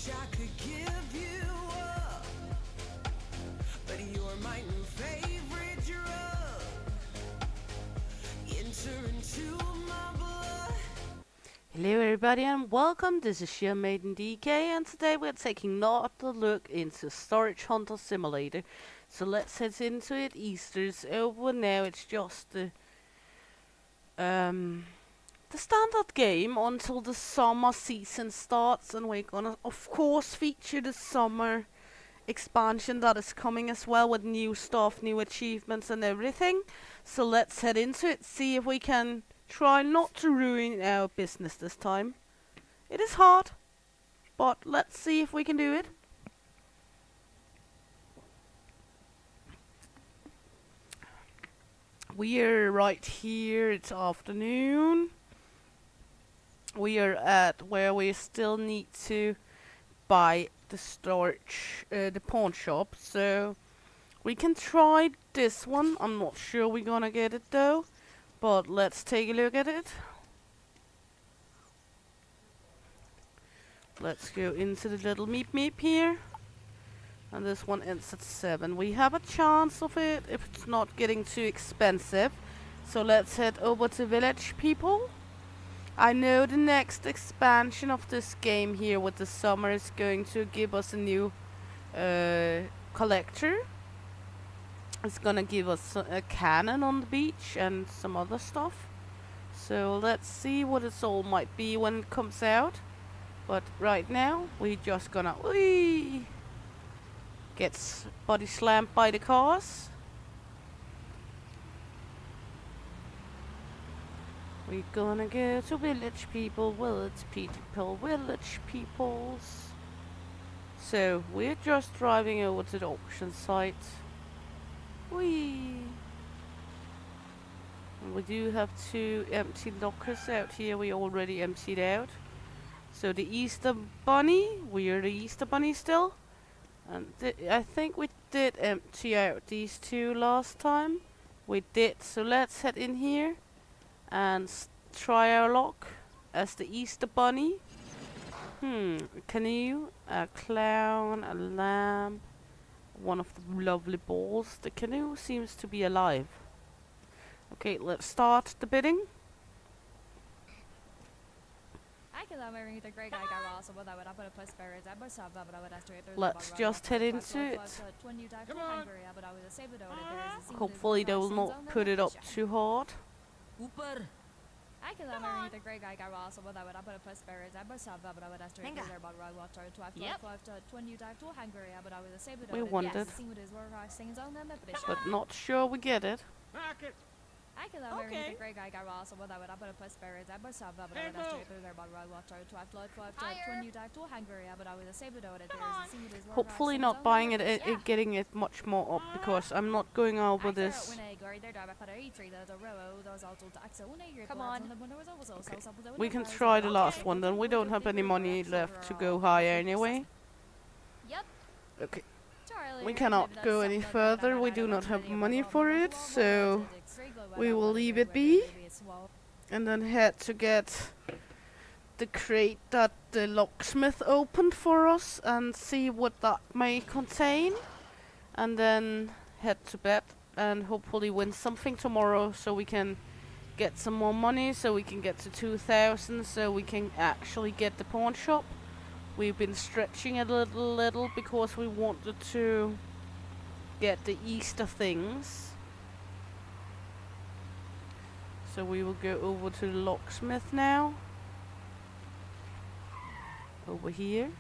wish I could give you up, but you're my new favorite drug. Enter into my blood. Hello everybody and welcome, this is Sheer Maiden DK and today we're taking another look into Storage Hunter Simulator. So let's head into it. Easter's over now, it's just the standard game until the summer season starts, and we're gonna of course feature the summer expansion that is coming as well, with new stuff, new achievements and everything. So let's head into it, see if we can try not to ruin our business this time. It is hard, but let's see if we can do it. We are right here, it's afternoon. We are at where we still need to buy the storage, the pawn shop, so we can try this one. I'm not sure we're gonna get it though, but let's take a look at it. Let's go into the little meep here. And this one ends at 7. We have a chance of it if it's not getting too expensive. So let's head over to Village People. I know the next expansion of this game here with the summer is going to give us a new collector. It's gonna give us a cannon on the beach and some other stuff. So let's see what it all might be when it comes out. But right now, we just gonna get body slammed by the cars. We're gonna go to Village People, Village Peoples. So we're just driving over to the auction site. And we do have 2 empty lockers out here. We already emptied out. So the Easter Bunny, we are the Easter Bunny still. And I think we did empty out these 2 last time. We did, so let's head in here and try our luck as the Easter Bunny. A canoe, a clown, a lamp, one of the lovely balls. The canoe seems to be alive. Okay, let's start the bidding. Let's just head into it. Hopefully they will not put it up too hard. We wanted, but not sure we get it. Hopefully not buying it, getting it much more up, because I'm not going over this. Okay. We can try the last one then. We don't have any money left to go higher anyway. Okay. We cannot go any further. We do not have money for it, so we will leave it be and then head to get the crate that the locksmith opened for us and see what that may contain, and then head to bed and hopefully win something tomorrow so we can get some more money, so we can get to 2,000, so we can actually get the pawn shop. We've been stretching it a little because we wanted to get the Easter things. So we will go over to the locksmith now. Over here.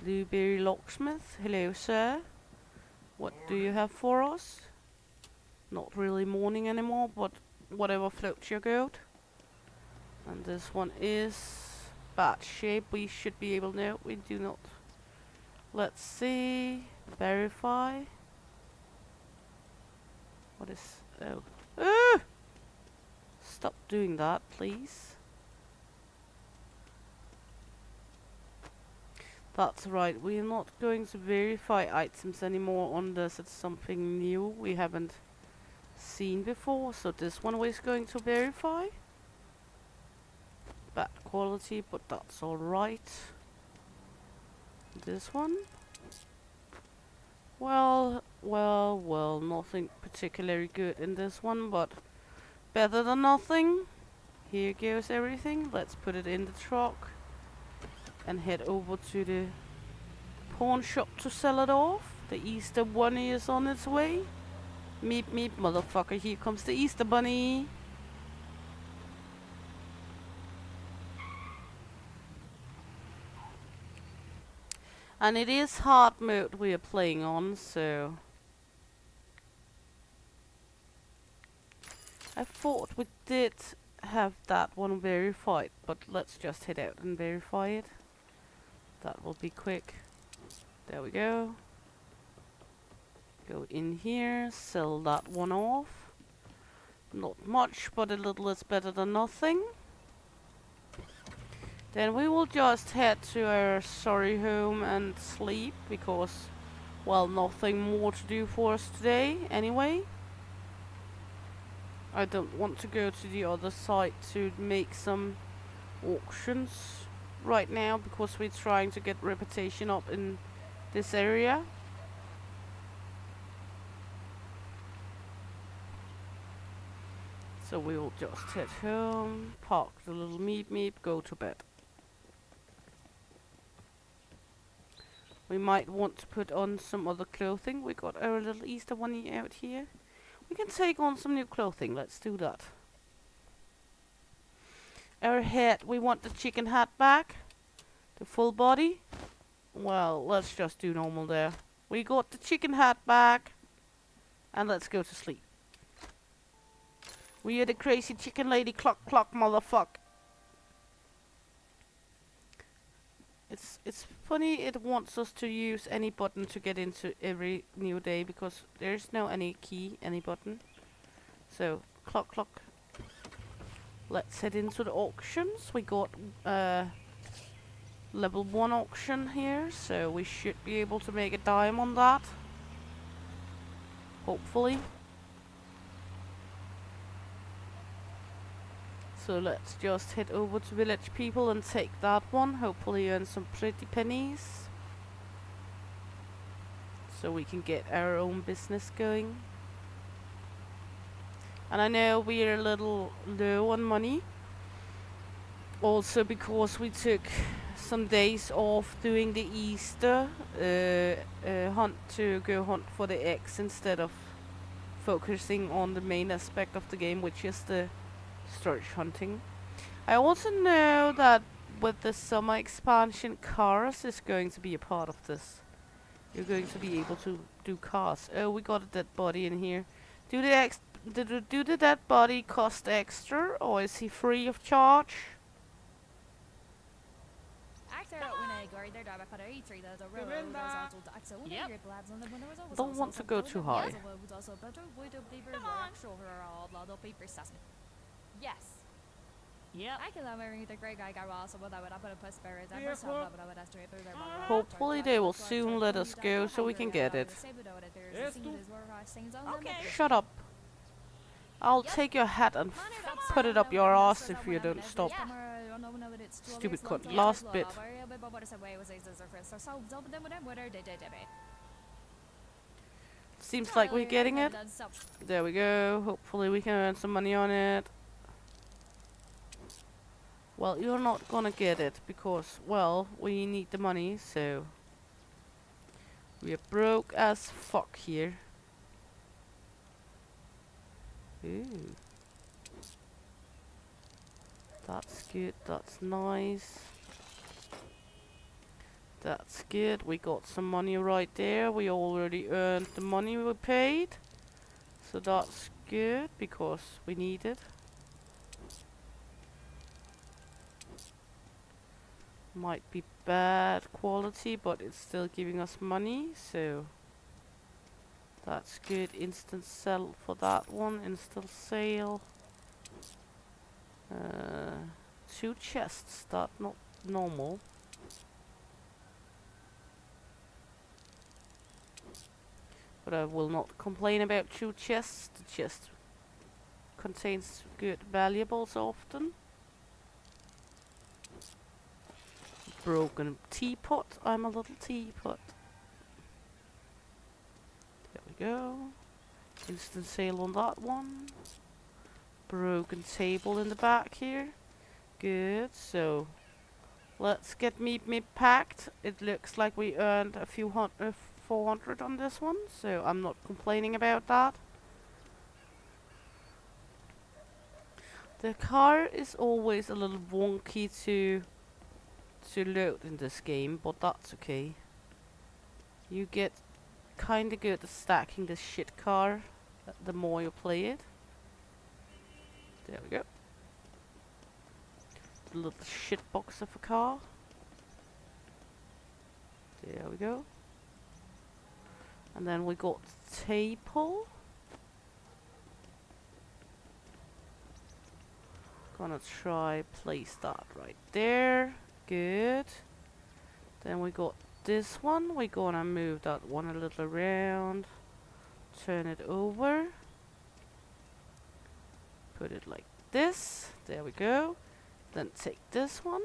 Blueberry locksmith. Hello, sir. What do you have for us? Not really morning anymore, but whatever floats your boat. And this one is bad shape. We should be able to know. We do not. Let's see. Verify. What is... Oh. Stop doing that, please. That's right. We're not going to verify items anymore on this. It's something new we haven't seen before. So this one was going to verify. Bad quality, but that's alright. This one? Well, nothing particularly good in this one, but better than nothing. Here goes everything. Let's put it in the truck and head over to the pawn shop to sell it off. The Easter bunny is on its way. Meep meep, motherfucker, here comes the Easter bunny. And it is hard mode we are playing on, so I thought we did have that one verified, but let's just head out and verify it. That will be quick. There we go. Go in here, sell that one off. Not much, but a little is better than nothing. Then we will just head to our sorry home and sleep, because, well, nothing more to do for us today anyway. I don't want to go to the other side to make some auctions right now, because we're trying to get reputation up in this area. So we will just head home, park the little meep meep, go to bed. We might want to put on some other clothing. We got our little Easter bunny out here. We can take on some new clothing. Let's do that. Our hat. We want the chicken hat back. The full body. Well, let's just do normal there. We got the chicken hat back. And let's go to sleep. We are the crazy chicken lady clock motherfucker. It's funny it wants us to use any button to get into every new day, because there's no any key, any button. So, clock. Let's head into the auctions. We got level 1 auction here, so we should be able to make a dime on that. Hopefully. So let's just head over to Village People and take that one. Hopefully earn some pretty pennies. So we can get our own business going. And I know we're a little low on money. Also because we took some days off doing the Easter hunt to go hunt for the eggs instead of focusing on the main aspect of the game, which is the storage hunting. I also know that with the summer expansion, cars is going to be a part of this. You're going to be able to do cars. Oh, we got a dead body in here. Do the dead body cost extra, or is he free of charge? Don't want to go too high. Yes. Yep. Hopefully they will soon let us go so we can get it. Okay. Shut up. I'll take your hat and put it up your ass if you don't stop. Stupid cunt. Last bit. Seems like we're getting it. There we go. Hopefully we can earn some money on it. Well, you're not gonna get it because, well, we need the money, so we are broke as fuck here. Ooh. That's good, that's nice. That's good, we got some money right there. We already earned the money we paid. So that's good because we need it. Might be bad quality, but it's still giving us money, so that's good. Instant sell for that one. Instant sale. 2 chests. That's not normal. But I will not complain about 2 chests. The chest contains good valuables often. Broken teapot. I'm a little teapot. There we go. Instant sale on that one. Broken table in the back here. Good. So let's get Meep packed. It looks like we earned a few 400 on this one, so I'm not complaining about that. The car is always a little wonky to load in this game, but that's okay. You get kinda good at stacking this shit car the more you play it. There we go. The little shit box of a car. There we go. And then we got table. Gonna try place that right there. Good. Then we got this one. We're gonna move that one a little around. Turn it over. Put it like this. There we go. Then take this one.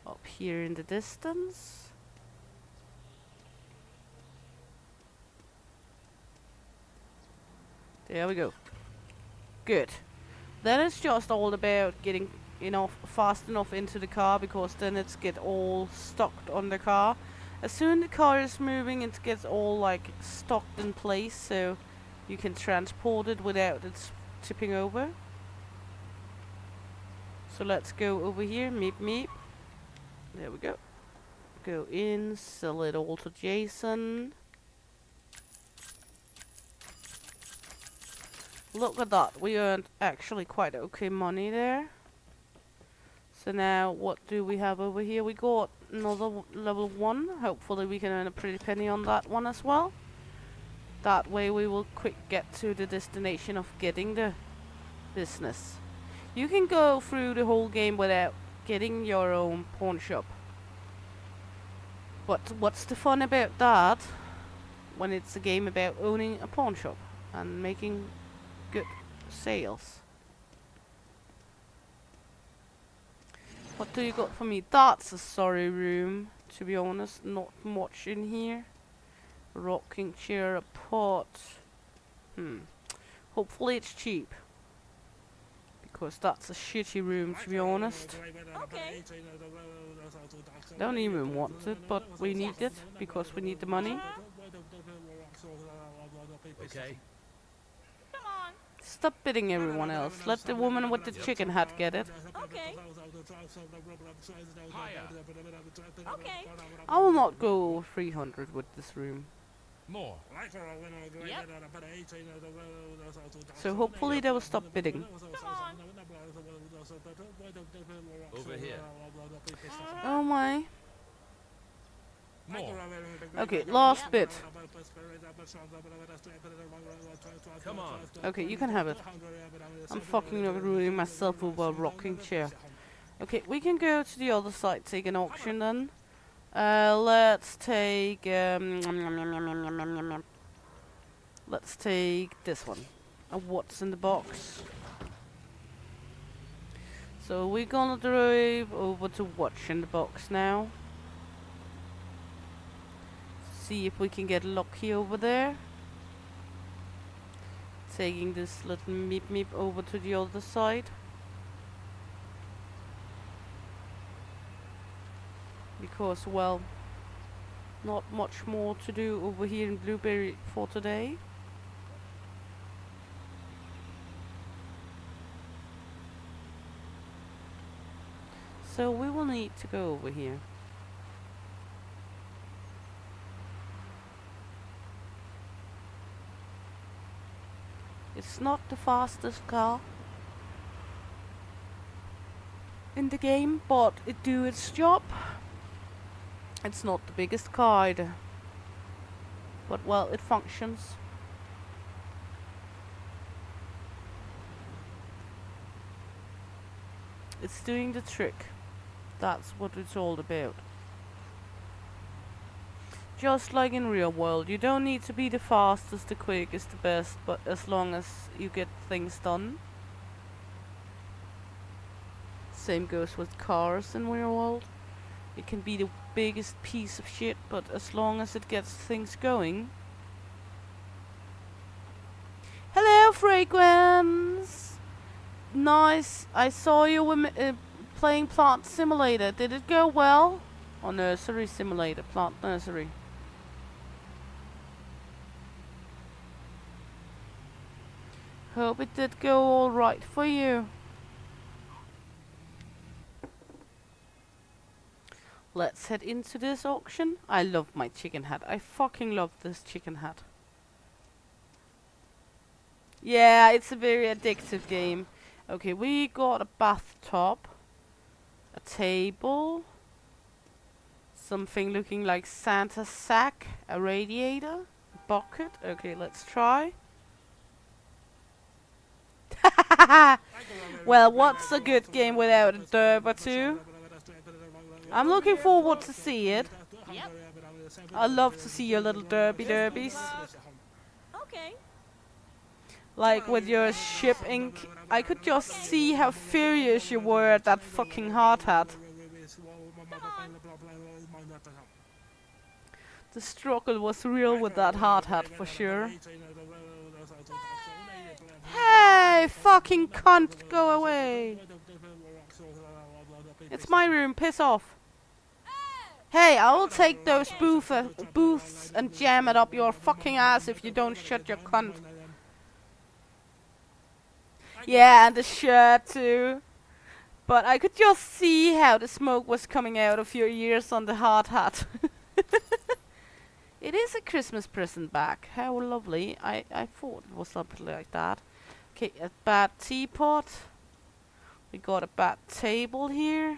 Up here in the distance. There we go. Good. Then it's just all about getting fast enough into the car, because then it's get all stocked on the car. As soon the car is moving, it gets all like stocked in place, so you can transport it without it tipping over. So let's go over here, meep. There we go. Go in, sell it all to Jason. Look at that, we earned actually quite okay money there. So now, what do we have over here? We got another level 1. Hopefully we can earn a pretty penny on that one as well. That way we will quick get to the destination of getting the business. You can go through the whole game without getting your own pawn shop. But what's the fun about that when it's a game about owning a pawn shop and making good sales? What do you got for me? That's a sorry room, to be honest. Not much in here. Rocking chair, a pot. Hopefully it's cheap, because that's a shitty room, to be honest. Okay. Don't even want it, but we need it because we need the money. Okay. Come on. Stop bidding everyone else. Let the woman with the chicken hat get it. Okay. Higher. Okay. I will not go over 300 with this room. More. Yep. So hopefully they will stop bidding. Come on. Over here. Oh my. More. Okay, last bid. Come on. Okay, you can have it. I'm fucking ruining myself over a rocking chair. Okay, we can go to the other side, take an auction then. Let's take let's take this one. What's in the box? So we're gonna drive over to what's in the box now. See if we can get lucky over there. Taking this little meep over to the other side. Because, well, not much more to do over here in Blueberry for today. So we will need to go over here. It's not the fastest car in the game, but it do its job. It's not the biggest car either, but well, it functions. It's doing the trick. That's what it's all about. Just like in real world, you don't need to be the fastest, the quickest, the best, but as long as you get things done. Same goes with cars in real world. It can be the biggest piece of shit, but as long as it gets things going. Hello, Fragrance! Nice. I saw you playing Plant Simulator. Did it go well? Or Nursery Simulator, Plant Nursery. Hope it did go alright for you. Let's head into this auction. I love my chicken hat. I fucking love this chicken hat. Yeah, it's a very addictive game. Okay, we got a bathtub, a table, something looking like Santa's sack, a radiator, a bucket. Okay, let's try. Well, what's a good game without a derb or two? I'm looking forward to see it. Yep. I love to see your little derbies. Okay. Like with your ship ink. I could just see how furious you were at that fucking hard hat. The struggle was real with that hard hat for sure. Hey, fucking cunt, go away. It's my room, piss off. Hey, I will take those booths and jam it up your fucking ass if you don't shut your cunt. Yeah, and the shirt too. But I could just see how the smoke was coming out of your ears on the hard hat. It is a Christmas present back. How lovely. I thought it was something like that. Okay, a bad teapot. We got a bad table here.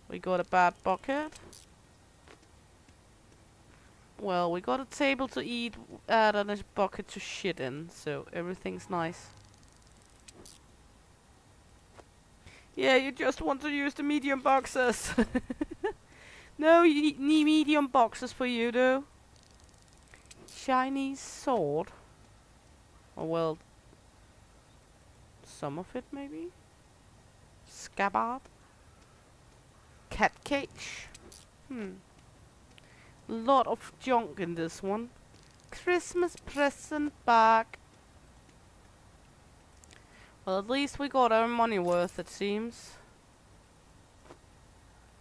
We got a bad bucket. Well, we got a table to eat at and a bucket to shit in, so everything's nice. Yeah, you just want to use the medium boxes. No, you need medium boxes for you, though. Chinese sword. Oh, well, some of it, maybe? Scabbard. Cat cage. Lot of junk in this one. Christmas present bag. Well, at least we got our money worth, it seems.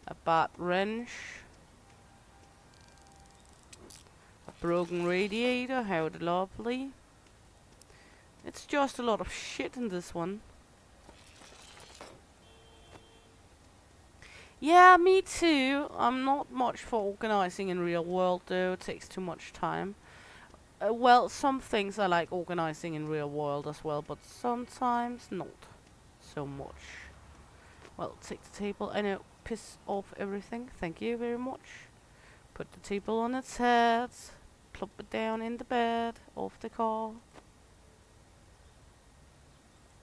A bad wrench. A broken radiator, how lovely. It's just a lot of shit in this one. Yeah, me too. I'm not much for organizing in real world though, it takes too much time. Well, some things I like organizing in real world as well, but sometimes not so much. Well, take the table. I know, piss off everything. Thank you very much. Put the table on its head. Plop it down in the bed. Off the car.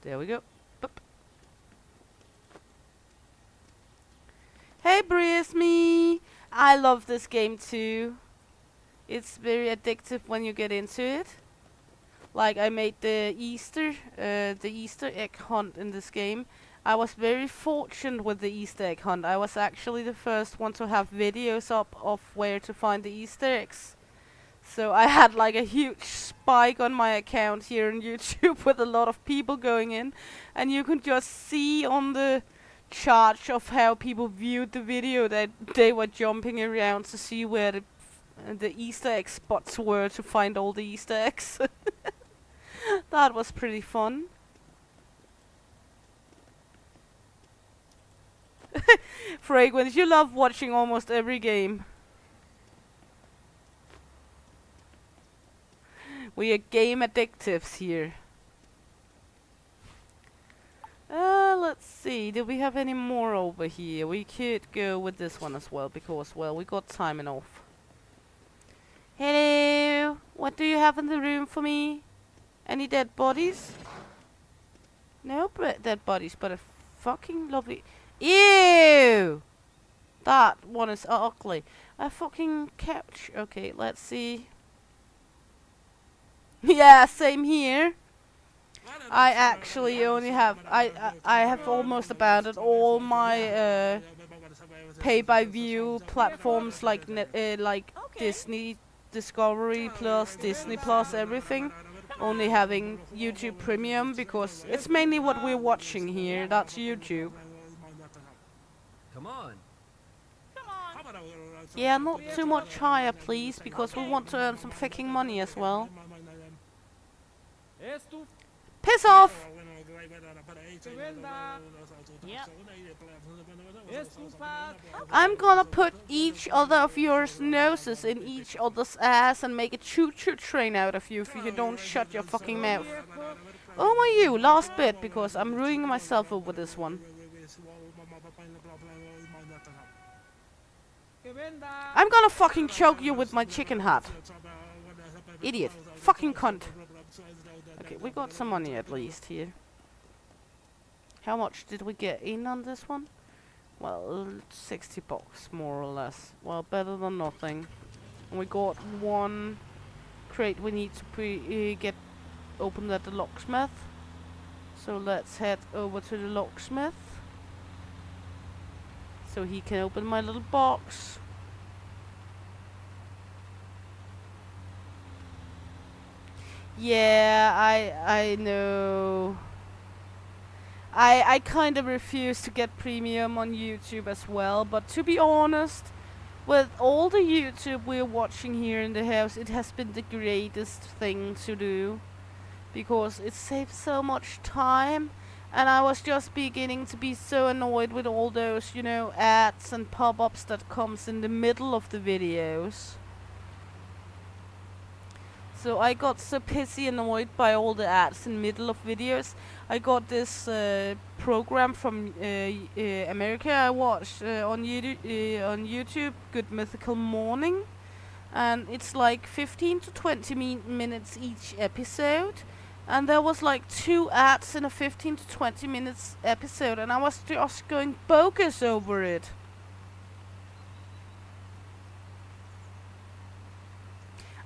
There we go. Boop. Hey, Brisme! I love this game too. It's very addictive when you get into it. Like I made the Easter egg hunt in this game. I was very fortunate with the Easter egg hunt. I was actually the first one to have videos up of where to find the Easter eggs. So I had like a huge spike on my account here on YouTube with a lot of people going in. And you can just see on the chart of how people viewed the video that they were jumping around to see where the Easter egg spots were to find all the Easter eggs. That was pretty fun. Fragrance, you love watching almost every game. We are game addictives here. Let's see, do we have any more over here? We could go with this one as well, because, well, we got time enough. Hello, what do you have in the room for me? Any dead bodies? No dead bodies, but a fucking lovely... Ew! That one is ugly. A fucking couch. Okay, let's see. Yeah, same here. I actually only have I have almost abandoned all my pay-by-view platforms like Okay. Disney, Discovery Plus, Disney Plus, everything. Only having YouTube Premium because it's mainly what we're watching here. That's YouTube. Come on. Come on. Yeah, not too much higher, please, because we want to earn some fucking money as well. Piss off! Yep. I'm gonna put each other of your noses in each other's ass and make a choo-choo train out of you if you don't shut your fucking mouth. Oh my you, last bit, because I'm ruining myself over this one. I'm gonna fucking choke you with my chicken hat. Idiot. Fucking cunt. Okay, we got some money at least here. How much did we get in on this one? Well, 60 bucks, more or less. Well, better than nothing. And we got one crate we need to get opened at the locksmith. So let's head over to the locksmith. So he can open my little box. Yeah, I know. I kind of refuse to get premium on YouTube as well, but to be honest, with all the YouTube we're watching here in the house, it has been the greatest thing to do. Because it saves so much time, and I was just beginning to be so annoyed with all those, you know, ads and pop-ups that comes in the middle of the videos. So I got so pissy annoyed by all the ads in the middle of videos. I got this program from America I watched on YouTube, Good Mythical Morning. And it's like 15 to 20 minutes each episode. And there was like 2 ads in a 15 to 20 minutes episode, and I was just going bogus over it.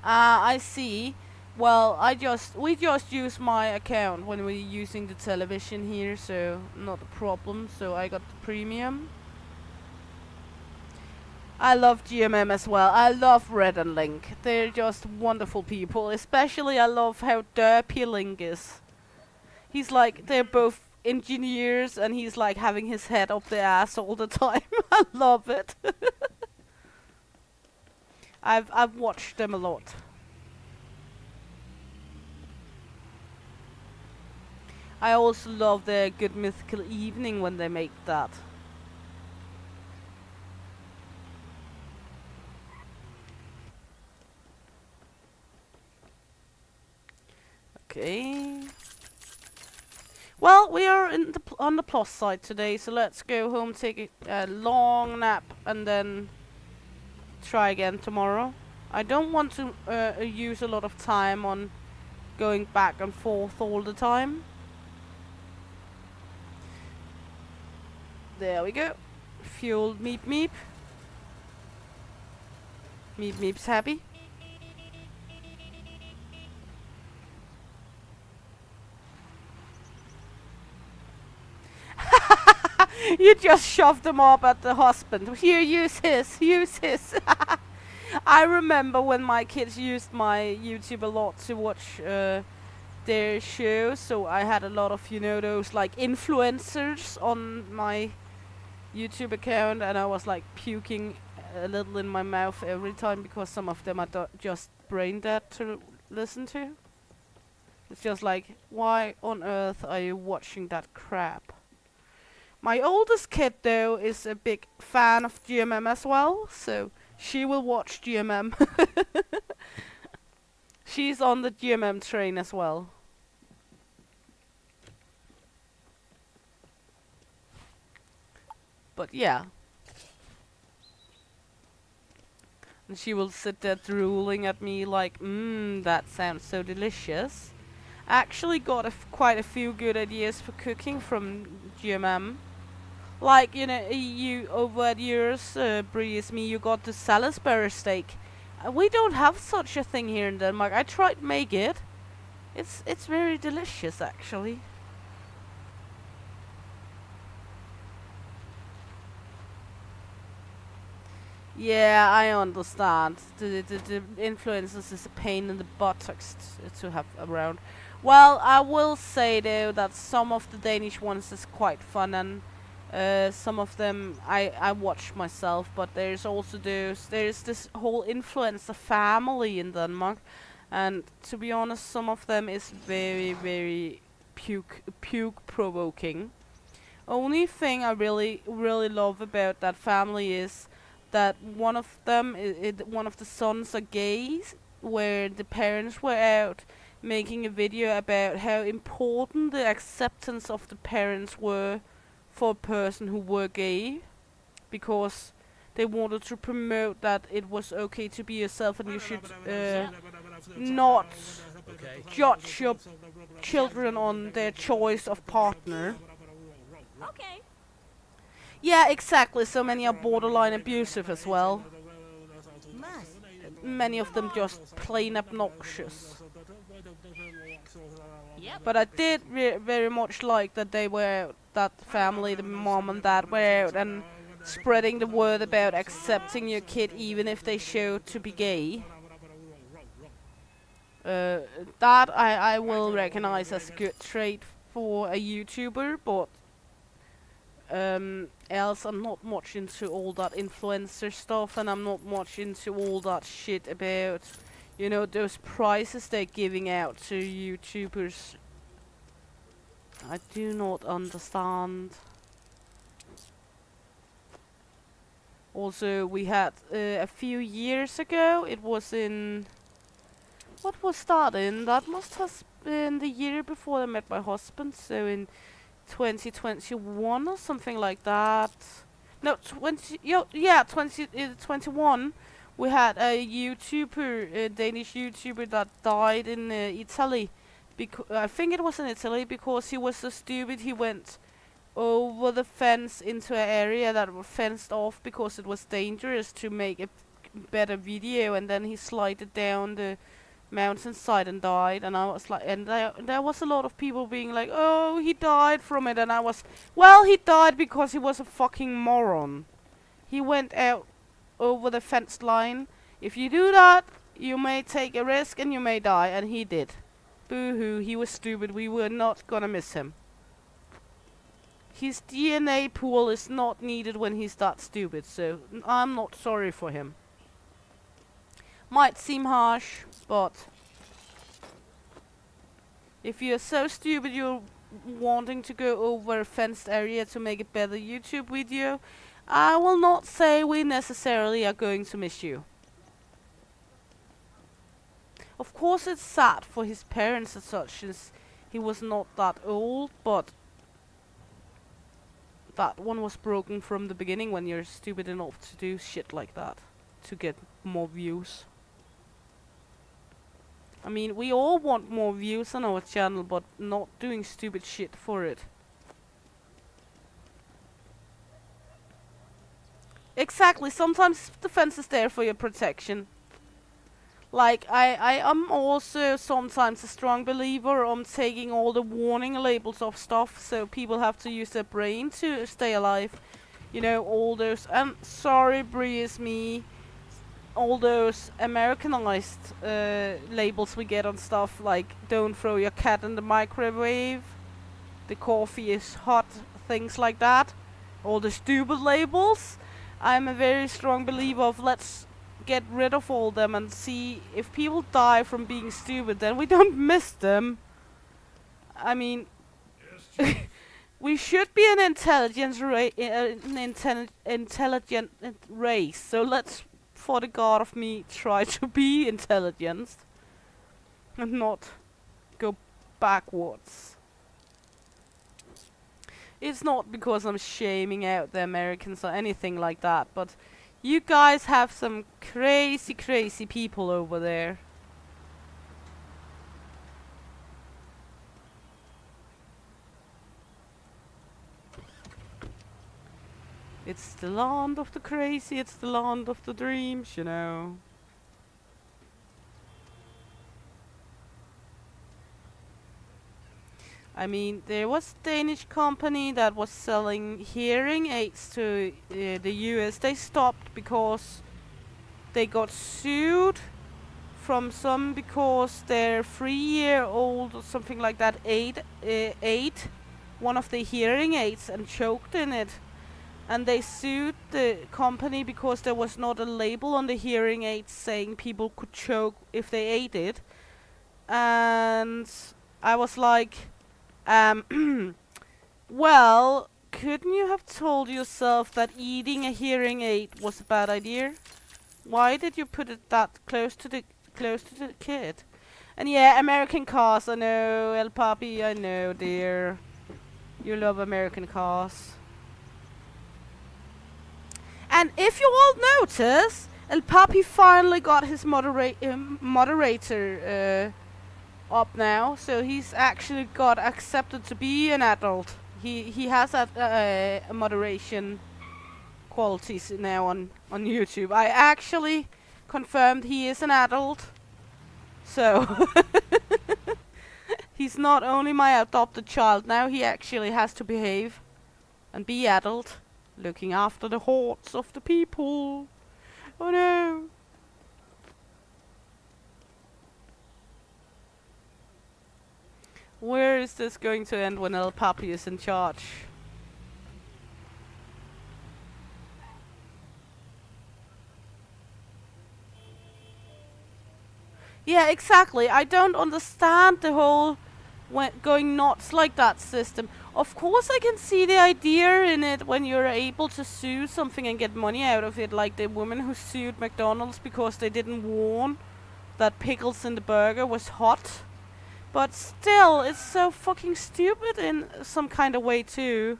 I see. Well, we just use my account when we're using the television here, so not a problem. So I got the premium. I love GMM as well. I love Red and Link. They're just wonderful people. Especially I love how derpy Link is. He's like, they're both engineers and he's like having his head up their ass all the time. I love it. I've watched them a lot. I also love their Good Mythical Evening when they make that. Okay. Well, we are in on the plus side today, so let's go home, take a long nap, and then try again tomorrow. I don't want to use a lot of time on going back and forth all the time. There we go. Fuel Meep Meep. Meep Meep's happy. You just shoved them up at the husband. Here, use his, use his. I remember when my kids used my YouTube a lot to watch their shows, so I had a lot of, you know, those like influencers on my YouTube account, and I was like puking a little in my mouth every time because some of them are just brain dead to listen to. It's just like, why on earth are you watching that crap? My oldest kid, though, is a big fan of GMM as well, so she will watch GMM. She's on the GMM train as well. But yeah. And she will sit there drooling at me like, that sounds so delicious. I actually got quite a few good ideas for cooking from GMM. Like, you know, you over at yours, Breeze, me, you got the Salisbury steak. We don't have such a thing here in Denmark. I tried to make it. It's very delicious actually. Yeah, I understand. The influencers is a pain in the buttocks to have around. Well, I will say though that some of the Danish ones is quite fun, and some of them I watch myself. But there's this whole influencer family in Denmark, and to be honest, some of them is very puke provoking. Only thing I really love about that family is that one of them, one of the sons are gays, where the parents were out making a video about how important the acceptance of the parents were for a person who were gay, because they wanted to promote that it was okay to be yourself and you should not Okay. judge your children on their choice of partner. Okay. Yeah, exactly. So many are borderline abusive as well. Many of them just plain obnoxious. Yep. But I did very much like that they were out, that family, the mom and dad were out and spreading the word about accepting your kid even if they show to be gay. That I will recognize as a good trait for a YouTuber, but else I'm not much into all that influencer stuff, and I'm not much into all that shit about, you know, those prizes they're giving out to YouTubers. I do not understand. Also, we had a few years ago, it was in... What was that in? That must have been the year before I met my husband, so in 2021 or something like that. No, 2021. We had a YouTuber, a Danish YouTuber that died in Italy. I think it was in Italy because he was so stupid he went over the fence into an area that was fenced off because it was dangerous to make a better video, and then he slided down the mountainside and died. And I was like, and there was a lot of people being like, oh, he died from it, and I was, well, he died because he was a fucking moron. He went out over the fence line. If you do that, you may take a risk and you may die, and he did. Boo-hoo, he was stupid. We were not gonna miss him. His DNA pool is not needed when he's that stupid, so I'm not sorry for him. Might seem harsh, but if you're so stupid you're wanting to go over a fenced area to make a better YouTube video, I will not say we necessarily are going to miss you. Of course it's sad for his parents and such, since he was not that old, but that one was broken from the beginning when you're stupid enough to do shit like that to get more views. I mean, we all want more views on our channel, but not doing stupid shit for it. Exactly, sometimes the fence is there for your protection. Like, I am also sometimes a strong believer on taking all the warning labels off stuff, so people have to use their brain to stay alive. You know, all those, and sorry, Breeze me, all those Americanized labels we get on stuff, like don't throw your cat in the microwave, the coffee is hot, things like that. All the stupid labels. I'm a very strong believer of let's get rid of all them and see if people die from being stupid, then we don't miss them. I mean, we should be an intelligent race, so let's, for the god of me, try to be intelligent and not go backwards. It's not because I'm shaming out the Americans or anything like that, but you guys have some crazy people over there. It's the land of the crazy, it's the land of the dreams, you know. I mean, there was a Danish company that was selling hearing aids to the US. They stopped because they got sued from some because their 3-year-old or something like that ate one of the hearing aids and choked in it. And they sued the company because there was not a label on the hearing aids saying people could choke if they ate it. And I was like, well, couldn't you have told yourself that eating a hearing aid was a bad idea? Why did you put it that close to the kid? And yeah, American cars, I know, El Papi, I know, dear. You love American cars. And if you all notice, El Papi finally got his moderator up now, so he's actually got accepted to be an adult. He has that moderation qualities now on YouTube. I actually confirmed he is an adult, so he's not only my adopted child now, he actually has to behave and be adult, looking after the hordes of the people. Oh no. Where is this going to end when El Papi is in charge? Yeah, exactly. I don't understand the whole going nuts like that system. Of course I can see the idea in it when you're able to sue something and get money out of it, like the woman who sued McDonald's because they didn't warn that pickles in the burger was hot. But still, it's so fucking stupid in some kind of way too.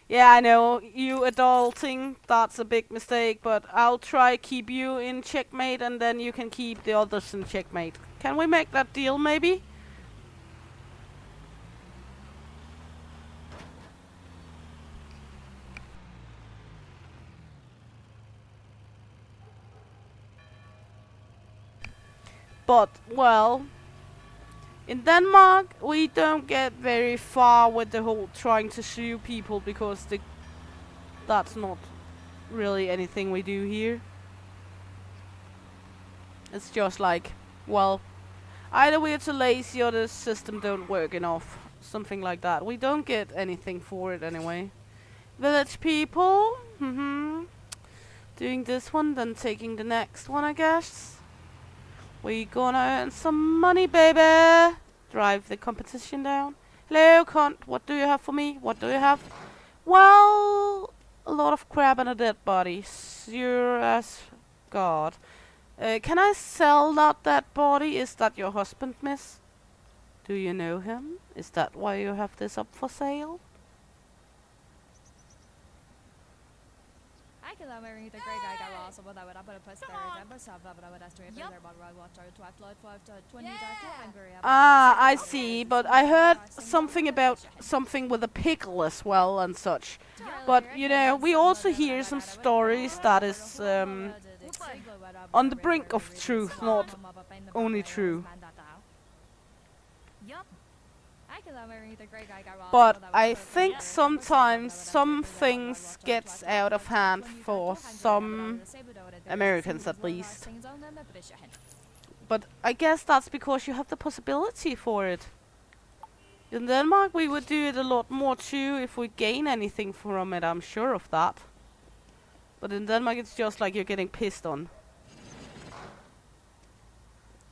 Yeah, I know, you adulting, that's a big mistake, but I'll try keep you in checkmate and then you can keep the others in checkmate. Can we make that deal maybe? But, well, in Denmark we don't get very far with the whole trying to sue people because that's not really anything we do here. It's just like, well, either we're too lazy or the system don't work enough. Something like that. We don't get anything for it anyway. Village people. Doing this one, then taking the next one, I guess. We gonna earn some money, baby. Drive the competition down. Hello, cunt. What do you have for me? What do you have? Well, a lot of crab and a dead body. Sure as God. Can I sell that dead body? Is that your husband, miss? Do you know him? Is that why you have this up for sale? Ah, I see, but I heard something about something with a pickle as well and such. But, you know, we also hear some stories that is on the brink of truth, not only true. But I think sometimes some things gets out of hand for some Americans at least. But I guess that's because you have the possibility for it. In Denmark we would do it a lot more too if we gain anything from it, I'm sure of that. But in Denmark it's just like you're getting pissed on.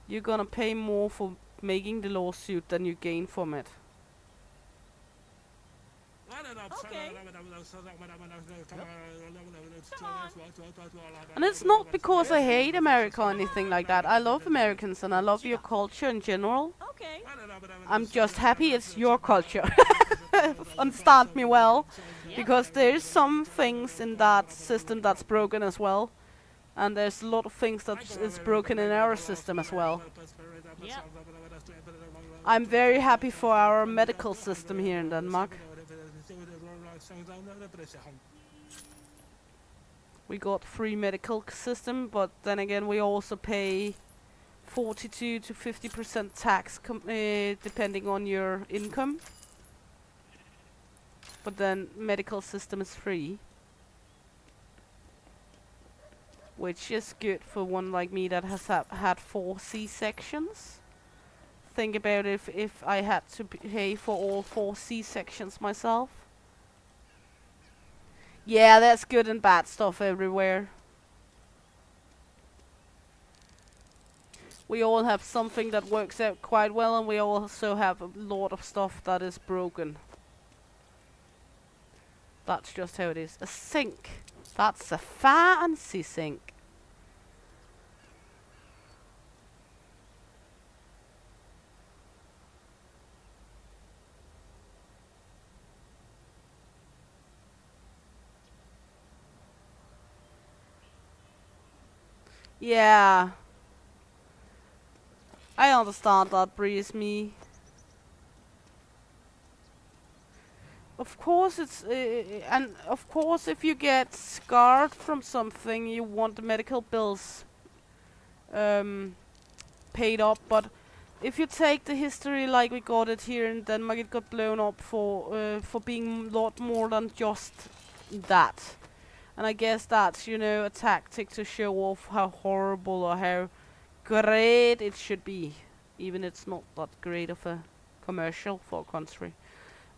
You're gonna pay more for making the lawsuit than you gain from it. Okay. And it's not because I hate America or anything like that. I love Americans and I love your culture in general. Okay. I'm just happy it's your culture. Understand me well. Because there's some things in that system that's broken as well. And there's a lot of things that is broken in our system as well. Yeah. I'm very happy for our medical system here in Denmark. We got free medical system, but then again we also pay 42 to 50% tax depending on your income. But then medical system is free, which is good for one like me that has had 4 C-sections. Think about if I had to pay for all 4 C-sections myself. Yeah, there's good and bad stuff everywhere. We all have something that works out quite well, and we also have a lot of stuff that is broken. That's just how it is. A sink. That's a fancy sink. Yeah. I understand that, Breeze me. Of course it's and of course if you get scarred from something you want the medical bills paid up, but if you take the history like we got it here in Denmark, it got blown up for being a lot more than just that. And I guess that's, you know, a tactic to show off how horrible or how great it should be, even it's not that great of a commercial for a country.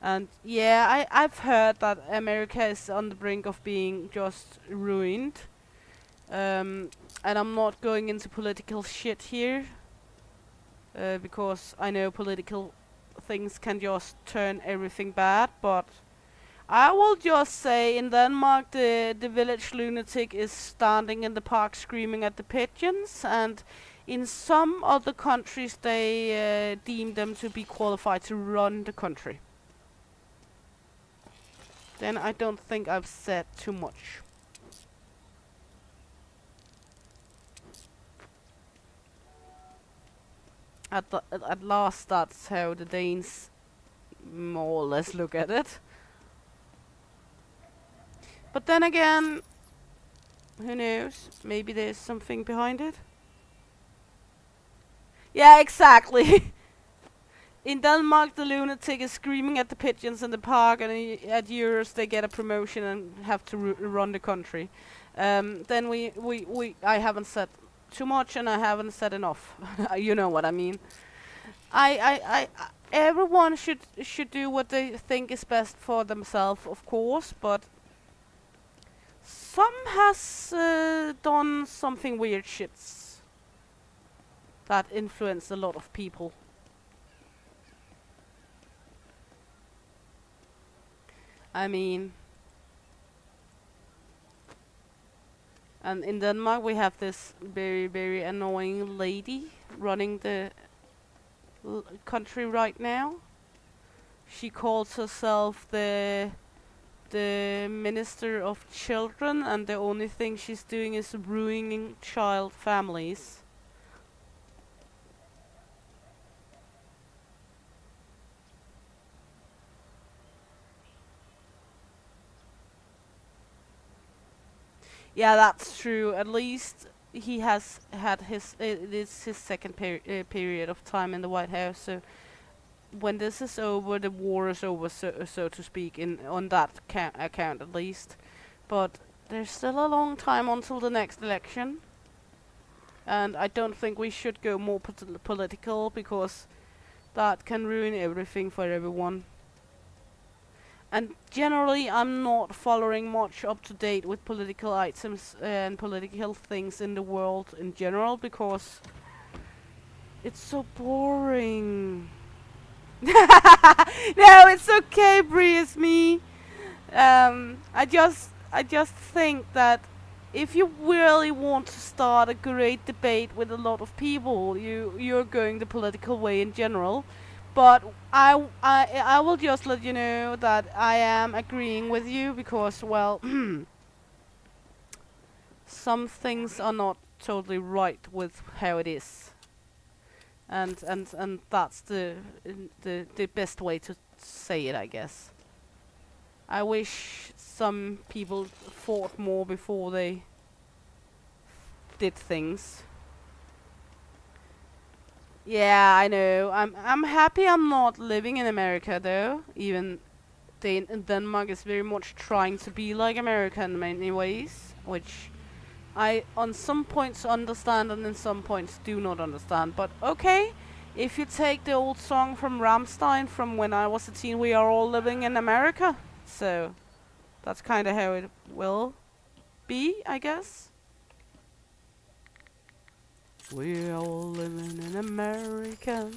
And yeah, I've heard that America is on the brink of being just ruined. And I'm not going into political shit here, because I know political things can just turn everything bad, but I will just say in Denmark the village lunatic is standing in the park screaming at the pigeons, and in some other countries they deem them to be qualified to run the country. Then I don't think I've said too much. At last, that's how the Danes more or less look at it. But then again, who knows? Maybe there's something behind it. Yeah, exactly. In Denmark, the lunatic is screaming at the pigeons in the park, and at Euros they get a promotion and have to run the country. Then I haven't said too much, and I haven't said enough. You know what I mean. Everyone should do what they think is best for themselves, of course, but some has done something weird shits that influence a lot of people. I mean, and in Denmark we have this very, very annoying lady running the country right now. She calls herself the Minister of Children, and the only thing she's doing is ruining child families. Yeah, that's true. At least he has had his it's his second period of time in the White House. So when this is over, the war is over, so to speak, on that account at least. But there's still a long time until the next election, and I don't think we should go more political, because that can ruin everything for everyone. And generally, I'm not following much up to date with political items and political things in the world in general, because it's so boring. No, it's okay, Bree, it's me. I just think that if you really want to start a great debate with a lot of people, you're going the political way in general. But I will just let you know that I am agreeing with you, because, well, some things are not totally right with how it is, and that's the best way to say it, I guess. I wish some people thought more before they did things. Yeah, I know. I'm happy I'm not living in America though. Even Denmark is very much trying to be like America in many ways, which I on some points understand and in some points do not understand. But okay, if you take the old song from Rammstein from when I was a teen, we are all living in America. So that's kind of how it will be, I guess. We're all living in America,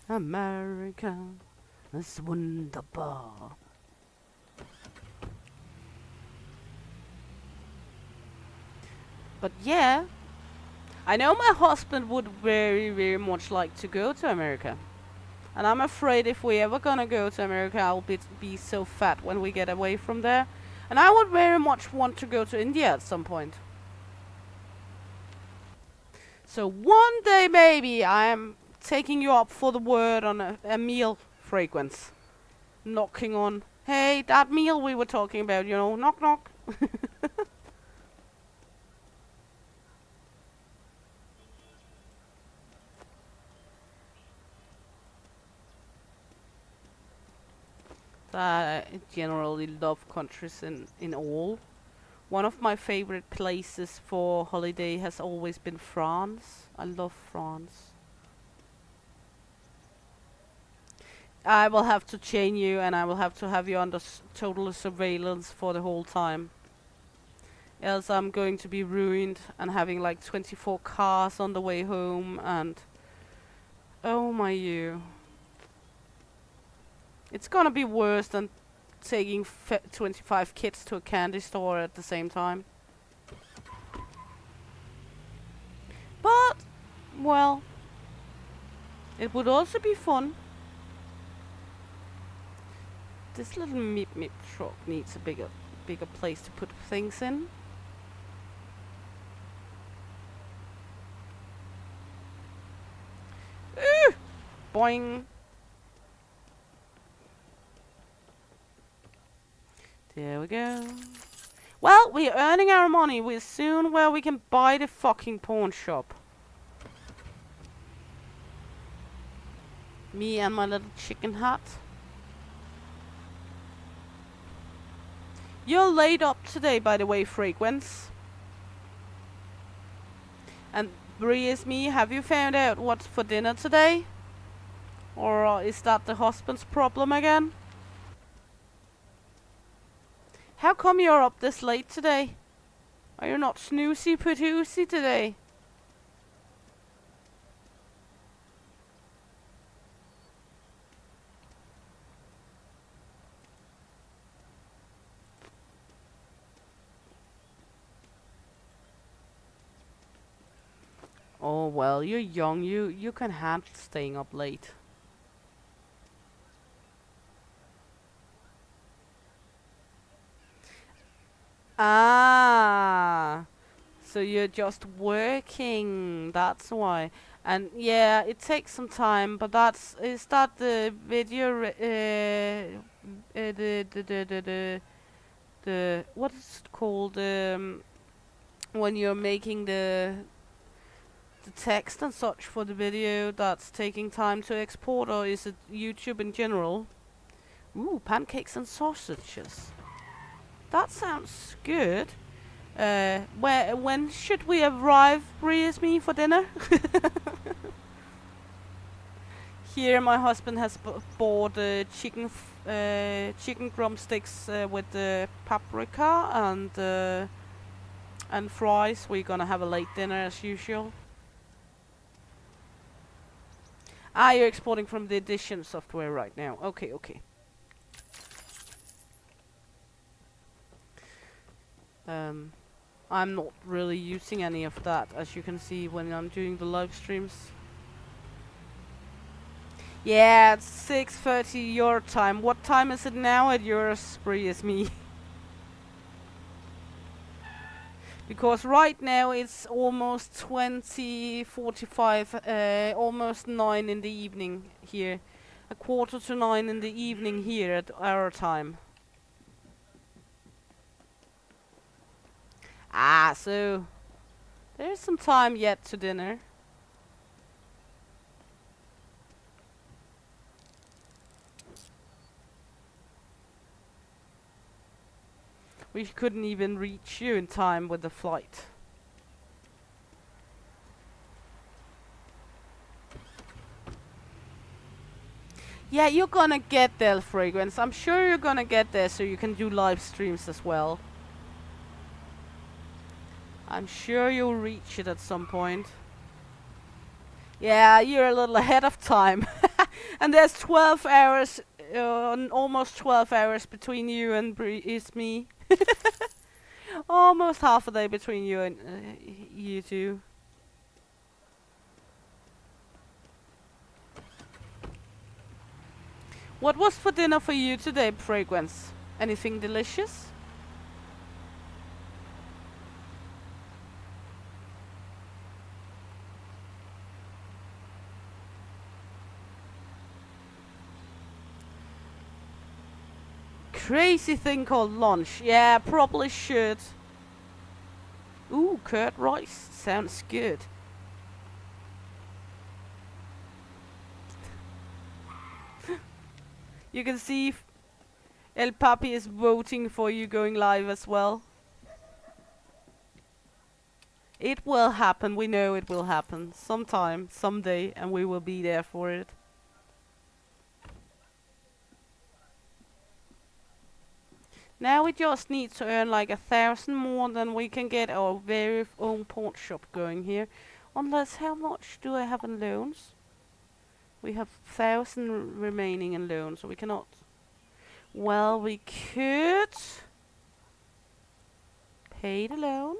America, it's wunderbar. But yeah, I know my husband would very, very much like to go to America. And I'm afraid if we ever gonna go to America, I'll be so fat when we get away from there. And I would very much want to go to India at some point. So one day maybe I am taking you up for the word on a meal frequency. Knocking on, hey, that meal we were talking about, you know, knock knock. I generally love countries in all. One of my favorite places for holiday has always been France. I love France. I will have to chain you and I will have to have you under total surveillance for the whole time. Else I'm going to be ruined and having like 24 cars on the way home and... Oh my you. It's gonna be worse than taking 25 kids to a candy store at the same time. But, well, it would also be fun. This little meep meep truck needs a bigger place to put things in. Boing. There we go. Well, we're earning our money. We're soon where we can buy the fucking pawn shop. Me and my little chicken hut. You're laid up today, by the way, Frequence. And Breeze me, have you found out what's for dinner today? Or is that the husband's problem again? How come you're up this late today? Are you not snoozy patoozy today? Oh well, you're young, you can handle staying up late. Ah, so you're just working, that's why. And yeah, it takes some time, but is that the video, the what is it called, when you're making the text and such for the video that's taking time to export, or is it YouTube in general? Ooh, pancakes and sausages. That sounds good. When should we arrive, Breeze, for dinner? Here, my husband has bought chicken drumsticks with paprika and fries. We're gonna have a late dinner as usual. Ah, you're exporting from the Edition software right now. Okay, okay. I'm not really using any of that, as you can see when I'm doing the live streams. Yeah, it's 6:30 your time. What time is it now at yours, Breeze? Because right now it's almost 20:45, almost 9 in the evening here. 8:45 in the evening here at our time. Ah, so there's some time yet to dinner. We couldn't even reach you in time with the flight. Yeah, you're gonna get there, Fragrance. I'm sure you're gonna get there so you can do live streams as well. I'm sure you'll reach it at some point. Yeah, you're a little ahead of time. And there's 12 hours, almost 12 hours between you and me. Almost half a day between you and you two. What was for dinner for you today, Fragrance? Anything delicious? Crazy thing called lunch. Yeah, probably should. Ooh, curd rice. Sounds good. You can see El Papi is voting for you going live as well. It will happen. We know it will happen. Sometime, someday, and we will be there for it. Now we just need to earn like 1,000 more, then we can get our very own pawn shop going here. Unless, how much do I have in loans? We have 1,000 remaining in loans, so we cannot. Well, we could pay the loan,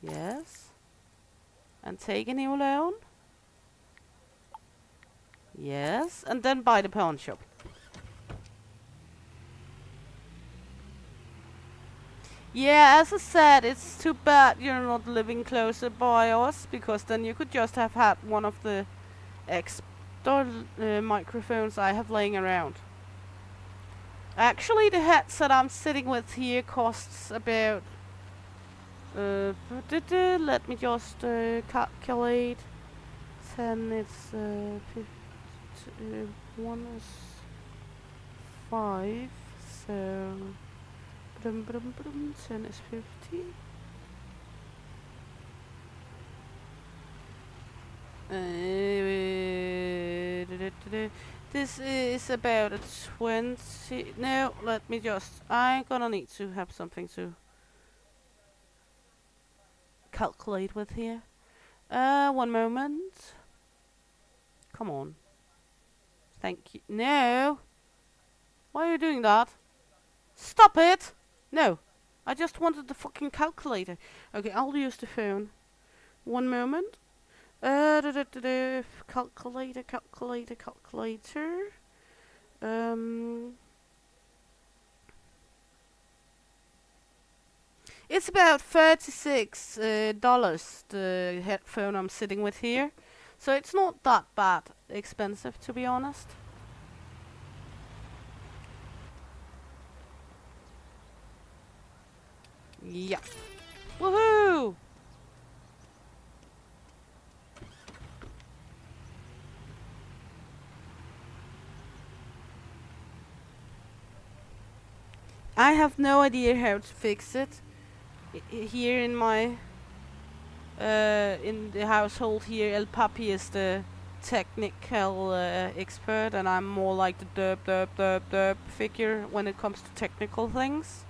yes, and take a new loan, yes, and then buy the pawn shop. Yeah, as I said, it's too bad you're not living closer by us, because then you could just have had one of the extra microphones I have laying around. Actually, the headset I'm sitting with here costs about... let me just calculate. 10, it's 1 is 5, so... 10 is 50. This is about a 20. No, let me just. I'm gonna need to have something to calculate with here. 1 moment. Come on. Thank you. No. Why are you doing that? Stop it! No. I just wanted the fucking calculator. Okay, I'll use the phone. 1 moment. Calculator. It's about $36, the headphone I'm sitting with here. So it's not that bad expensive, to be honest. Yeah. Woohoo! I have no idea how to fix it. Here in my in the household here, El Papi is the technical expert, and I'm more like the derp figure when it comes to technical things.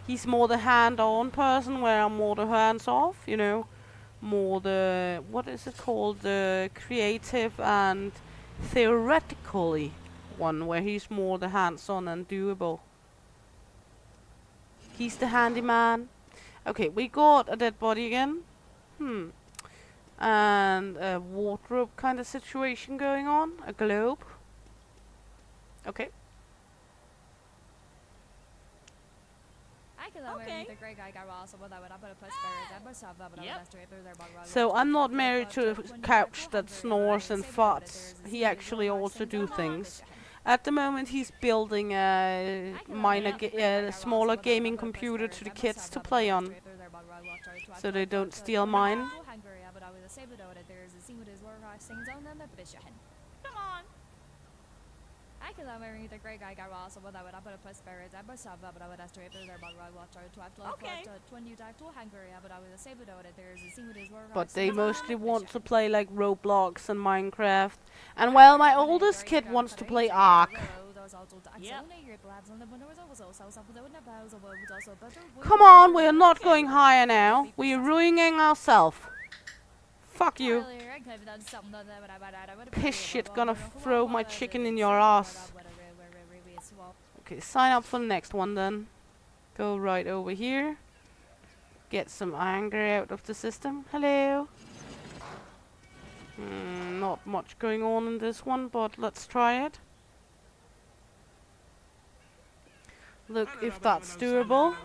He's more the hand-on person, where I'm more the hands-off, you know. More the, what is it called, the creative and theoretically one, where he's more the hands-on and doable. He's the handyman. Okay, we got a dead body again. And a wardrobe kind of situation going on. A globe. Okay. Okay. So I'm not married to a couch that snores and farts. He actually also do things. At the moment, he's building a smaller gaming computer to the kids to play on, so they don't steal mine. Come on. But they mostly want to play like Roblox and Minecraft. And well, my oldest kid wants to play Ark. Come on, we're not going higher now. We're ruining ourselves. Fuck you. Piss shit, gonna throw my chicken in your ass. Okay, sign up for the next one then. Go right over here. Get some anger out of the system. Hello. Not much going on in this one, but let's try it. Look if that's doable.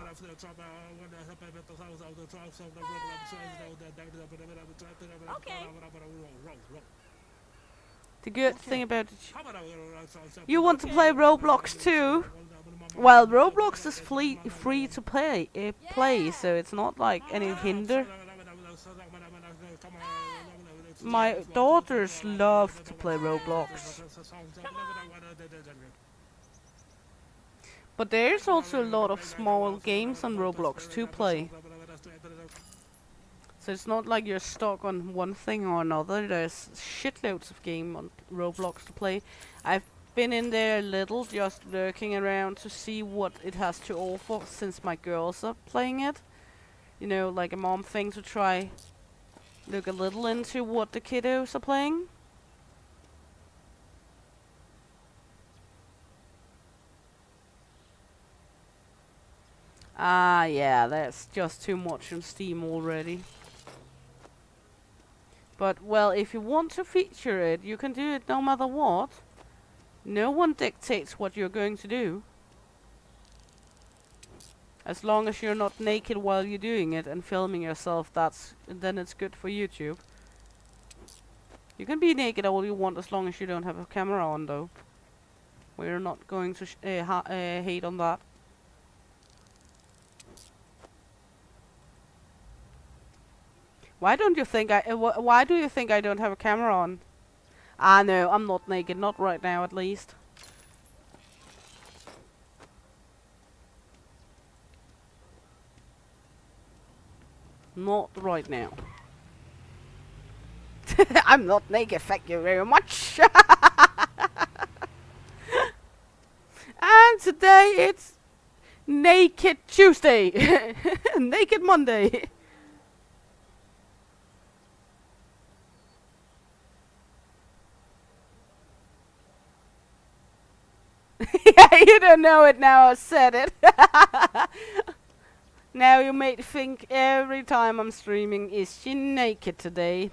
Okay. The good thing about it, you want to play Roblox too? Well, Roblox is free to play, so it's not like any hinder. My daughters love to play Roblox. But there's also a lot of small games on Roblox to play. So it's not like you're stuck on one thing or another. There's shitloads of game on Roblox to play. I've been in there a little, just lurking around to see what it has to offer since my girls are playing it. You know, like a mom thing to try look a little into what the kiddos are playing. Ah, yeah, that's just too much on Steam already. But, well, if you want to feature it, you can do it no matter what. No one dictates what you're going to do. As long as you're not naked while you're doing it and filming yourself, then it's good for YouTube. You can be naked all you want as long as you don't have a camera on, though. We're not going to hate on that. Why do you think I don't have a camera on? Ah, no, I'm not naked. Not right now, at least. Not right now. I'm not naked, thank you very much. And today it's Naked Tuesday. Naked Monday. Yeah, you don't know it now, I said it. Now you may think every time I'm streaming, is she naked today?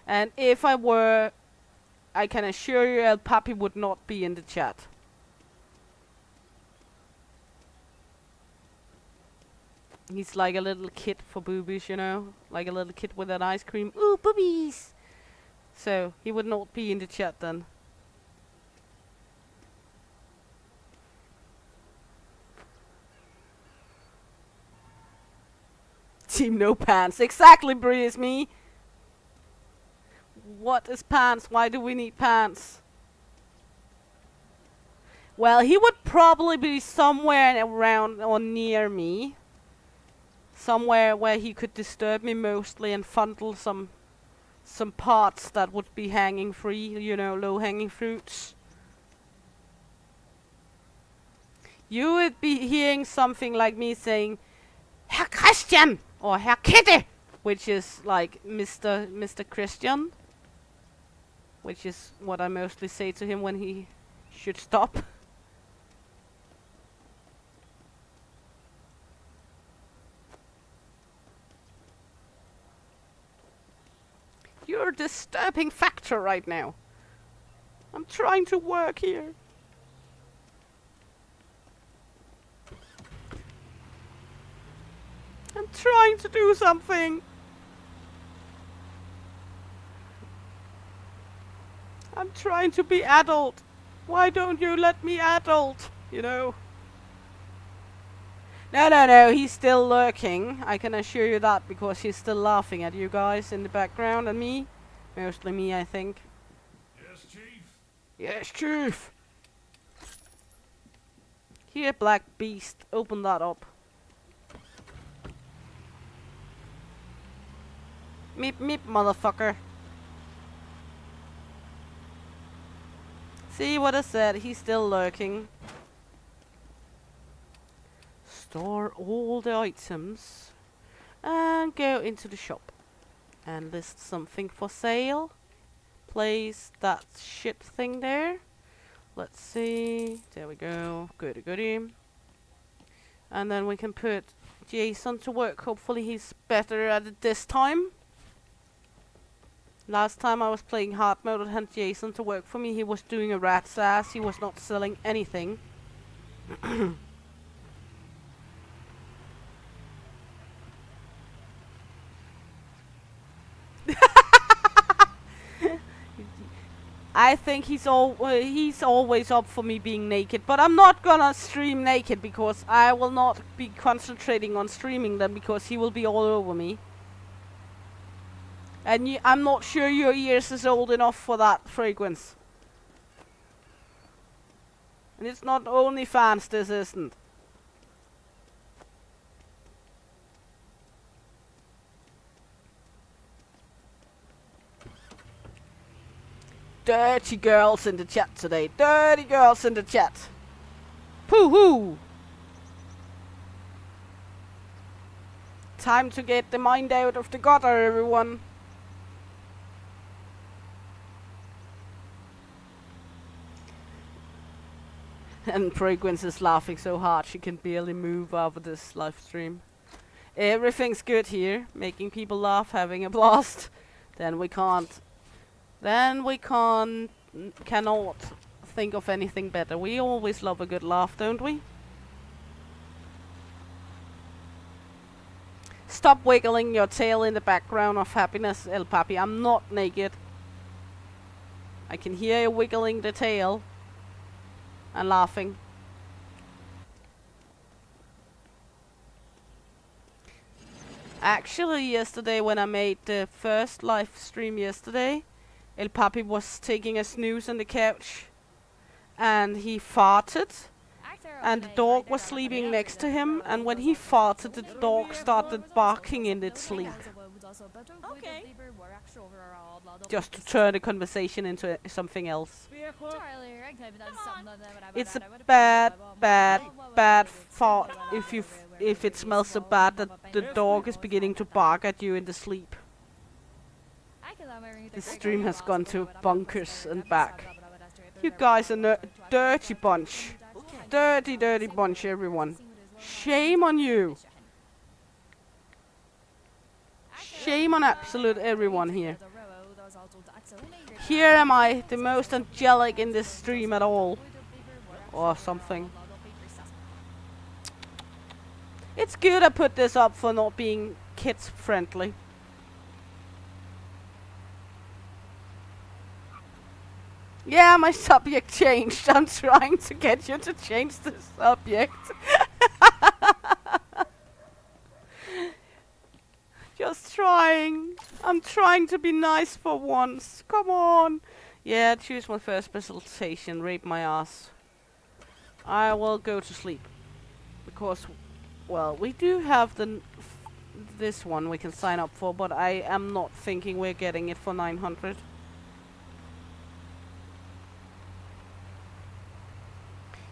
And if I were, I can assure you El Papi would not be in the chat. He's like a little kid for boobies, you know? Like a little kid with an ice cream. Ooh, boobies! So, he would not be in the chat then. Team no pants. Exactly, Breeze, me. What is pants? Why do we need pants? Well, he would probably be somewhere around or near me. Somewhere where he could disturb me mostly and fondle some parts that would be hanging free, you know, low-hanging fruits. You would be hearing something like me saying, Herr Christian! Or Herr Kitty! Which is like Mr. Christian. Which is what I mostly say to him when he should stop. You're a disturbing factor right now. I'm trying to work here. I'm trying to do something. I'm trying to be adult. Why don't you let me adult? You know? No, he's still lurking. I can assure you that because he's still laughing at you guys in the background and me. Mostly me, I think. Yes, Chief! Here, Black Beast, open that up. Meep meep, motherfucker. See what I said, he's still lurking. Store all the items. And go into the shop. And list something for sale. Place that shit thing there. Let's see. There we go. Goody goody. And then we can put Jason to work. Hopefully he's better at it this time. Last time I was playing hard mode and had Jason to work for me, he was doing a rat's ass. He was not selling anything. I think he's always up for me being naked, but I'm not gonna stream naked because I will not be concentrating on streaming them because he will be all over me. And I'm not sure your ears is old enough for that fragrance. And it's not OnlyFans, this isn't. Dirty girls in the chat today. Dirty girls in the chat. Pooh-hoo! Time to get the mind out of the gutter, everyone. And Fragrance is laughing so hard she can barely move over this live stream. Everything's good here. Making people laugh, having a blast. Then we cannot think of anything better. We always love a good laugh, don't we? Stop wiggling your tail in the background of happiness, El Papi. I'm not naked. I can hear you wiggling the tail and laughing. Actually, yesterday when I made the first live stream yesterday, El Papi was taking a snooze on the couch and he farted and the dog was sleeping next to him, and when he farted the dog started barking in its sleep. Okay. Just to turn the conversation into something else. It's a bad fart if it smells so bad that the dog is beginning to bark at you in the sleep. The stream has gone to bunkers and back. You guys are a dirty bunch. Dirty bunch, everyone. Shame on you. Shame on absolute everyone here. Here am I, the most angelic in this stream at all. Or something. It's good I put this up for not being kids friendly. Yeah, my subject changed. I'm trying to get you to change the subject. Just trying. I'm trying to be nice for once. Come on. Yeah, choose my first specialization. Rape my ass. I will go to sleep. Because, well, we do have this one we can sign up for, but I am not thinking we're getting it for 900.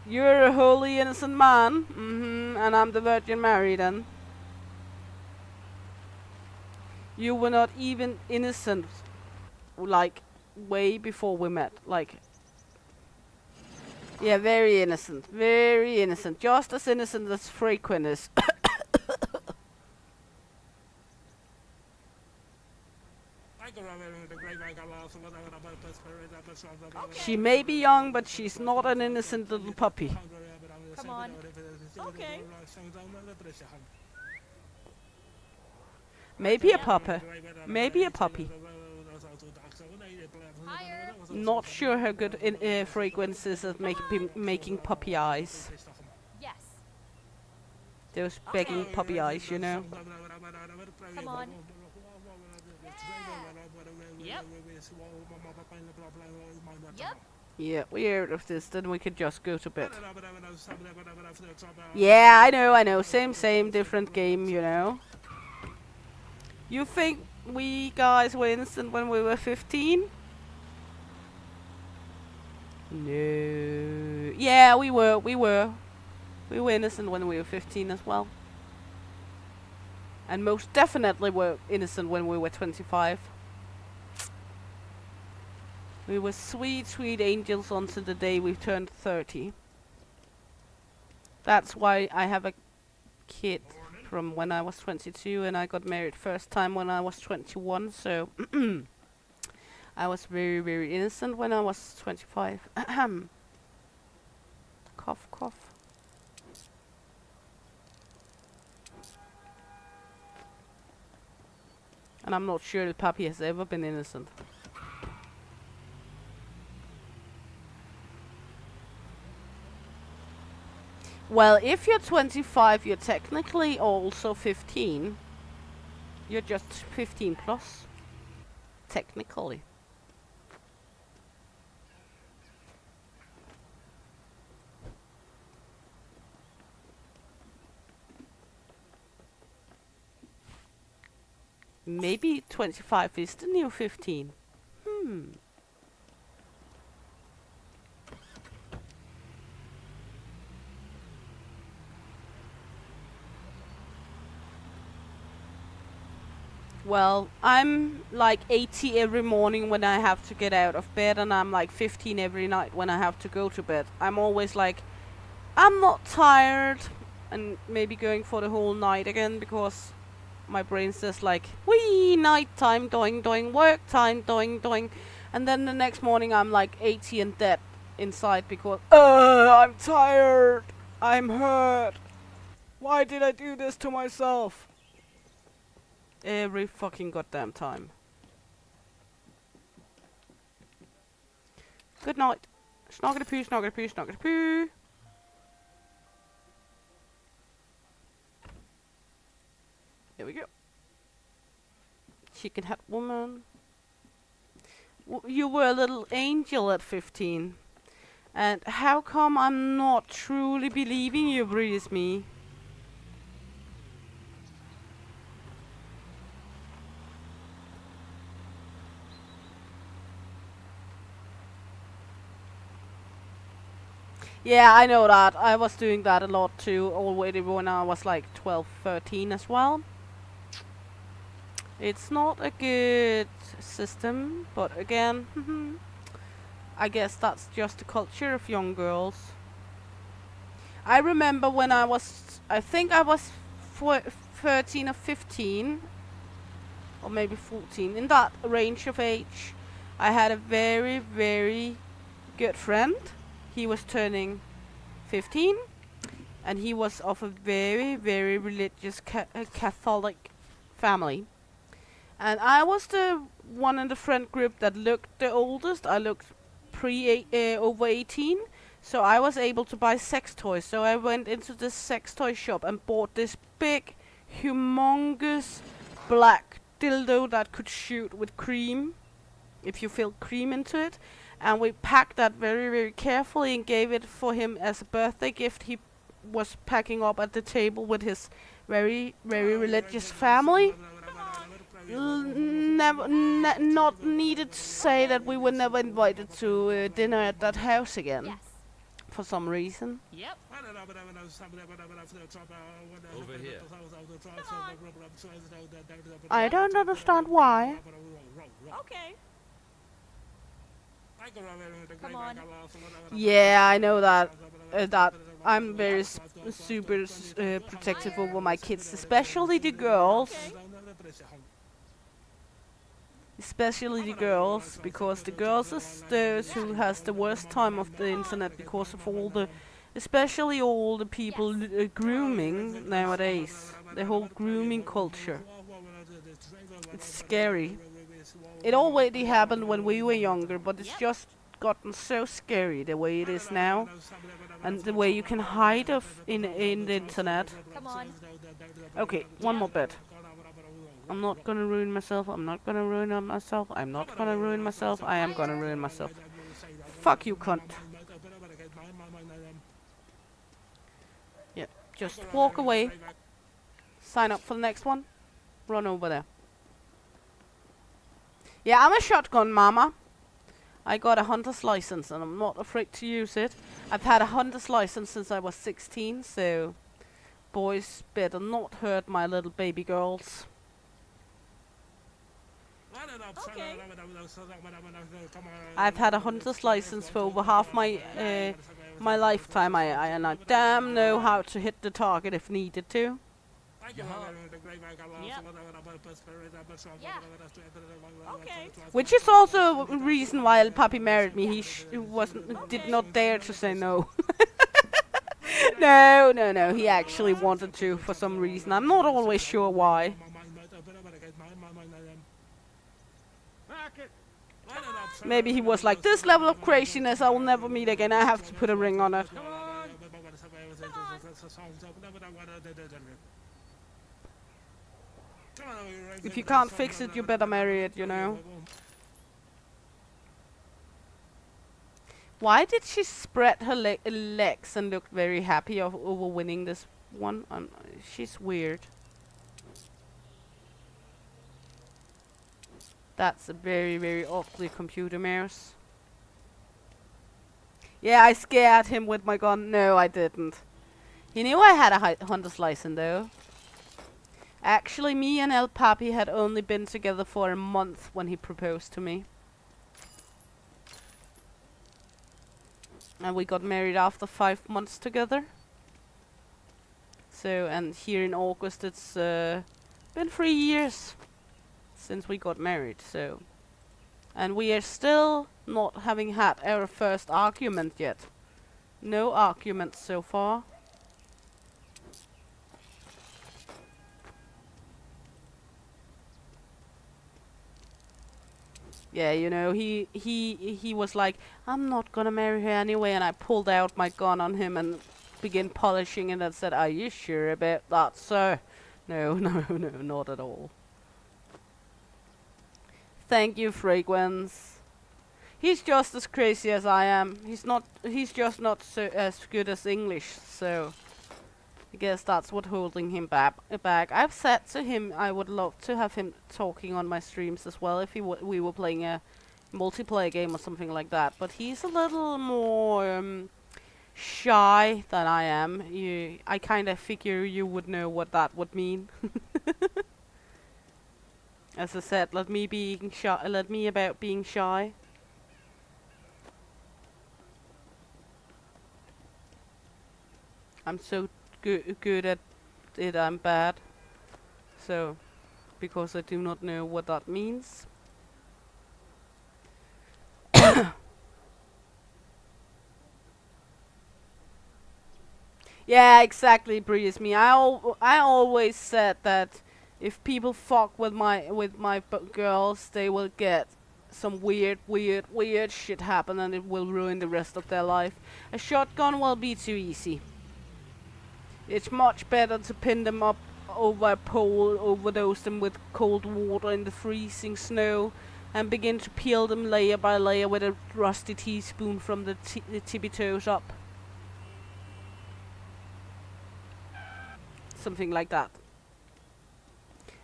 You're a holy innocent man. And I'm the Virgin Mary then. You were not even innocent, like, way before we met. Like, yeah, very innocent. Very innocent. Just as innocent as Frequent is. She may be young, but she's not an innocent little puppy. Come on. Okay. Maybe a puppy. Maybe a puppy. Higher. Not sure how good in Fragrance is at making puppy eyes. Yes. Those begging puppy eyes, you know. Come on. Yep. Yep. Yeah, we're out of this, then we could just go to bed. Yeah, I know. Same, different game, you know. You think we guys were innocent when we were 15? No. Yeah, we were. We were innocent when we were 15 as well. And most definitely were innocent when we were 25. We were sweet, sweet angels until the day we turned 30. That's why I have a kid from when I was 22 and I got married first time when I was 21, so I was very, very innocent when I was 25. Cough, cough. And I'm not sure that Papi has ever been innocent. Well, if you're 25, you're technically also 15. You're just 15 plus. Technically. Maybe 25 is the new 15. Well, I'm like 80 every morning when I have to get out of bed, and I'm like 15 every night when I have to go to bed. I'm always like, I'm not tired, and maybe going for the whole night again because my brain says like, wee, night time, doing, work time, doing. And then the next morning I'm like 80 and dead inside because, I'm tired, I'm hurt. Why did I do this to myself? Every fucking goddamn time. Good night. Snoggity-poo, snoggity-poo, snoggity-poo. Here we go. Chicken hat woman. You were a little angel at 15. And how come I'm not truly believing you, Breeze Me? Yeah, I know that. I was doing that a lot too, already when I was like 12, 13 as well. It's not a good system, but again, I guess that's just the culture of young girls. I remember when I think I was 13 or 15, or maybe 14, in that range of age, I had a very, very good friend. He was turning 15, and he was of a very, very religious Catholic family. And I was the one in the friend group that looked the oldest. I looked over 18, so I was able to buy sex toys. So I went into this sex toy shop and bought this big, humongous black dildo that could shoot with cream, if you filled cream into it. And we packed that very, very carefully and gave it for him as a birthday gift. He was packing up at the table with his very, very religious family. Not needed to say that we were never invited to dinner at that house again. Yes. For some reason. Yep. Over here. I don't understand why. Okay. Come on. Yeah, I know that. That I'm very super protective over my kids, especially the girls. Especially the girls, because the girls is those who has the worst time of the internet because of all the, especially all the people grooming nowadays. The whole grooming culture. It's scary. It already happened when we were younger, but it's just gotten so scary the way it is now, and the way you can hide in the internet. Come on. Okay, one more bit. I'm not gonna ruin myself. I'm not gonna ruin myself. I'm not gonna ruin myself. I am gonna ruin myself. Fuck you, cunt. Yep, just walk away. Sign up for the next one. Run over there. Yeah, I'm a shotgun mama. I got a hunter's license and I'm not afraid to use it. I've had a hunter's license since I was 16, so boys better not hurt my little baby girls. Okay. I've had a hunter's license for over half my my lifetime. And I damn know how to hit the target if needed to. Okay. Which is also a reason why El Papi married me. He did not dare to say no. No. He actually wanted to for some reason. I'm not always sure why. Maybe he was like, this level of craziness I will never meet again. I have to put a ring on it. If you can't fix it, you better marry it, you know. Why did she spread her legs and look very happy over winning this one? She's weird. That's a very, very ugly computer mouse. Yeah, I scared him with my gun. No, I didn't. He knew I had a hunter's license, though. Actually, me and El Papi had only been together for a month when he proposed to me. And we got married after 5 months together. So, and here in August, it's been 3 years since we got married, so. And we are still not having had our first argument yet. No arguments so far. Yeah, you know, he was like, I'm not gonna marry her anyway, and I pulled out my gun on him and began polishing it and said, are you sure about that, sir? No, not at all. Thank you, Fragrance. He's just as crazy as I am. He's just not so as good as English, so I guess that's what holding him back. I've said to him I would love to have him talking on my streams as well if we were playing a multiplayer game or something like that. But he's a little more shy than I am. I kind of figure you would know what that would mean. As I said, let me about being shy. I'm so good at it, I'm bad. So, because I do not know what that means. Yeah, exactly, Breeze me. I always said that if people fuck with my girls, they will get some weird shit happen, and it will ruin the rest of their life. A shotgun will be too easy. It's much better to pin them up over a pole, overdose them with cold water in the freezing snow, and begin to peel them layer by layer with a rusty teaspoon from the tippy toes up. Something like that.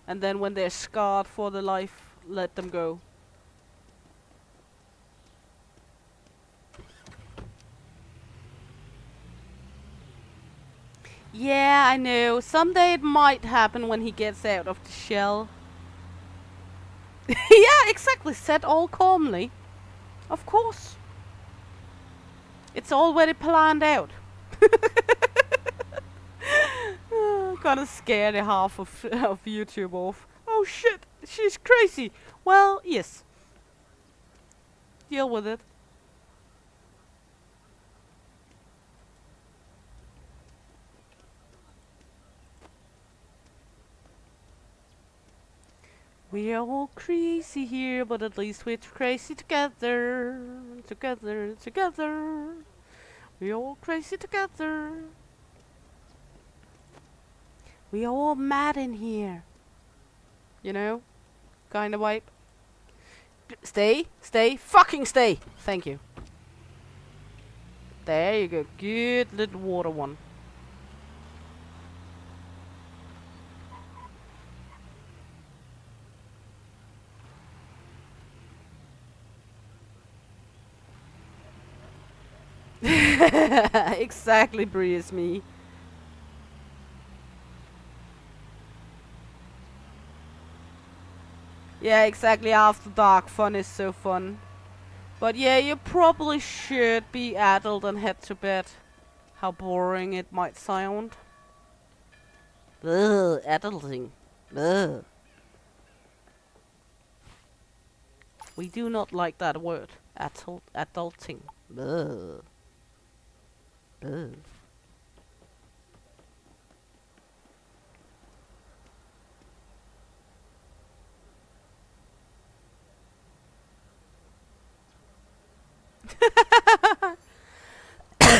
And then when they're scarred for the life, let them go. Yeah, I know. Someday it might happen when he gets out of the shell. Yeah, exactly. Said all calmly. Of course. It's already planned out. Gonna scare the half of YouTube off. Oh shit, she's crazy. Well, yes. Deal with it. We are all crazy here, but at least we're crazy together. Together. We're all crazy together. We are all mad in here. You know? Kinda wipe. Stay. Fucking stay! Thank you. There you go. Good little water one. Exactly, Breeze me. Yeah, exactly. After dark fun is so fun. But yeah, you probably should be adult and head to bed. How boring it might sound. Ugh, adulting. Ugh. We do not like that word. Adulting. Ugh. Ugh.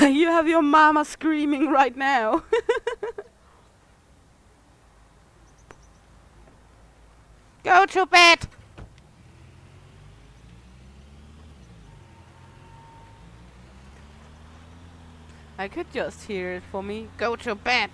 You have your mama screaming right now. Go to bed. I could just hear it for me. Go to bed.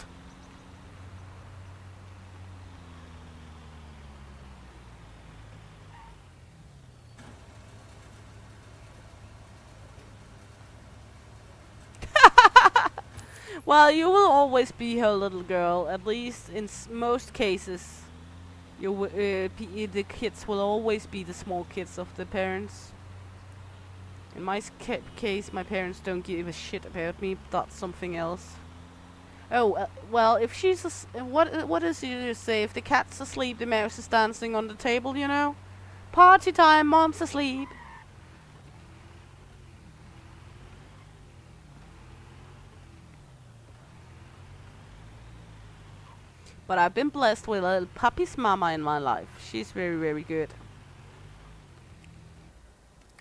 Well, you will always be her little girl. At least in most cases, the kids will always be the small kids of the parents. In my case, my parents don't give a shit about me. But that's something else. Oh, well, if she's what does you say? If the cat's asleep, the mouse is dancing on the table. You know, party time. Mom's asleep. But I've been blessed with a little puppy's mama in my life. She's very, very good.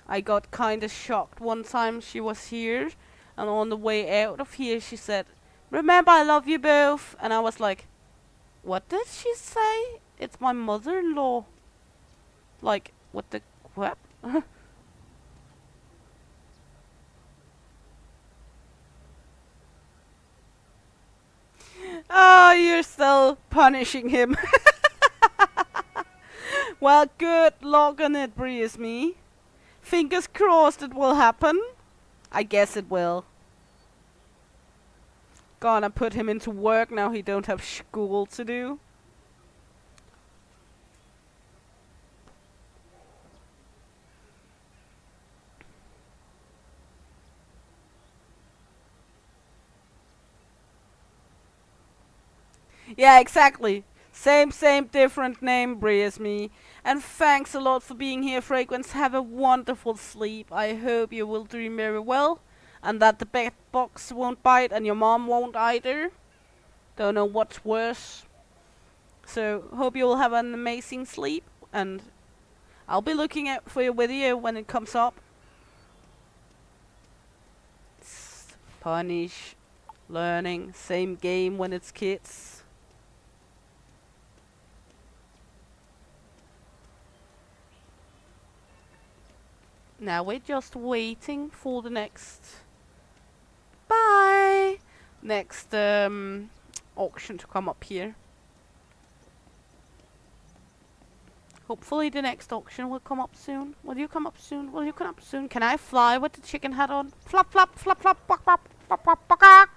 I got kinda shocked one time she was here, and on the way out of here she said, "Remember I love you both." And I was like, what did she say? It's my mother-in-law. Like, what the what? Oh, you're still punishing him. Well, good luck on it, Breeze me. Fingers crossed it will happen. I guess it will. Gonna put him into work now he don't have school to do. Yeah, exactly. Same, different name, Breeze me. And thanks a lot for being here, Fragrance. Have a wonderful sleep. I hope you will dream very well. And that the bed box won't bite and your mom won't either. Don't know what's worse. So, hope you will have an amazing sleep. And I'll be looking out for your video when it comes up. Punish. Learning. Same game when it's kids. Now we're just waiting for the next auction to come up here. Hopefully the next auction will come up soon. Will you come up soon? Will you come up soon? Can I fly with the chicken hat on? Flop, flop, flop, flop, bok, bok, bok, bok, bok, bok.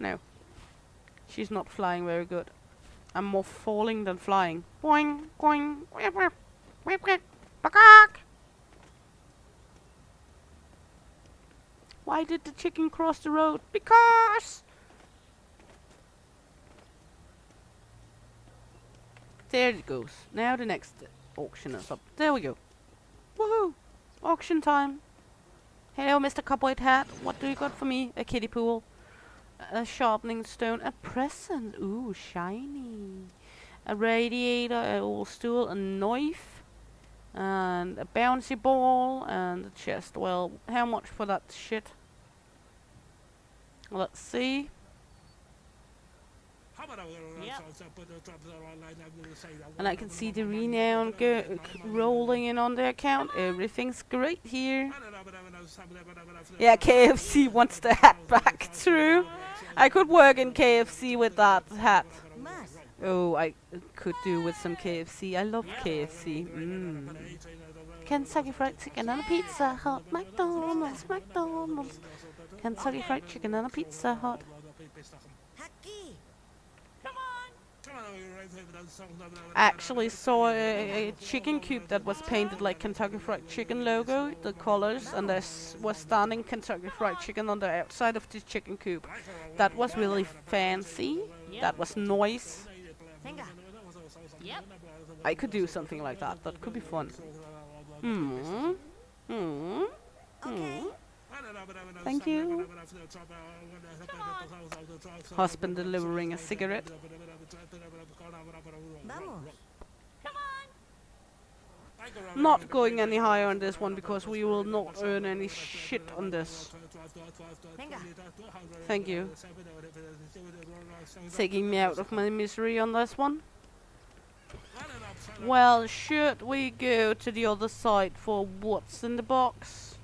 No. She's not flying very good. I'm more falling than flying. Boing, boing, whip, whip, whip, whip, bok, bok. Why did the chicken cross the road? Because! There it goes. Now the next auction is up. There we go. Woohoo! Auction time. Hello, Mr. Cowboy Hat. What do you got for me? A kiddie pool. A sharpening stone. A present. Ooh, shiny. A radiator. A old stool. A knife. And a bouncy ball. And a chest. Well, how much for that shit? Let's see. And I can see the renown rolling in on the account. Everything's great here. Yeah, KFC wants the hat back. True. I could work in KFC with that hat. Oh, I could do with some KFC. I love KFC. Kentucky Fried Chicken and a Pizza Hut. McDonald's, McDonald's. Kentucky Fried Chicken and a Pizza Hut. I actually saw a chicken coop that was painted like Kentucky Fried Chicken logo, the colors, and there was standing Kentucky Fried Chicken on the outside of the chicken coop. That was really fancy. That was nice. I could do something like that. That could be fun. Thank you. Husband delivering a cigarette. Not going any higher on this one because we will not earn any shit on this. Thank you. Taking me out of my misery on this one. Well, should we go to the other side for what's in the box?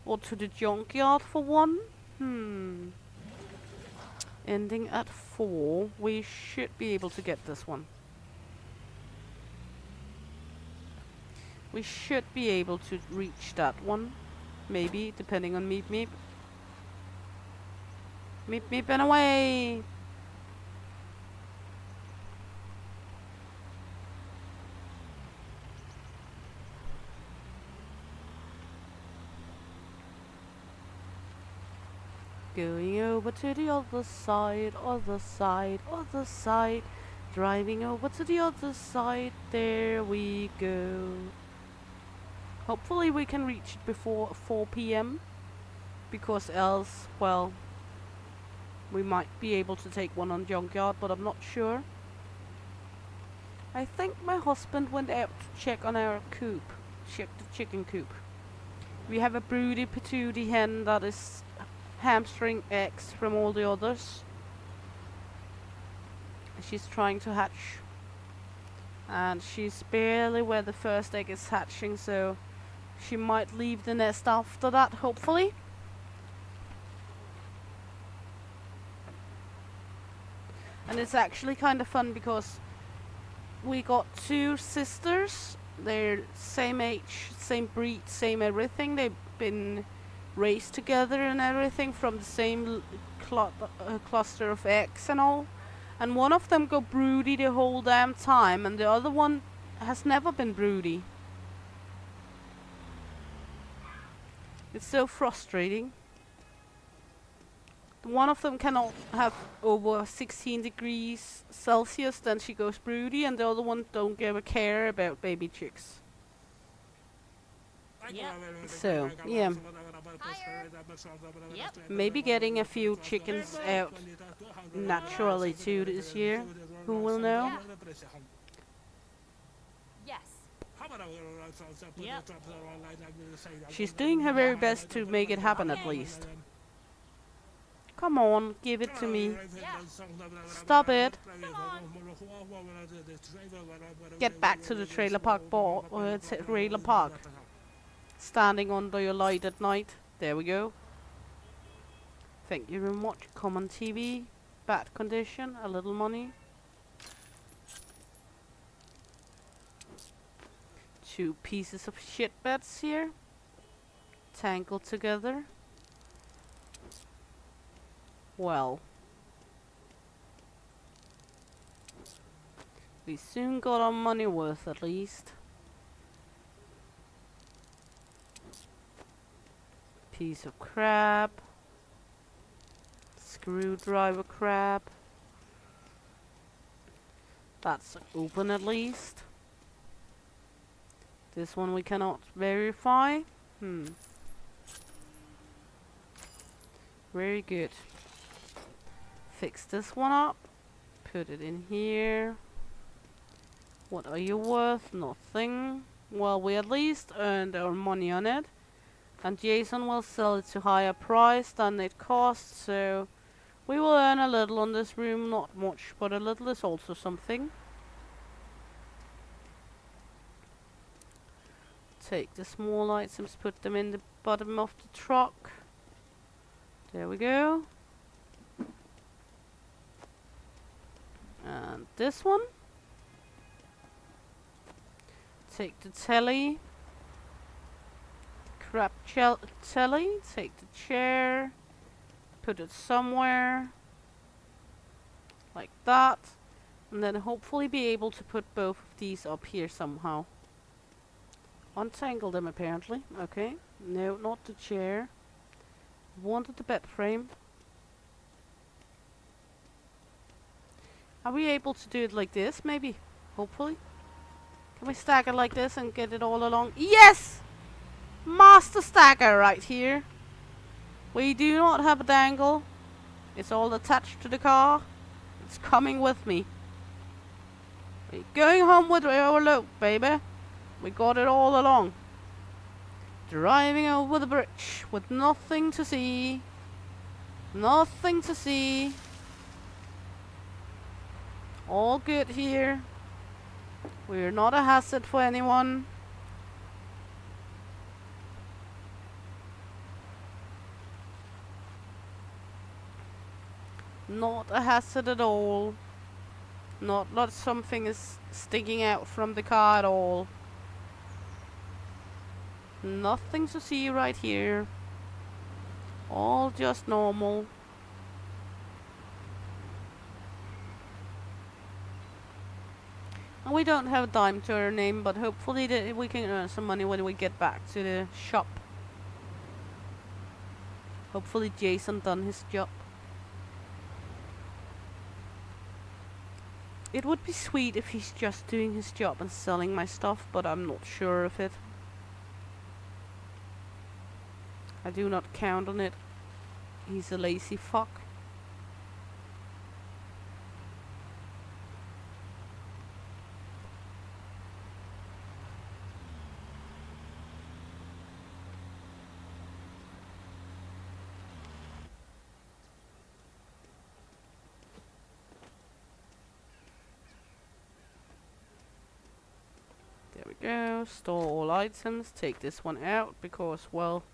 Or to the junkyard for one? Ending at 4. We should be able to get this one. We should be able to reach that one. Maybe, depending on Meep Meep. Meep Meep and away! Going over to the other side, other side, other side. Driving over to the other side, there we go. Hopefully we can reach it before 4 p.m. Because else, well, we might be able to take one on Junkyard, but I'm not sure. I think my husband went out to check on our coop. Check the chicken coop. We have a broody patootie hen that is hamstring eggs from all the others. She's trying to hatch. And she's barely where the first egg is hatching, so she might leave the nest after that, hopefully. And it's actually kind of fun because we got 2 sisters. They're same age, same breed, same everything. They've been raised together and everything from the same cluster of eggs and all. And one of them go broody the whole damn time, and the other one has never been broody. It's so frustrating. One of them cannot have over 16 degrees Celsius, then she goes broody, and the other one don't give a care about baby chicks. So, yeah. Maybe getting a few chickens out naturally too this year. Who will know? She's doing her very best to make it happen at least. Come on, give it to me. Stop it. Get back to the trailer park trailer park. Standing under your light at night. There we go. Thank you very much. Common TV. Bad condition. A little money. 2 pieces of shit beds here. Tangled together. Well. We soon got our money worth at least. Piece of crab. Screwdriver crab. That's open at least. This one we cannot verify. Very good. Fix this one up. Put it in here. What are you worth? Nothing. Well, we at least earned our money on it. And Jason will sell it to higher price than it costs, so We will earn a little on this room, not much, but a little is also something. Take the small items, put them in the bottom of the truck. There we go. And this one. Take the telly. Crap telly. Take the chair. Put it somewhere. Like that. And then hopefully be able to put both of these up here somehow. Untangle them apparently. Okay. No, not the chair. Wanted the bed frame. Are we able to do it like this? Maybe. Hopefully. Can we stack it like this and get it all along? Yes! Master stacker right here. We do not have a dangle. It's all attached to the car. It's coming with me. We're going home with our load, baby. We got it all along. Driving over the bridge with nothing to see. Nothing to see. All good here. We're not a hazard for anyone. Not a hazard at all. Not something is sticking out from the car at all. Nothing to see right here. All just normal. And we don't have a dime to our name, but hopefully we can earn some money when we get back to the shop. Hopefully Jason done his job. It would be sweet if he's just doing his job and selling my stuff, but I'm not sure of it. I do not count on it. He's a lazy fuck. There we go. Store all items. Take this one out because, well,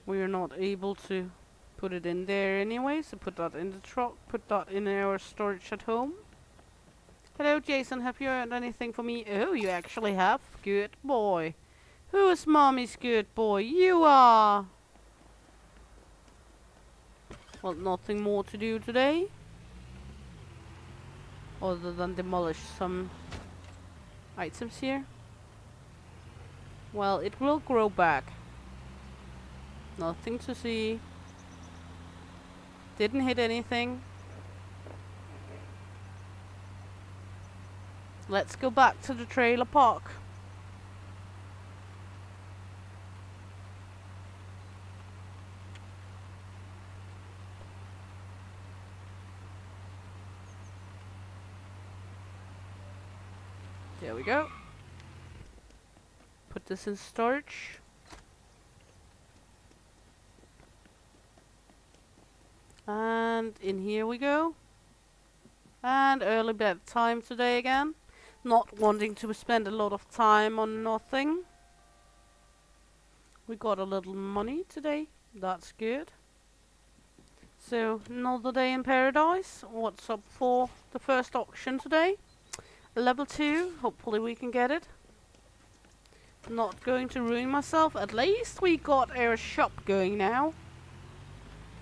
we are not able to put it in there anyway. So put that in the truck. Put that in our storage at home. Hello, Jason. Have you earned anything for me? Oh, you actually have. Good boy. Who is mommy's good boy? You are. Well, nothing more to do today. Other than demolish some items here. Well, it will grow back. Nothing to see. Didn't hit anything. Let's go back to the trailer park. There we go. Put this in storage. And in here we go. And early bedtime today again. Not wanting to spend a lot of time on nothing. We got a little money today. That's good. So, another day in paradise. What's up for the first auction today? Level 2. Hopefully we can get it. Not going to ruin myself. At least we got our shop going now.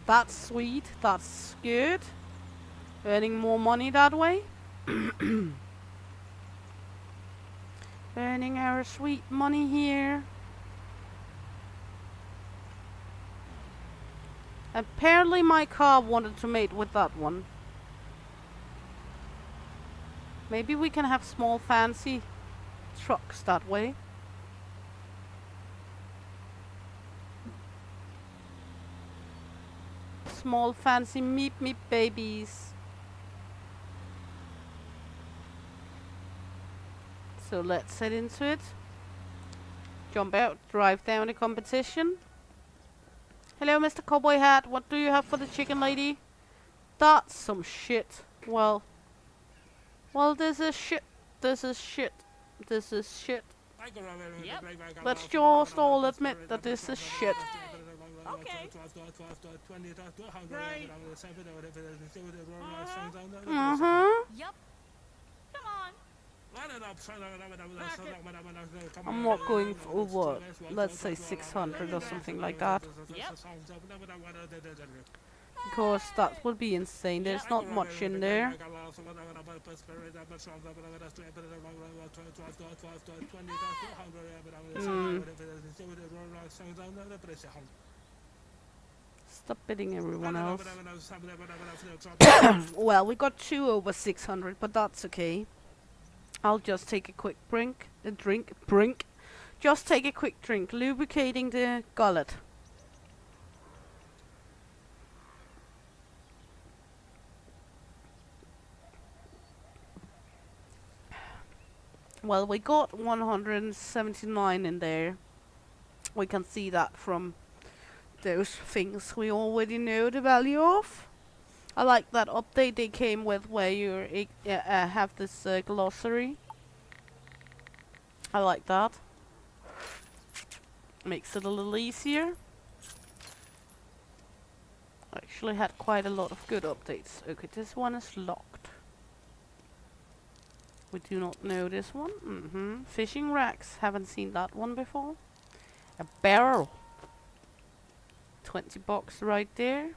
That's sweet. That's good. Earning more money that way. Earning our sweet money here. Apparently my car wanted to mate with that one. Maybe we can have small fancy trucks that way. Small fancy meep meep babies. So let's head into it. Jump out, drive down the competition. Hello, Mr. Cowboy Hat. What do you have for the chicken lady? That's some shit. Well, this is shit. This is shit. This is shit. Let's just all admit that this is shit. Okay. Right. Yup. Come on. I'm not going for over, let's say 600 or something like that. Yep. Because that would be insane. There's not much in there. Stop bidding everyone else. Well, we got 2 over 600, but that's okay. I'll just take a quick drink. Just take a quick drink, lubricating the gullet. Well, we got 179 in there. We can see that from those things we already know the value of. I like that update they came with where you have this glossary. I like that. Makes it a little easier. I actually had quite a lot of good updates. Okay, this one is locked. We do not know this one. Fishing racks. Haven't seen that one before. A barrel. 20 bucks right there.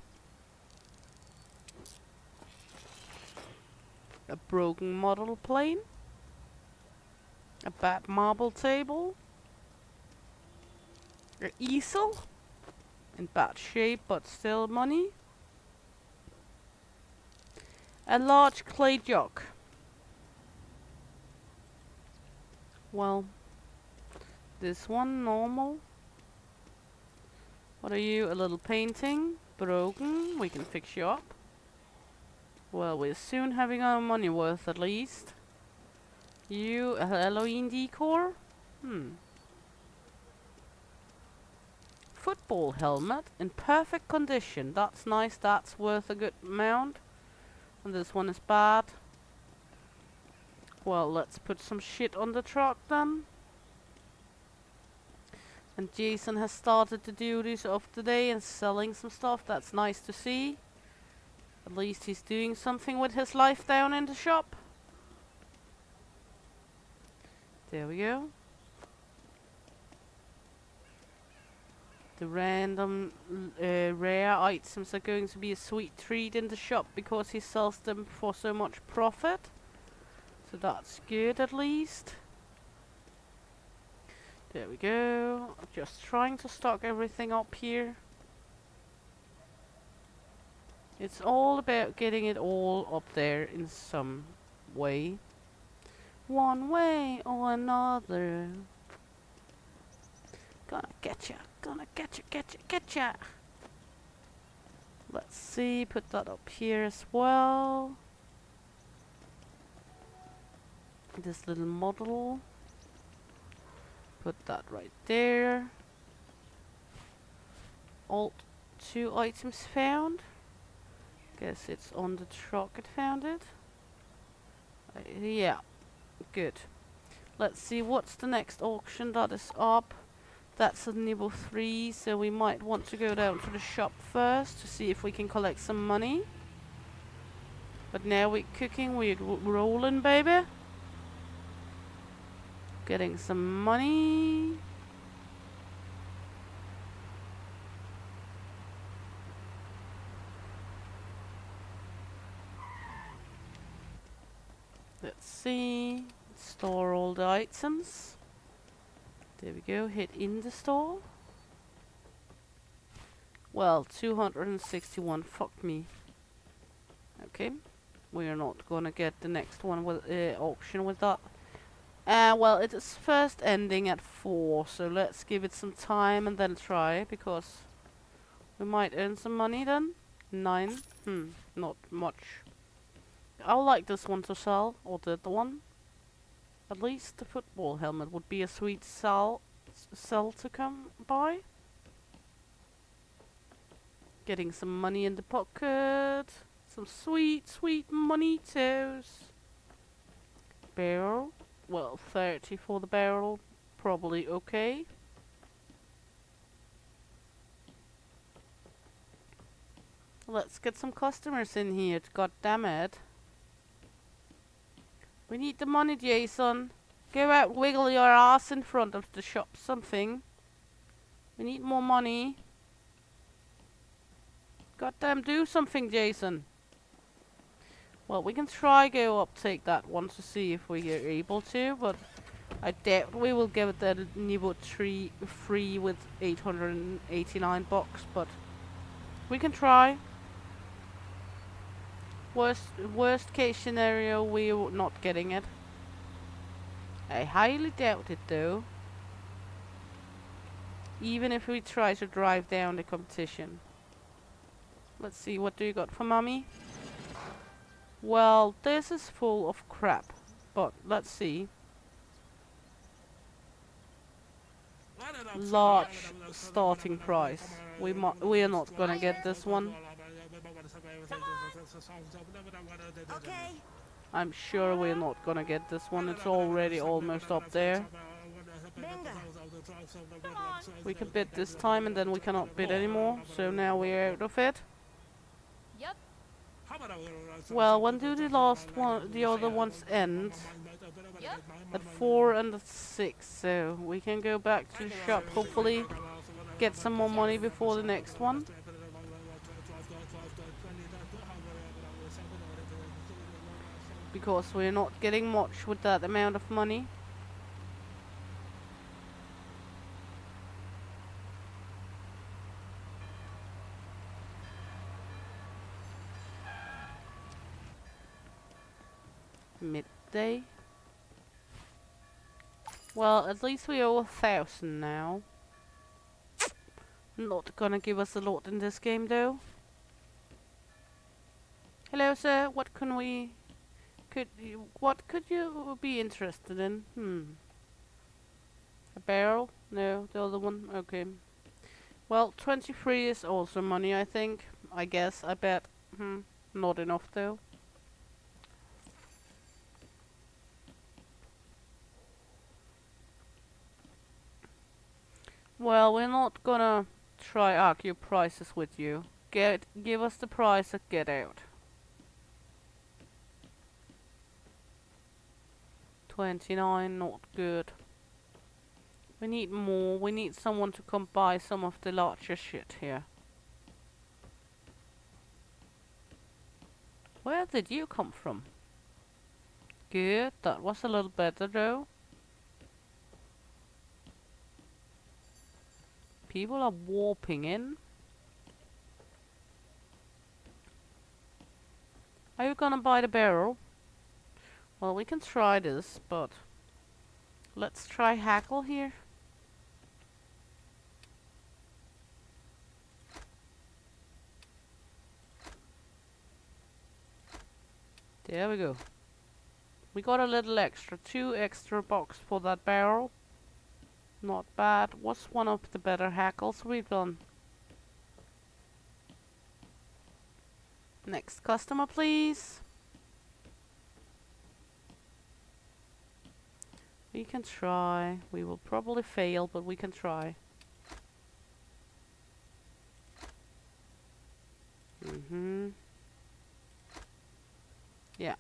A broken model plane. A bad marble table. An easel. In bad shape but still money. A large clay jug. Well, this one normal. What are you? A little painting. Broken. We can fix you up. Well, we're soon having our money worth at least. You, a Halloween decor? Football helmet in perfect condition. That's nice. That's worth a good amount. And this one is bad. Well, let's put some shit on the truck then. And Jason has started the duties of the day and selling some stuff. That's nice to see. At least he's doing something with his life down in the shop. There we go. The random rare items are going to be a sweet treat in the shop because he sells them for so much profit. So that's good at least. There we go. Just trying to stock everything up here. It's all about getting it all up there in some way. One way or another. Gonna get ya. Gonna get ya. Let's see. Put that up here as well. This little model. Put that right there. Alt 2 items found. Guess it's on the truck it found it. Yeah, good. Let's see what's the next auction that is up. That's a niveau 3, so we might want to go down to the shop first to see if we can collect some money. But now we're cooking, we're rolling, baby. Getting some money. Let's see. Store all the items. There we go. Hit in the store. Well, 261. Fuck me. Okay. We are not gonna get the next one with auction with that. Well, it is first ending at 4, so let's give it some time and then try, because we might earn some money then. 9. Not much. I would like this one to sell, or the other one. At least the football helmet would be a sweet sell to come by. Getting some money in the pocket. Some sweet, sweet money-tos. Barrel. Well, 30 for the barrel. Probably okay. Let's get some customers in here. God damn it. We need the money, Jason. Go out, wiggle your ass in front of the shop, something. We need more money. Goddamn, do something, Jason. Well, we can try go up, take that one to see if we are able to, but I doubt we will get the Niveau 3 free with 889 bucks, but we can try. Worst case scenario, we're not getting it. I highly doubt it though. Even if we try to drive down the competition. Let's see, what do you got for mommy? Well, this is full of crap. But let's see. Large starting price. We are not gonna get this one. Okay. I'm sure we're not gonna get this one. It's already almost up there. Bingo. Come on. We can bid this time and then we cannot bid anymore. So now we're out of it. Yep. Well, when do the last one, the other ones end? Yep. At 4 and at 6. So we can go back to the shop. Hopefully get some more money before the next one. Because we're not getting much with that amount of money. Midday. Well, at least we owe 1,000 now. Not gonna give us a lot in this game though. Hello sir, what can we... What could you be interested in? A barrel? No, the other one? Okay. Well, 23 is also money, I think. I guess, I bet. Not enough though. Well, we're not gonna try argue prices with you. Give us the price and get out. 29, not good. We need more. We need someone to come buy some of the larger shit here. Where did you come from? Good, that was a little better though. People are warping in. Are you gonna buy the barrel? Well, we can try this, but let's try hackle here. There we go. We got a little extra, 2 extra bucks for that barrel. Not bad. What's one of the better hackles we've done? Next customer, please. We can try. We will probably fail, but we can try. Yeah,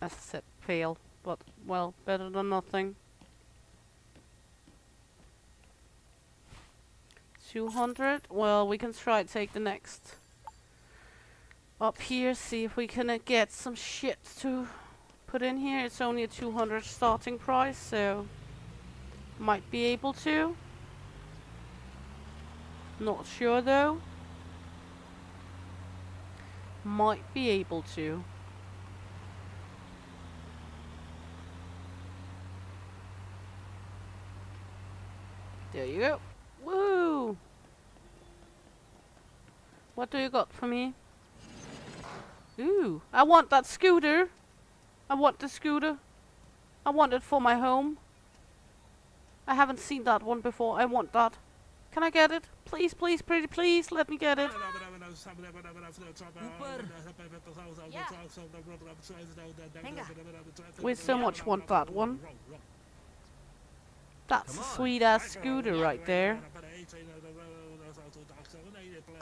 as I said, fail. But, well, better than nothing. 200. Well, we can try to take the next up here, see if we can get some shit to put in here. It's only a 200 starting price, so might be able to. Not sure though. Might be able to. There you go. Woo! What do you got for me? Ooh, I want that scooter. I want the scooter. I want it for my home. I haven't seen that one before. I want that. Can I get it? Please, please, pretty please, let me get it. We so much want that one. That's a sweet ass scooter right there.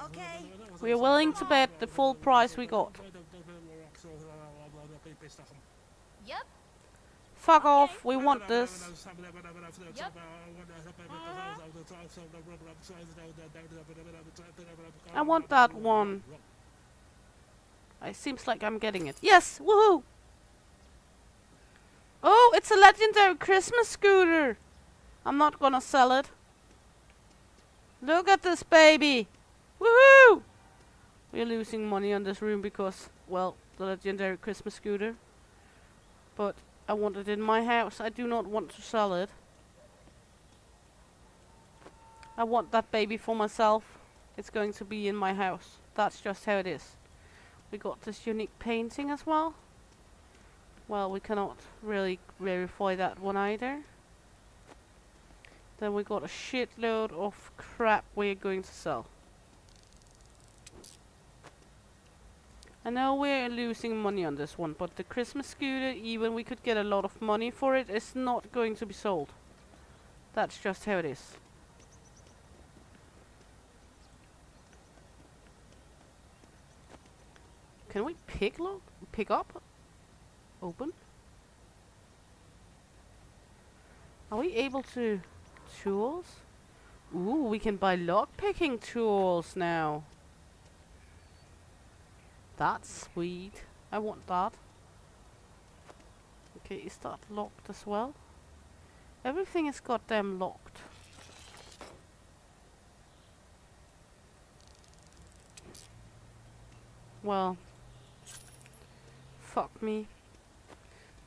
Okay. We are willing to bet the full price we got. Yep. Fuck off, we want this. Yep. I want that one. It seems like I'm getting it. Yes! Woohoo! Oh, it's a legendary Christmas scooter! I'm not gonna sell it. Look at this baby! Woohoo! We're losing money on this room because, well, the legendary Christmas scooter. But I want it in my house. I do not want to sell it. I want that baby for myself. It's going to be in my house. That's just how it is. We got this unique painting as well. Well, we cannot really verify that one either. Then we got a shitload of crap we're going to sell. I know we're losing money on this one, but the Christmas scooter, even we could get a lot of money for it, is not going to be sold. That's just how it is. Can we pick up? Open? Are we able to... tools? Ooh, we can buy lock-picking tools now. That's sweet. I want that. Okay, is that locked as well? Everything is goddamn locked. Well, fuck me.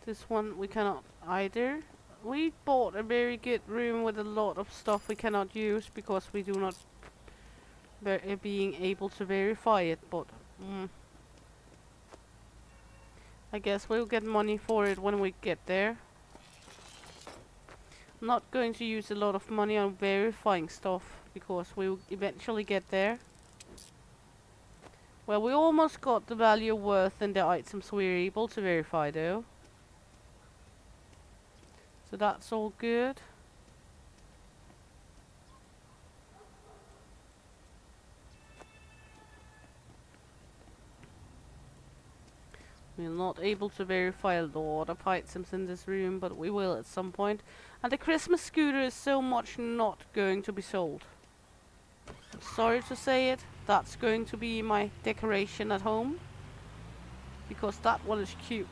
This one we cannot either. We bought a very good room with a lot of stuff we cannot use because we do not being able to verify it, but I guess we'll get money for it when we get there. I'm not going to use a lot of money on verifying stuff because we'll eventually get there. Well, we almost got the value worth in the items we were able to verify though. So that's all good. We're not able to verify a lot of items in this room, but we will at some point. And the Christmas scooter is so much not going to be sold. Sorry to say it, that's going to be my decoration at home. Because that one is cute.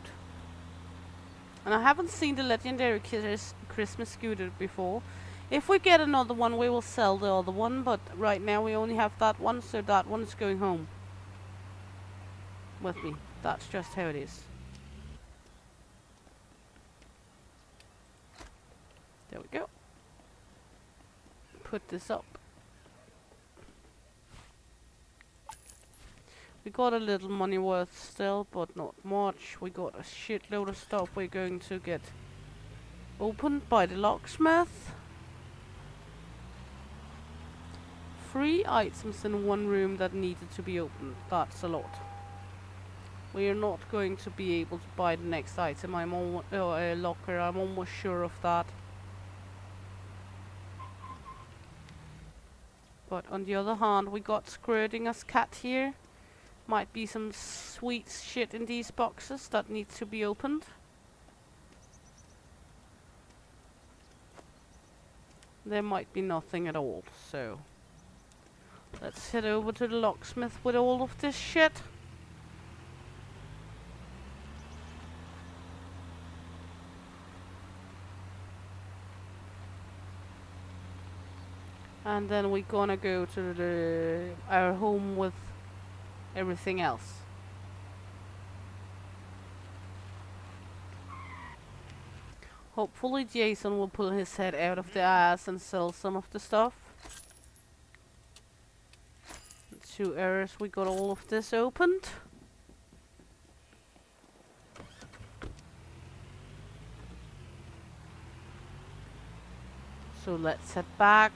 And I haven't seen the legendary Christmas scooter before. If we get another one, we will sell the other one. But right now we only have that one, so that one is going home with me. That's just how it is. There we go. Put this up. We got a little money worth still, but not much. We got a shitload of stuff we're going to get opened by the locksmith. 3 items in one room that needed to be opened. That's a lot. We are not going to be able to buy the next item. I'm almost a locker. I'm almost sure of that. But on the other hand, we got Scrödinger's cat here. Might be some sweet shit in these boxes that need to be opened. There might be nothing at all, so let's head over to the locksmith with all of this shit. And then we're gonna go to our home with everything else. Hopefully Jason will pull his head out of the ass and sell some of the stuff. 2 hours we got all of this opened. So let's head back.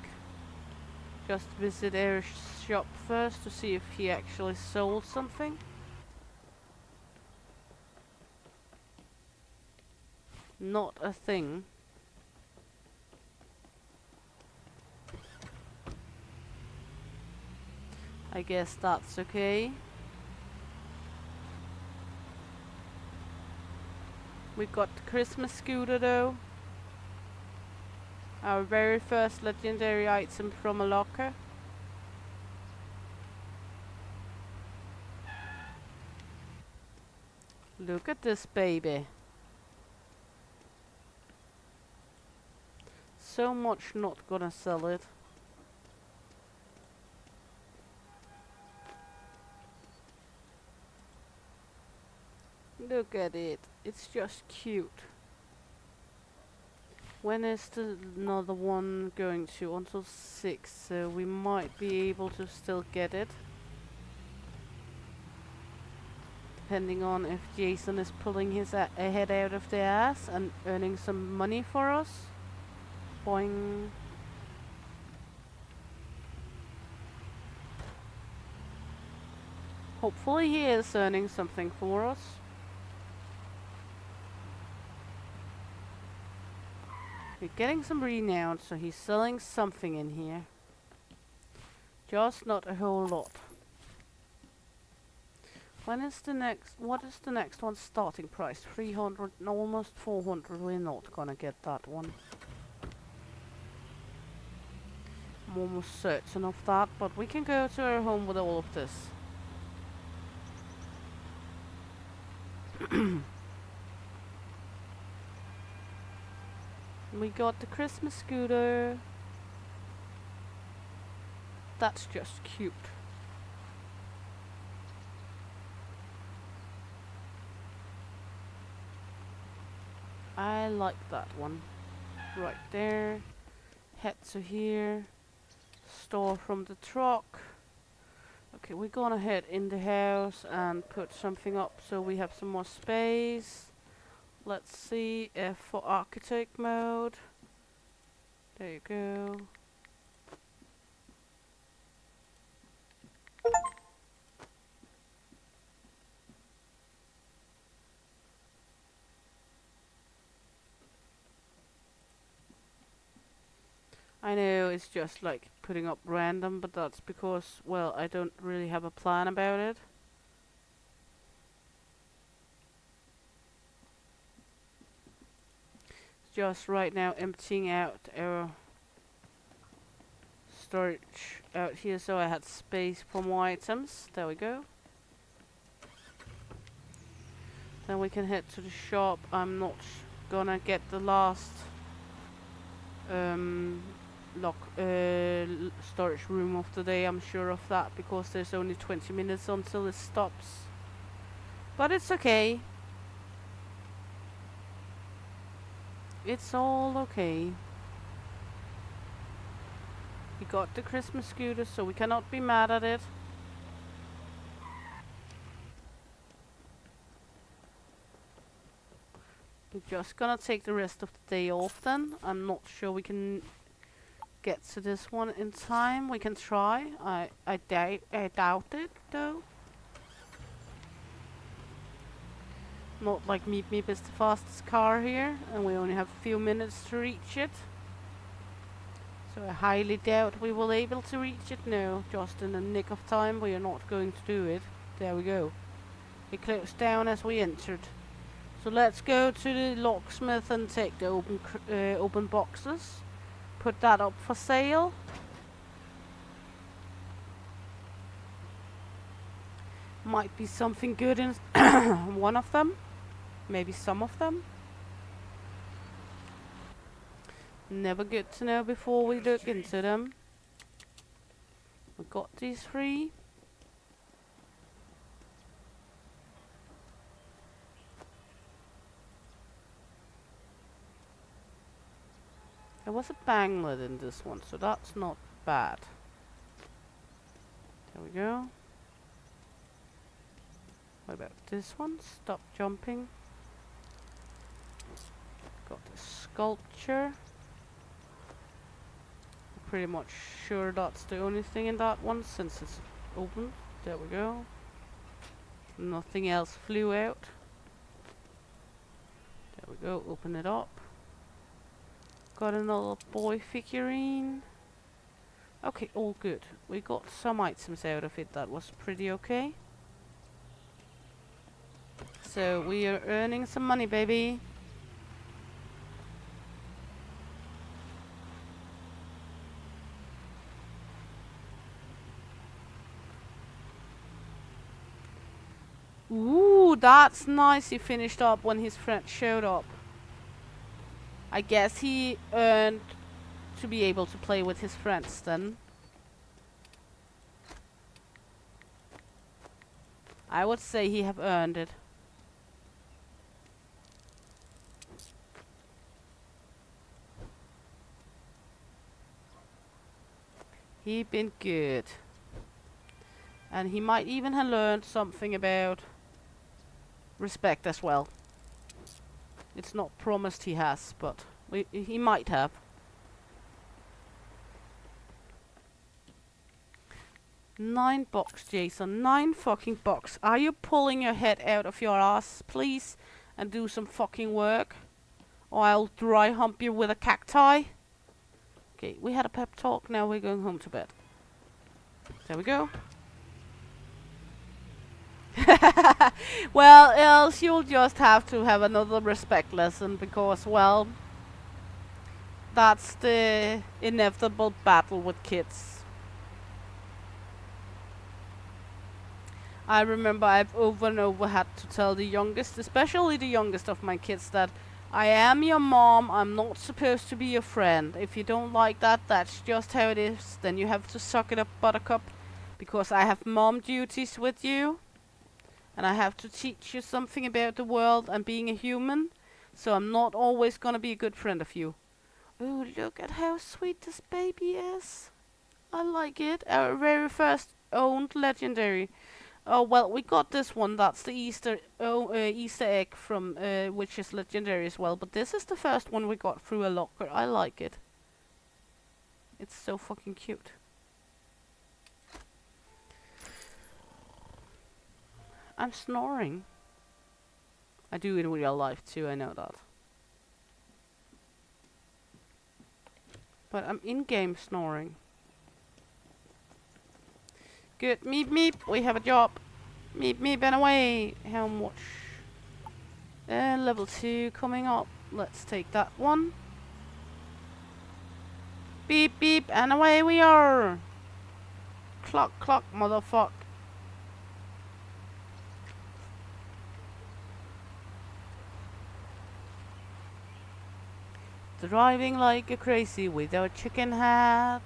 Just visit our shop first to see if he actually sold something. Not a thing. I guess that's okay. We got the Christmas scooter though. Our very first legendary item from a locker. Look at this baby. So much not gonna sell it. Look at it. It's just cute. When is the another one going to? Until 6, so we might be able to still get it. Depending on if Jason is pulling his head out of the ass and earning some money for us. Boing. Hopefully he is earning something for us. We're getting some renown, so he's selling something in here. Just not a whole lot. When is the next? What is the next one starting price? 300, almost 400. We're not gonna get that one. I'm almost certain of that, but we can go to our home with all of this. We got the Christmas scooter. That's just cute. I like that one. Right there. Head to here. Store from the truck. Okay, we're gonna head in the house and put something up so we have some more space. Let's see if for architect mode. There you go. I know it's just like putting up random, but that's because, well, I don't really have a plan about it. Just right now emptying out our storage out here so I had space for more items. There we go. Then we can head to the shop. I'm not gonna get the last storage room of the day, I'm sure of that, because there's only 20 minutes until it stops. But it's okay. It's all okay. We got the Christmas scooter, so we cannot be mad at it. We're just gonna take the rest of the day off then. I'm not sure we can get to this one in time. We can try. I doubt it though. Not like Meep Meep is the fastest car here, and we only have a few minutes to reach it. So I highly doubt we will able to reach it. No, just in the nick of time. We are not going to do it. There we go. It closed down as we entered. So let's go to the locksmith and take the open boxes. Put that up for sale. Might be something good in one of them. Maybe some of them. Never good to know before we look into them. We got these 3. There was a banglet in this one, so that's not bad. There we go. What about this one? Stop jumping. Got the sculpture. pretty much sure that's the only thing in that one since it's open. There we go. Nothing else flew out. There we go, open it up. Got another boy figurine. Okay, all good. We got some items out of it, that was pretty okay. So we are earning some money, baby. Ooh, that's nice. He finished up when his friend showed up. I guess he earned to be able to play with his friends then. I would say he have earned it. He been good. And he might even have learned something about respect as well. It's not promised he has, but he might have. $9, Jason. 9 fucking bucks. Are you pulling your head out of your ass, please, and do some fucking work? Or I'll dry hump you with a cacti. Okay, we had a pep talk, now we're going home to bed. There we go. Well, else you'll just have to have another respect lesson because, well, that's the inevitable battle with kids. I remember I've over and over had to tell the youngest, especially the youngest of my kids, that I am your mom, I'm not supposed to be your friend. If you don't like that, that's just how it is. Then you have to suck it up, buttercup, because I have mom duties with you. And I have to teach you something about the world and being a human. So I'm not always gonna be a good friend of you. Oh, look at how sweet this baby is. I like it. Our very first owned legendary. Oh, well, we got this one. That's the Easter egg from which is legendary as well. But this is the first one we got through a locker. I like it. It's so fucking cute. I'm snoring. I do in real life too, I know that. But I'm in-game snoring. Good. Meep meep. We have a job. Meep meep and away. How much? Level 2 coming up. Let's take that one. Beep beep and away we are. Clock clock motherfuck. Driving like a crazy with our chicken hat.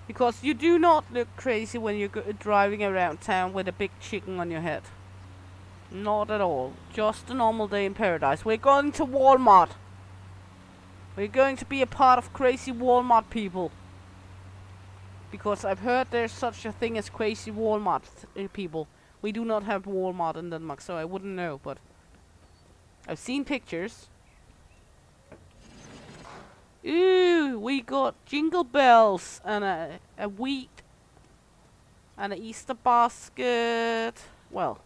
Because you do not look crazy when you're driving around town with a big chicken on your head. Not at all. Just a normal day in paradise. We're going to Walmart. We're going to be a part of crazy Walmart people. Because I've heard there's such a thing as crazy Walmart people. We do not have Walmart in Denmark, so I wouldn't know, but I've seen pictures. Ooh, we got jingle bells and a wheat and an Easter basket. Well,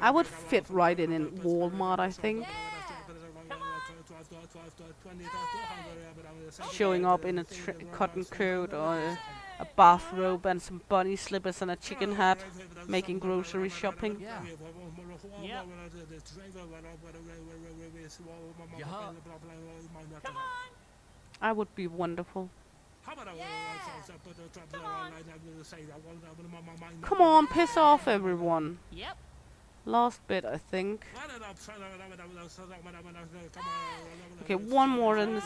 I would fit right in Walmart, I think. Showing up in a cotton coat or a bathrobe and some bunny slippers and a chicken hat, making grocery shopping. Yeah. Yep. Come on. I would be wonderful. Come on, piss off, everyone. Yep. Last bit, I think. Okay, one more and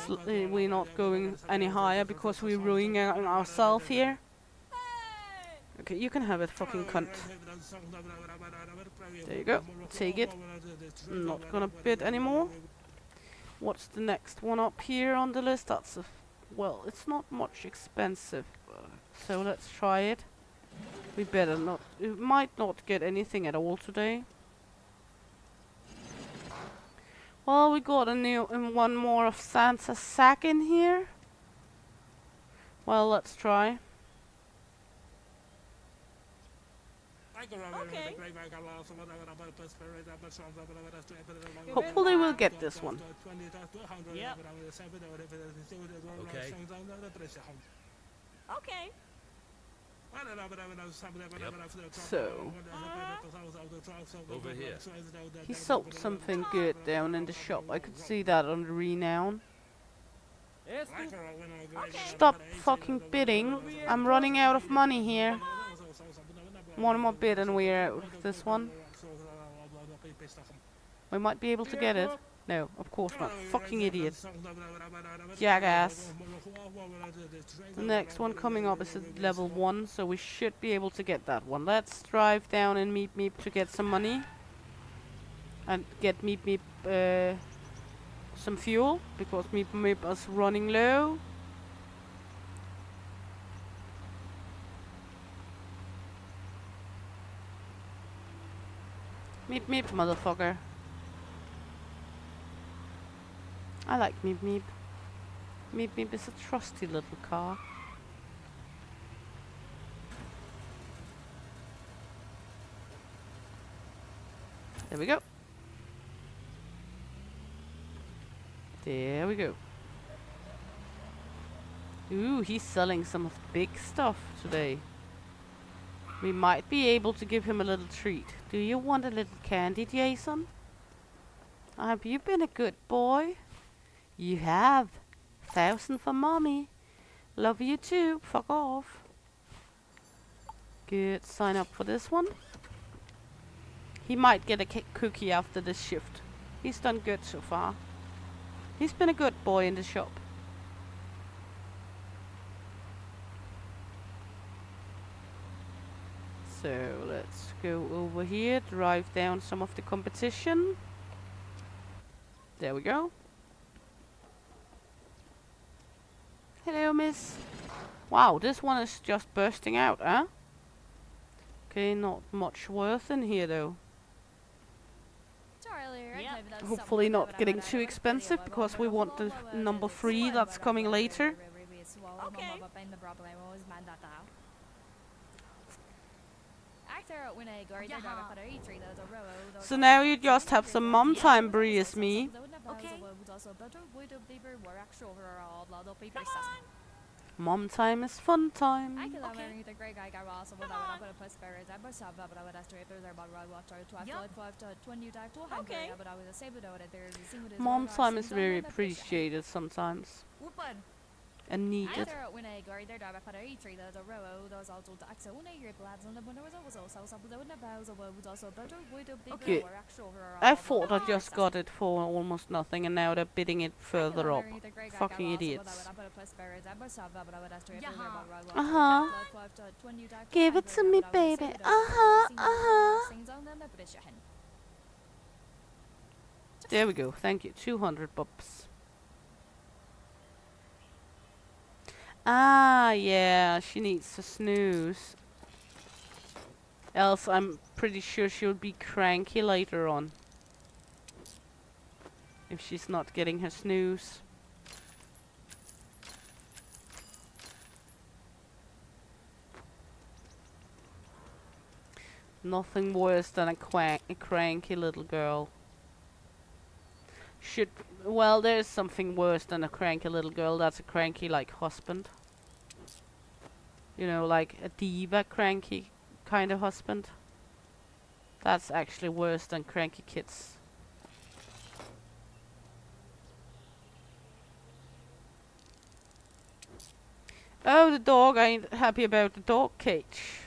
we're not going any higher because we're ruining ourselves here. Okay, you can have it, fucking cunt. There you go. Take it. I'm not gonna bid anymore. What's the next one up here on the list? That's a... well, it's not much expensive. So let's try it. We better not... we might not get anything at all today. Well, we got a new and one more of Sansa's sack in here. Well, let's try. Okay. Hopefully we'll get this one. Yep. Okay. Okay. So, Over here. he sold something good down in the shop. I could see that on the renown. Stop fucking bidding. I'm running out of money here. One more bid and we're out of this one. We might be able to get it. No, of course not. Fucking idiot. Jackass. The next one coming up is at level 1, so we should be able to get that one. Let's drive down and Meep Meep to get some money. And get Meep Meep some fuel, because Meep Meep is running low. Meep Meep, motherfucker. I like Meep Meep. Meep Meep is a trusty little car. There we go. There we go. Ooh, he's selling some of the big stuff today. We might be able to give him a little treat. Do you want a little candy, Jason? Have you been a good boy? You have. 1,000 for mommy. Love you too. Fuck off. Good. Sign up for this one. He might get a cookie after this shift. He's done good so far. He's been a good boy in the shop. So let's go over here, drive down some of the competition. There we go. Hello, miss. Wow, this one is just bursting out, huh? Okay, not much worth in here though. Hopefully not getting too expensive, because we want the number 3 that's coming later. Okay. So now you just have some mom time, Breeze me. Okay. Mom time is fun time. Okay. Mom time is very appreciated sometimes. And needed. Okay. I thought I just got it for almost nothing, and now they're bidding it further up. Fucking idiots. Uh-huh. Give it to me, baby. Uh-huh, uh-huh. There we go. Thank you. 200 bucks. Ah, yeah, she needs to snooze. Else I'm pretty sure she'll be cranky later on. If she's not getting her snooze. Nothing worse than a cranky little girl. Well, there's something worse than a cranky little girl. That's a cranky, like, husband. You know, like a diva cranky kind of husband. That's actually worse than cranky kids. Oh, the dog. I ain't happy about the dog cage.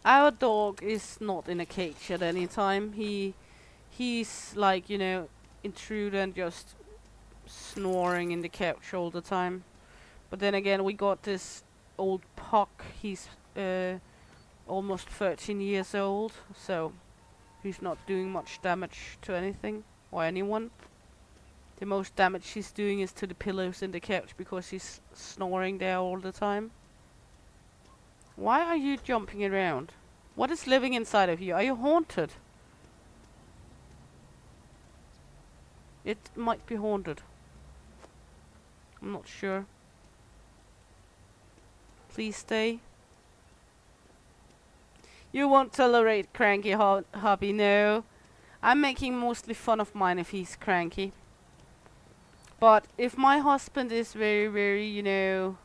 Our dog is not in a cage at any time. He's like, you know, intruding and just snoring in the couch all the time. But then again, we got this old Puck. He's almost 13 years old, so he's not doing much damage to anything or anyone. The most damage he's doing is to the pillows in the couch, because he's snoring there all the time. Why are you jumping around? What is living inside of you? Are you haunted? It might be haunted. I'm not sure. Please stay. You won't tolerate cranky hubby, no. I'm making mostly fun of mine if he's cranky. But if my husband is very, very, you know,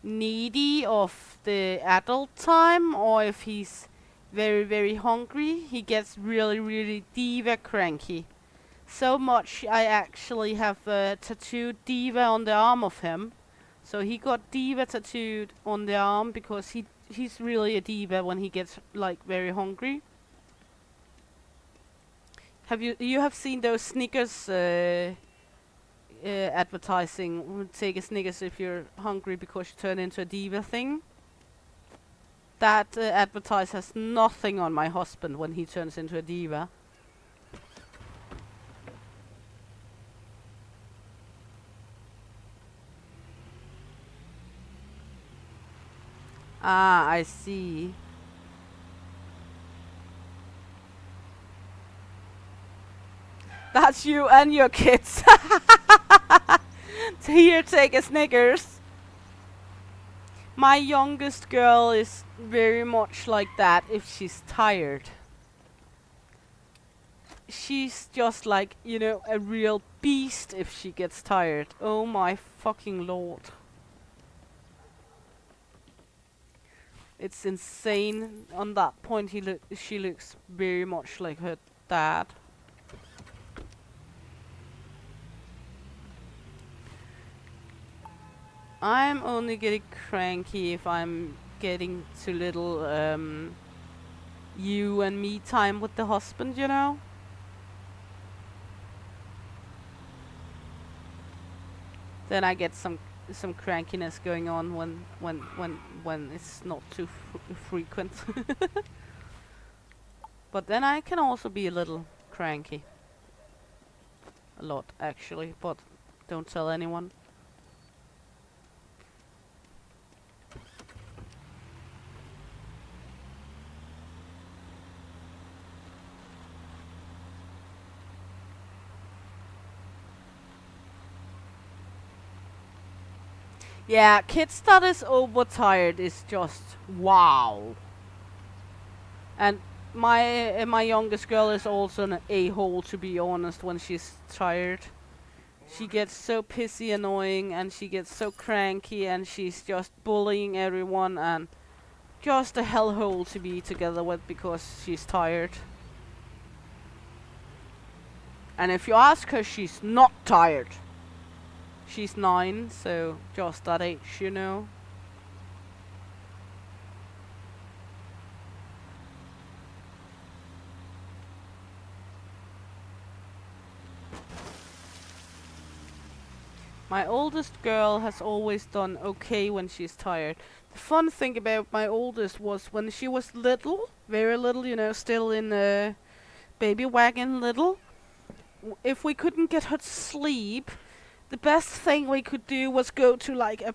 needy of the adult time, or if he's very, very hungry, he gets really, really diva cranky. So much I actually have tattooed diva on the arm of him. So he got diva tattooed on the arm because he's really a diva when he gets like very hungry. Have you have seen those Snickers advertising? Take a Snickers if you're hungry because you turn into a diva thing. That advertise has nothing on my husband when he turns into a diva. Ah, I see. That's you and your kids. Here, take a Snickers. My youngest girl is very much like that if she's tired. She's just like, you know, a real beast if she gets tired. Oh my fucking lord. It's insane. On that point, she looks very much like her dad. I'm only getting cranky if I'm getting too little you and me time with the husband, you know? Then I get some crankiness going on when it's not too frequent. But then I can also be a little cranky. A lot, actually, but don't tell anyone. Yeah, kids that is overtired is just wow. And my youngest girl is also an a-hole, to be honest, when she's tired. She gets so pissy annoying and she gets so cranky and she's just bullying everyone and just a hellhole to be together with because she's tired. And if you ask her, she's not tired. She's 9, so just that age, you know. My oldest girl has always done okay when she's tired. The fun thing about my oldest was when she was little, very little, you know, still in a baby wagon little. If we couldn't get her to sleep, the best thing we could do was go to like a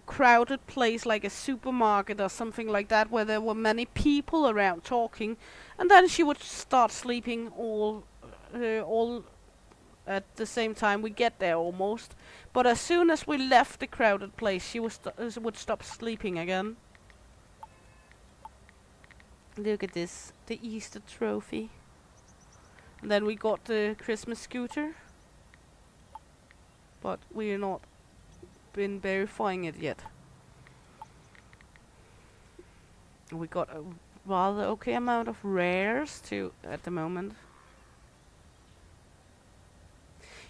crowded place like a supermarket or something like that where there were many people around talking, and then she would start sleeping all at the same time we get there almost. But as soon as we left the crowded place, she would stop sleeping again. Look at this, the Easter trophy. And then we got the Christmas scooter. But we're not been verifying it yet. We got a rather okay amount of rares too at the moment.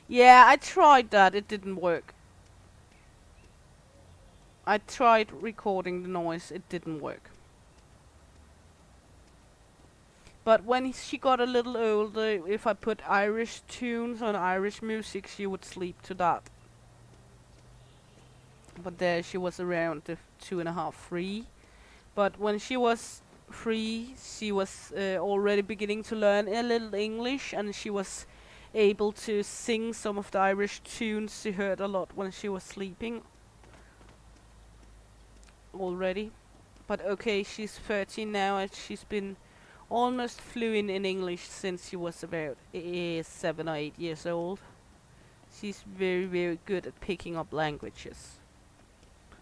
Yeah, I tried that, it didn't work. I tried recording the noise, it didn't work. But when she got a little older, if I put Irish tunes on Irish music, she would sleep to that. But there she was around the 2.5, 3. But when she was 3, she was already beginning to learn a little English, and she was able to sing some of the Irish tunes she heard a lot when she was sleeping already. But okay, she's 13 now and she's been almost fluent in English since she was about 7 or 8 years old. She's very, very good at picking up languages.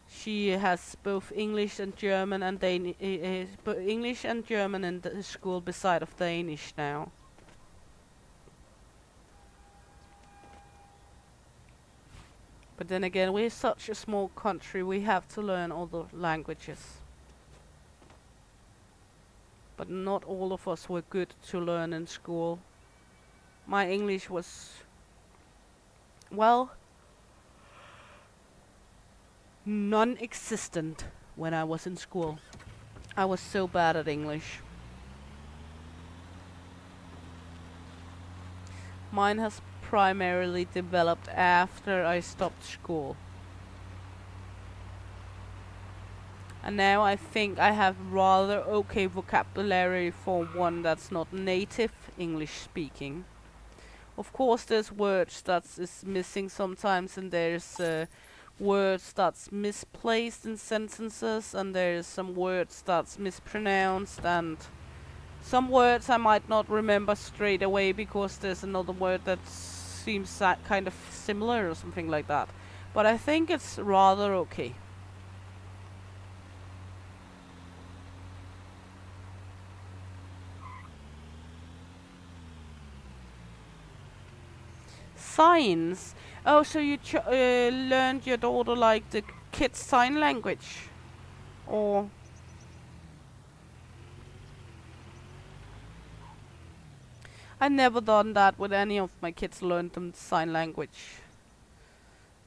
She has both English and German and English and German in the school beside of Danish now. But then again, we're such a small country, we have to learn all the languages. But not all of us were good to learn in school. My English was, well, non-existent when I was in school. I was so bad at English. Mine has primarily developed after I stopped school. And now I think I have rather okay vocabulary for one that's not native English speaking. Of course there's words that is missing sometimes, and there's words that's misplaced in sentences, and there's some words that's mispronounced, and some words I might not remember straight away because there's another word that seems kind of similar or something like that. But I think it's rather okay. Signs. Oh, so you learned your daughter like the kids' sign language? Or... I never done that with any of my kids, learned them sign language.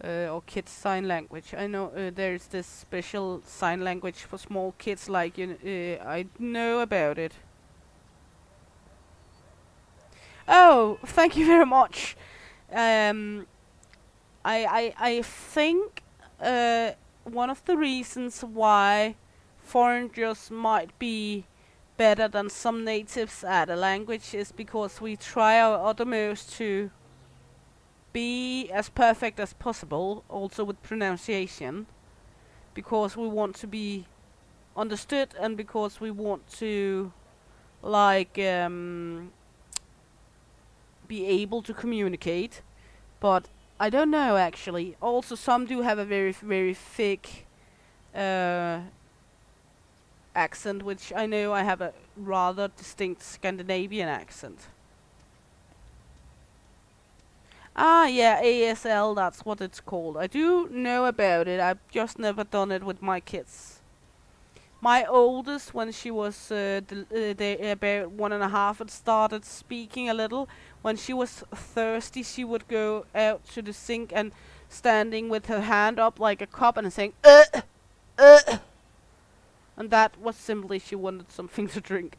Or kids' sign language. I know there's this special sign language for small kids, like, I know about it. Oh, thank you very much. I think one of the reasons why foreigners might be better than some natives at a language is because we try our uttermost to be as perfect as possible, also with pronunciation, because we want to be understood and because we want to, like, be able to communicate. But I don't know, actually. Also, some do have a very, very thick accent, which I know I have a rather distinct Scandinavian accent. Ah, yeah, ASL, that's what it's called. I do know about it, I've just never done it with my kids. My oldest, when she was about 1.5 and started speaking a little, when she was thirsty, she would go out to the sink and standing with her hand up like a cup and saying, and that was simply she wanted something to drink.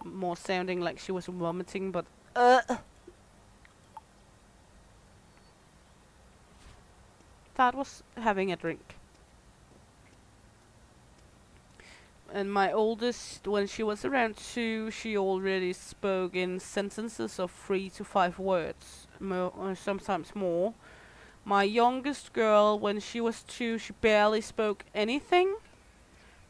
More sounding like she was vomiting, but that was having a drink. And my oldest, when she was around 2, she already spoke in sentences of 3 to 5 words, sometimes more. My youngest girl, when she was 2, she barely spoke anything.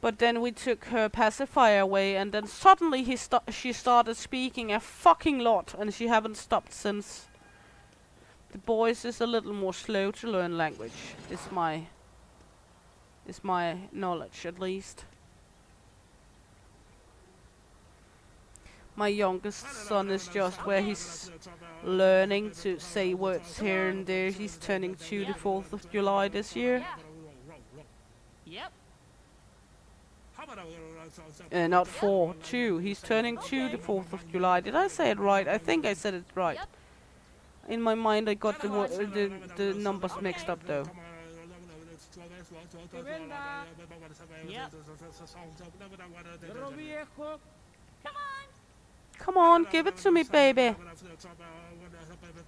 But then we took her pacifier away, and then suddenly she started speaking a fucking lot, and she haven't stopped since. The boys is a little more slow to learn language, is my knowledge at least. My youngest son is just where he's learning to say words here and there. He's turning 2 the 4th of July this year. Yep. Not 4, 2. He's turning 2 the 4th of July. Did I say it right? I think I said it right. Yep. In my mind I got the numbers mixed up though. Yep. Come on, give it to me, baby.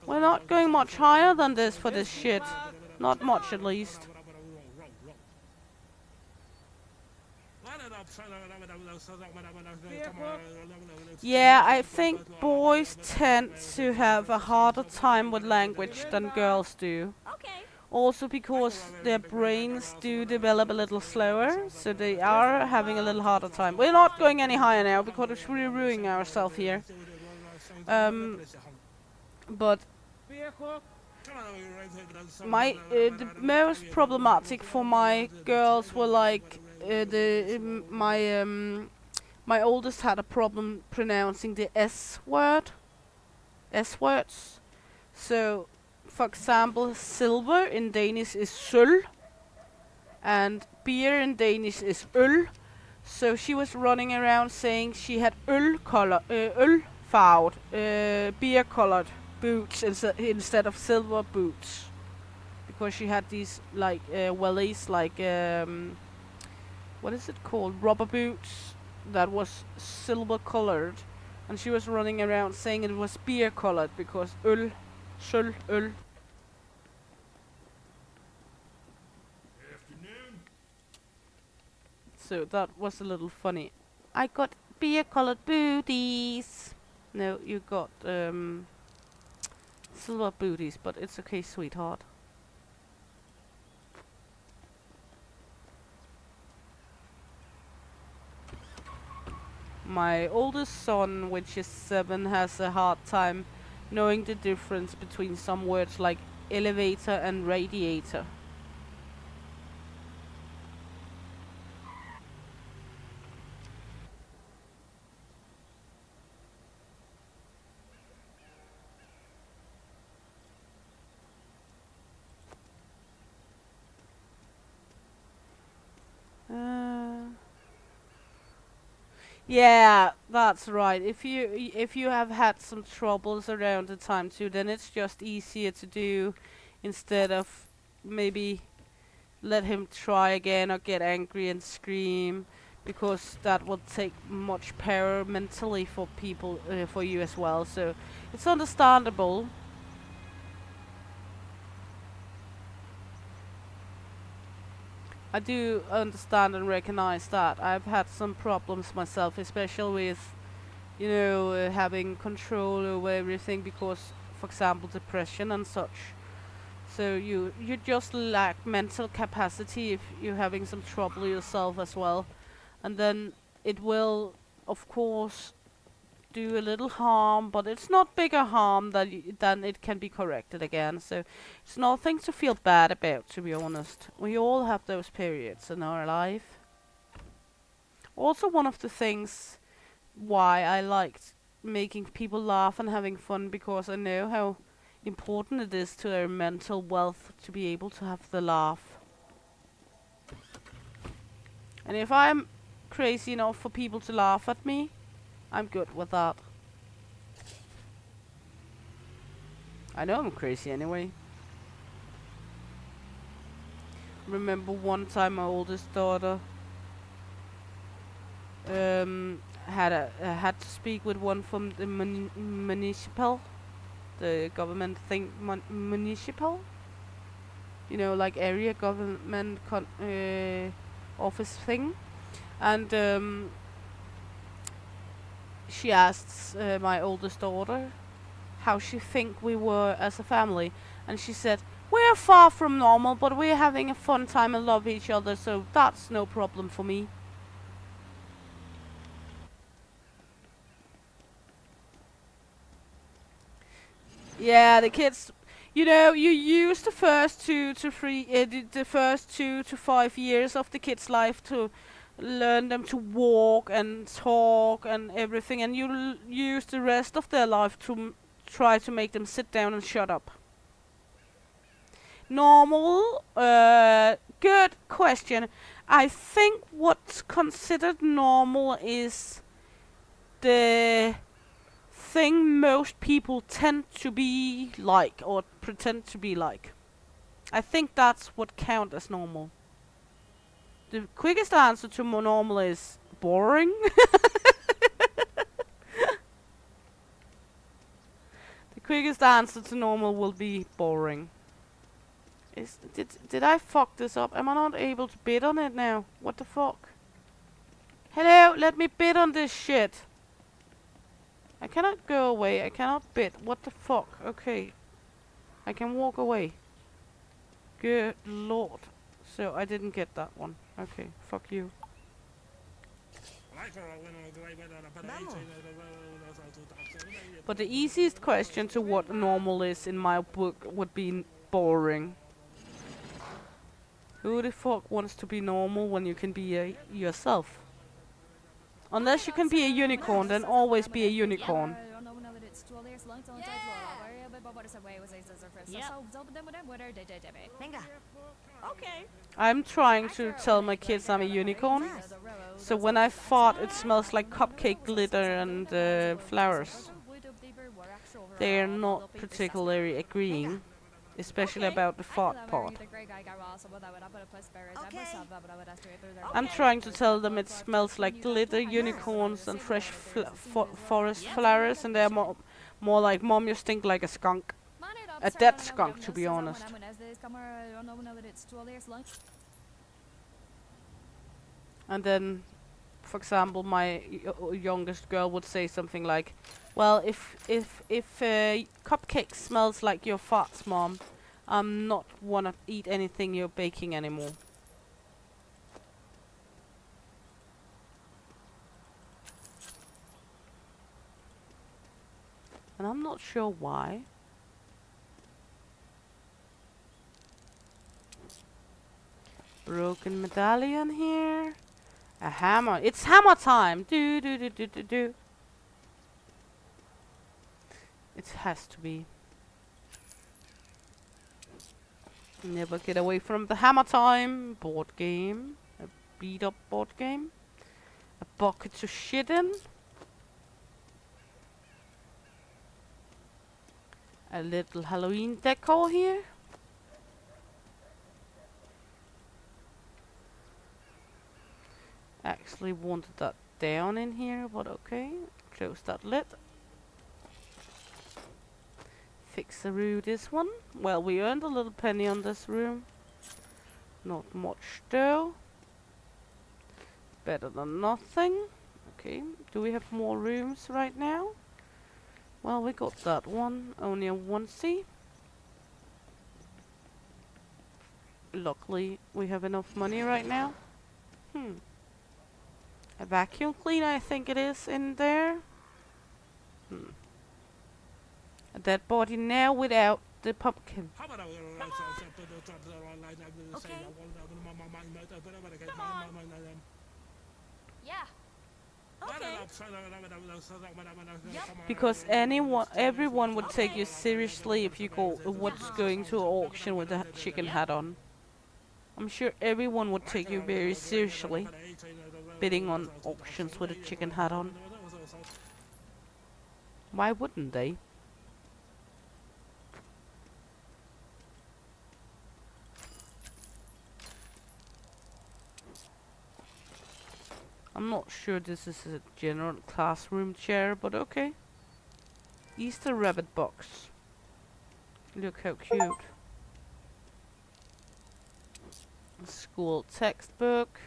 We're not going much higher than this for this shit. Not much, at least. Yeah, I think boys tend to have a harder time with language than girls do. Okay. Also because their brains do develop a little slower, so they are having a little harder time. We're not going any higher now because we're ruining ourselves here. But the most problematic for my girls were like my oldest had a problem pronouncing the S words. So, for example, silver in Danish is sølv, and beer in Danish is øl. So she was running around saying she had ølfarvet, beer-colored boots instead of silver boots, because she had these like wellies, like what is it called, rubber boots that was silver colored, and she was running around saying it was beer colored because øl, sølv, øl. So that was a little funny. I got beer colored booties. No, you got silver booties, but it's okay, sweetheart. My oldest son, which is 7, has a hard time knowing the difference between some words like elevator and radiator. Yeah, that's right. If you have had some troubles around the time too, then it's just easier to do instead of maybe let him try again or get angry and scream, because that will take much power mentally for people, for you as well. So it's understandable. I do understand and recognize that. I've had some problems myself, especially with, having control over everything because, for example, depression and such. So you just lack mental capacity if you're having some trouble yourself as well. And then it will, of course, do a little harm, but it's not bigger harm than it can be corrected again. So it's nothing to feel bad about, to be honest. We all have those periods in our life. Also, one of the things why I liked making people laugh and having fun, because I know how important it is to their mental wealth to be able to have the laugh. And if I'm crazy enough for people to laugh at me, I'm good with that. I know I'm crazy anyway. Remember one time my oldest daughter had to speak with one from the municipal, the government thing, municipal. Like area government office thing, and she asked my oldest daughter how she think we were as a family, and she said, "We're far from normal, but we're having a fun time and love each other, so that's no problem for me." Yeah, the kids, you use the first 2 to 5 years of the kids' life to learn them to walk and talk and everything, and you'll use the rest of their life to try to make them sit down and shut up. Normal, good question. I think what's considered normal is the thing most people tend to be like or pretend to be like. I think that's what counts as normal. The quickest answer to normal is boring. The quickest answer to normal will be boring. Did I fuck this up? Am I not able to bid on it now? What the fuck? Hello, let me bid on this shit. I cannot go away. I cannot bid. What the fuck? Okay. I can walk away. Good lord. So I didn't get that one. Okay, fuck you. But the easiest question to what normal is in my book would be boring. Who the fuck wants to be normal when you can be yourself? Unless you can be a unicorn, then always be a unicorn. Venga. Okay. I'm trying to tell my kids I'm a unicorn. So when I fart, it smells like cupcake glitter and flowers. They're not particularly agreeing, especially about the fart part. I'm trying to tell them it smells like glitter, unicorns, and fresh forest flowers, and they're more like, Mom, you stink like a skunk. A dead skunk, to be honest. And then, for example, my youngest girl would say something like, "Well, if cupcake smells like your farts, Mom, I'm not wanna eat anything you're baking anymore." And I'm not sure why. Broken medallion here. A hammer. It's hammer time. Do do do do do do. It has to be. Never get away from the hammer time. Board game. A beat up board game. A bucket to shit in. A little Halloween decor here. Actually wanted that down in here, but okay. Close that lid. Fix-a-roo this one. Well, we earned a little penny on this room. Not much though. Better than nothing. Okay, do we have more rooms right now? Well, we got that one. Only a onesie. Luckily, we have enough money right now. A vacuum cleaner, I think it is, in there. A dead body now without the pumpkin. Okay. Yeah. Okay. Because everyone would take you seriously if you go what's going to an auction with a chicken hat on. I'm sure everyone would take you very seriously, bidding on auctions with a chicken hat on. Why wouldn't they? I'm not sure this is a general classroom chair, but okay. Easter rabbit box. Look how cute. School textbook.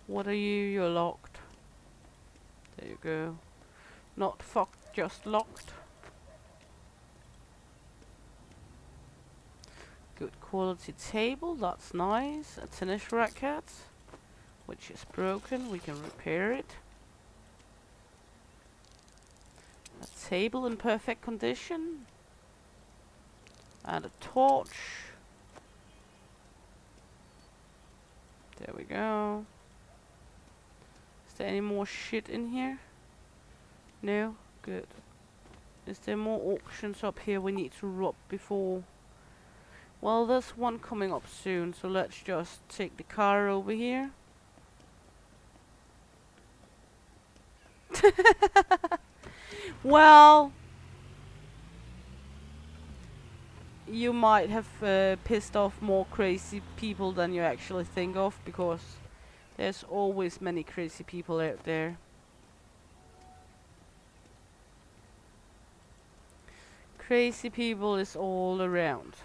What are you? You're locked. There you go. Not fucked, just locked. Good quality table, that's nice. A tennis racket, which is broken, we can repair it. A table in perfect condition. And a torch. There we go. Is there any more shit in here? No? Good. Is there more auctions up here we need to rob before? Well, there's one coming up soon, so let's just take the car over here. Well, you might have pissed off more crazy people than you actually think of, because there's always many crazy people out there. Crazy people is all around.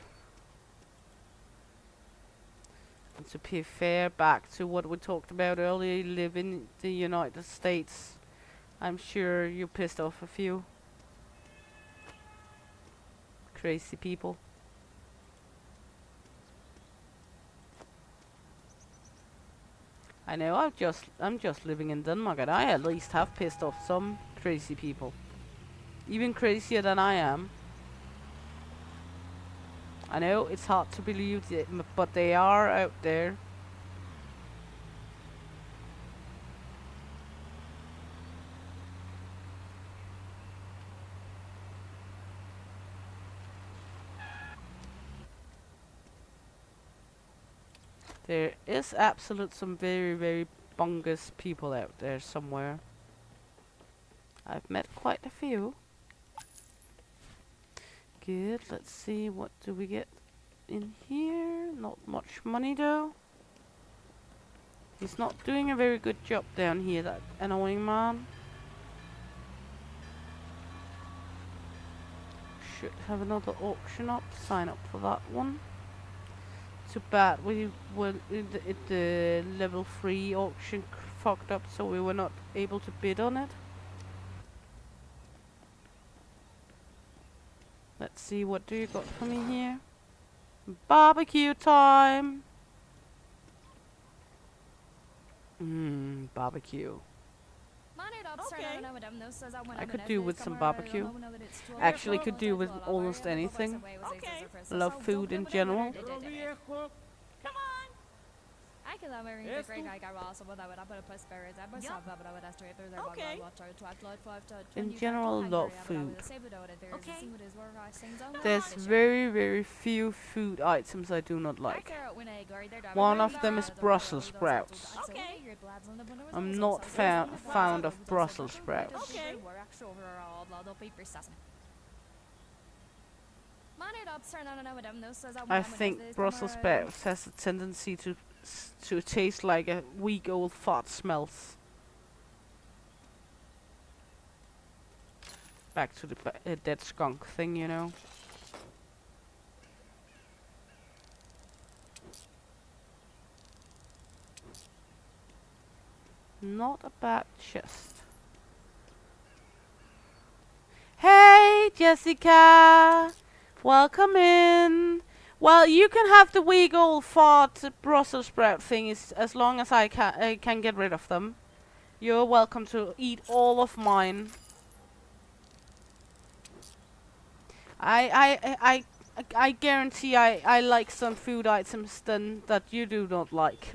And to be fair, back to what we talked about earlier, you live in the United States. I'm sure you pissed off a few crazy people. I know. I'm just living in Denmark, and I at least have pissed off some crazy people, even crazier than I am. I know it's hard to believe, but they are out there. There is absolute some very, very bungus people out there somewhere. I've met quite a few. Good, let's see, what do we get in here? Not much money though. He's not doing a very good job down here, that annoying man. Should have another auction up, sign up for that one. Too bad we were the level 3 auction fucked up, so we were not able to bid on it. Let's see, what do you got for me here? Barbecue time! Barbecue. I could do with some barbecue. Actually could do with almost anything. Okay. Love food in general. In general, love food. Okay. There's very, very few food items I do not like. One of them is Brussels sprouts. Okay. I'm not fond of Brussels sprouts. Okay. I think Brussels sprouts has a tendency to taste like a week old fart smells. Back to the dead skunk thing, you know. Not a bad chest. Hey, Jessica! Welcome in! Well, you can have the weak old fart Brussels sprout thingies as long as I can get rid of them. You're welcome to eat all of mine. I guarantee I like some food items then that you do not like.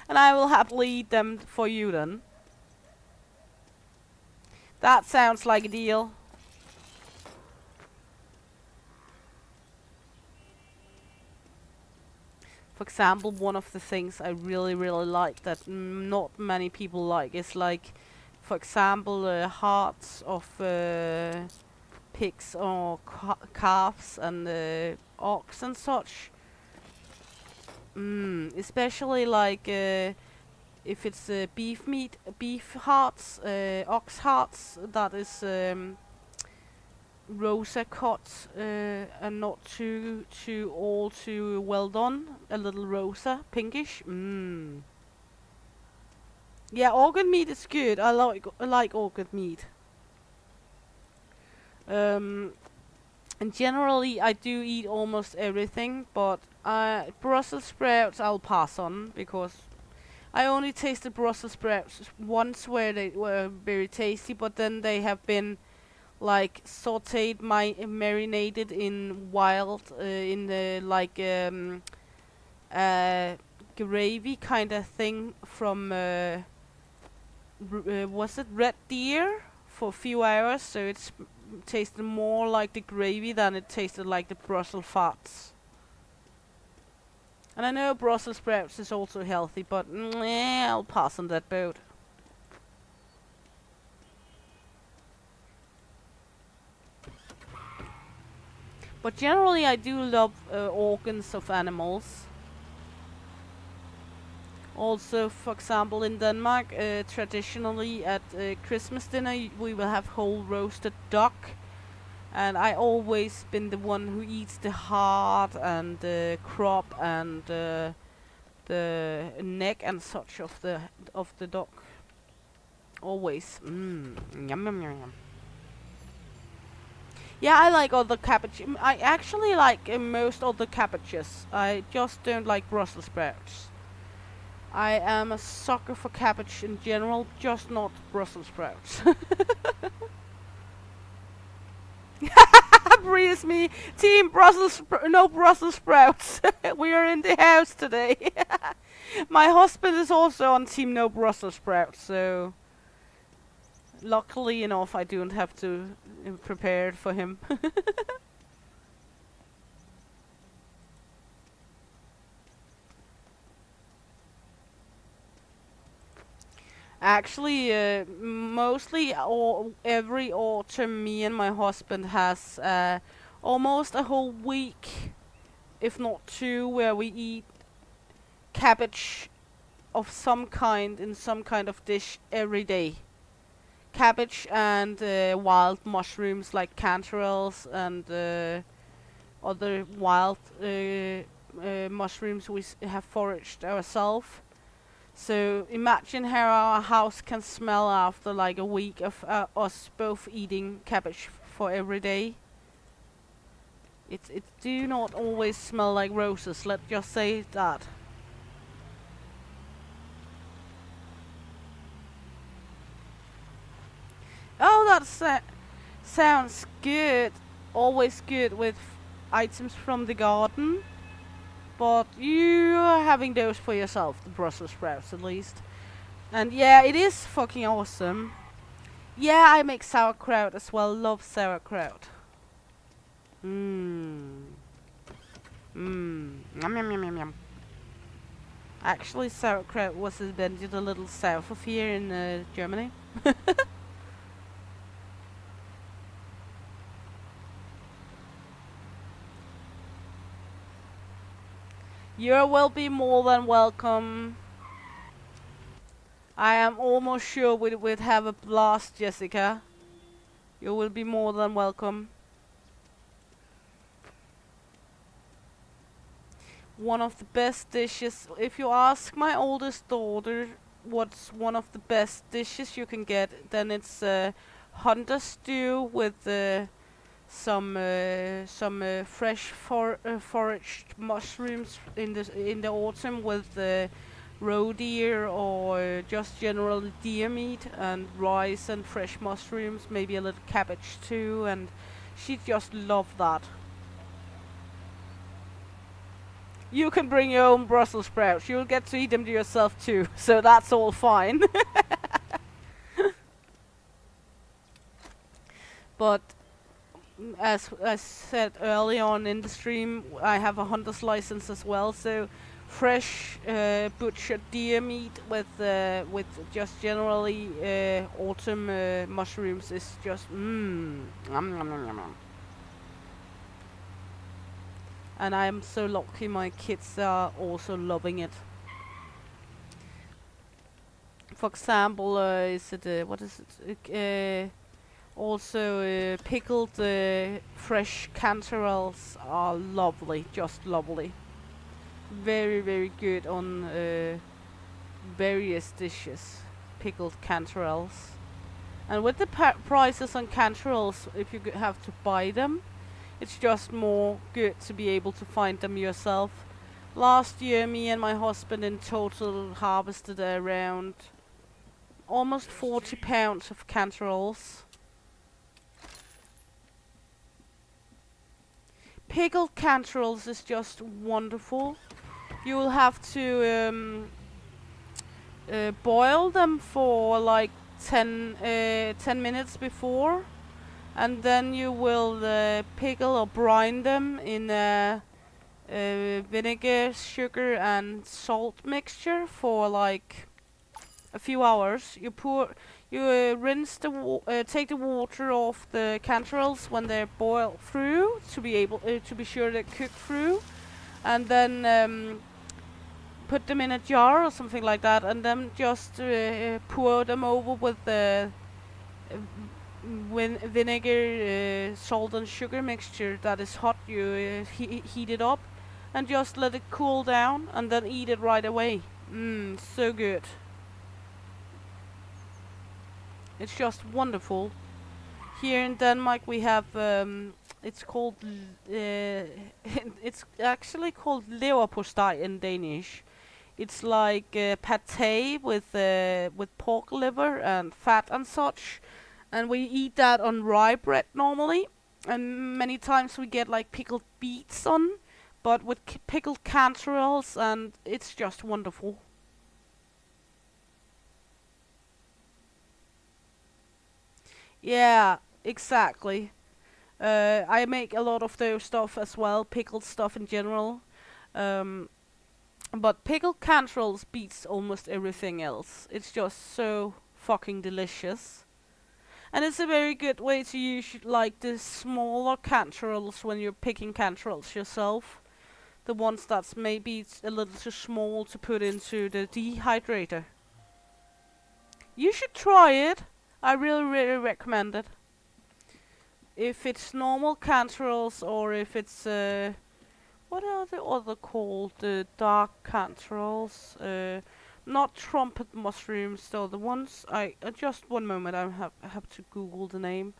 And I will happily eat them for you then. That sounds like a deal. For example, one of the things I really, really like that not many people like is like, for example, hearts of pigs or calves and ox and such. Especially like if it's beef meat, beef hearts, ox hearts, that is rosa cut and not too well done. A little rosa, pinkish. Yeah, organ meat is good. I like organ meat. And generally, I do eat almost everything, but Brussels sprouts I'll pass on because I only tasted Brussels sprouts once where they were very tasty, but then they have been like sauteed, marinated in wild, in the like gravy kind of thing from was it red deer for a few hours, so it's tasted more like the gravy than it tasted like the Brussels farts. And I know Brussels sprouts is also healthy, but I'll pass on that boat. But generally I do love organs of animals. Also, for example, in Denmark, traditionally at Christmas dinner we will have whole roasted duck. And I always been the one who eats the heart and the crop and the neck and such of the duck. Always. Yum yum yum yum. Yeah, I like all the cabbage. I actually like most of the cabbages. I just don't like Brussels sprouts. I am a sucker for cabbage in general, just not Brussels sprouts. Breeze me, team no Brussels sprouts. We are in the house today. My husband is also on team no Brussels sprouts, so luckily enough I don't have to prepare for him. Actually, mostly every autumn, me and my husband has almost a whole week, if not two, where we eat cabbage of some kind in some kind of dish every day. Cabbage and wild mushrooms like canterels and other wild mushrooms we have foraged ourselves. So imagine how our house can smell after like a week of us both eating cabbage for every day. It do not always smell like roses, let's just say that. Oh, that sounds good. Always good with items from the garden. But you are having those for yourself, the Brussels sprouts at least. And yeah, it is fucking awesome. Yeah, I make sauerkraut as well. Love sauerkraut. Mmm. Mmm. Yum yum yum yum yum. Actually, sauerkraut was invented a little south of here in Germany. You will be more than welcome. I am almost sure we would have a blast, Jessica. You will be more than welcome. One of the best dishes. If you ask my oldest daughter what's one of the best dishes you can get, then it's hunter stew with some fresh foraged mushrooms in the autumn with roe deer or just general deer meat and rice and fresh mushrooms, maybe a little cabbage too, and she just loved that. You can bring your own Brussels sprouts. You'll get to eat them to yourself too, so that's all fine. But as I said early on in the stream, I have a hunter's license as well, so fresh butchered deer meat with just generally autumn mushrooms is just Nom, nom, nom, nom. And I am so lucky my kids are also loving it. For example, is it what is it? Also, pickled fresh canterels are lovely, just lovely. Very, very good on various dishes, pickled canterels. And with the prices on canterels, if you have to buy them, it's just more good to be able to find them yourself. Last year, me and my husband in total harvested around almost 40 pounds of canterels. Pickled canterels is just wonderful. You will have to boil them for like 10 minutes before, and then you will pickle or brine them in vinegar, sugar and salt mixture for like a few hours. You rinse take the water off the canterels when they're boiled through to be able to be sure they're cooked through, and then put them in a jar or something like that, and then just pour them over with the vinegar, salt and sugar mixture that is hot. You heat it up and just let it cool down, and then eat it right away. So good. It's just wonderful. Here in Denmark we have it's called it's actually called leverpostej in Danish. It's like pate with pork liver and fat and such, and we eat that on rye bread normally. And many times we get like pickled beets on, but with pickled canterols, and it's just wonderful. Yeah, exactly. I make a lot of those stuff as well, pickled stuff in general. Um, but pickled canterols beats almost everything else. It's just so fucking delicious. And it's a very good way to use like the smaller canterols when you're picking canterols yourself. The ones that's maybe a little too small to put into the dehydrator. You should try it. I really, really recommend it. If it's normal canterols or if it's what are the other called? The dark canterols. Not trumpet mushrooms though. The ones I just one moment. I have to Google the name.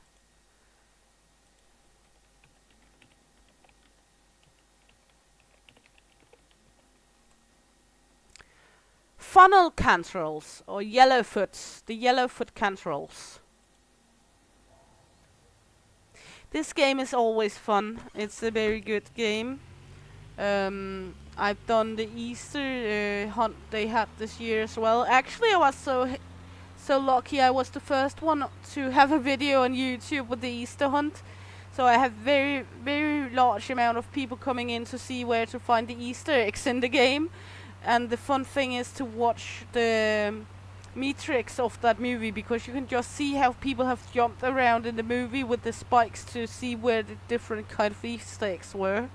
Funnel canterols or yellowfoots. The yellowfoot canterols. This game is always fun. It's a very good game. I've done the Easter hunt they had this year as well. Actually, I was so lucky. I was the first one to have a video on YouTube with the Easter hunt. So I have very, very large amount of people coming in to see where to find the Easter eggs in the game. And the fun thing is to watch the metrics of that movie, because you can just see how people have jumped around in the movie with the spikes to see where the different kind of Easter eggs were.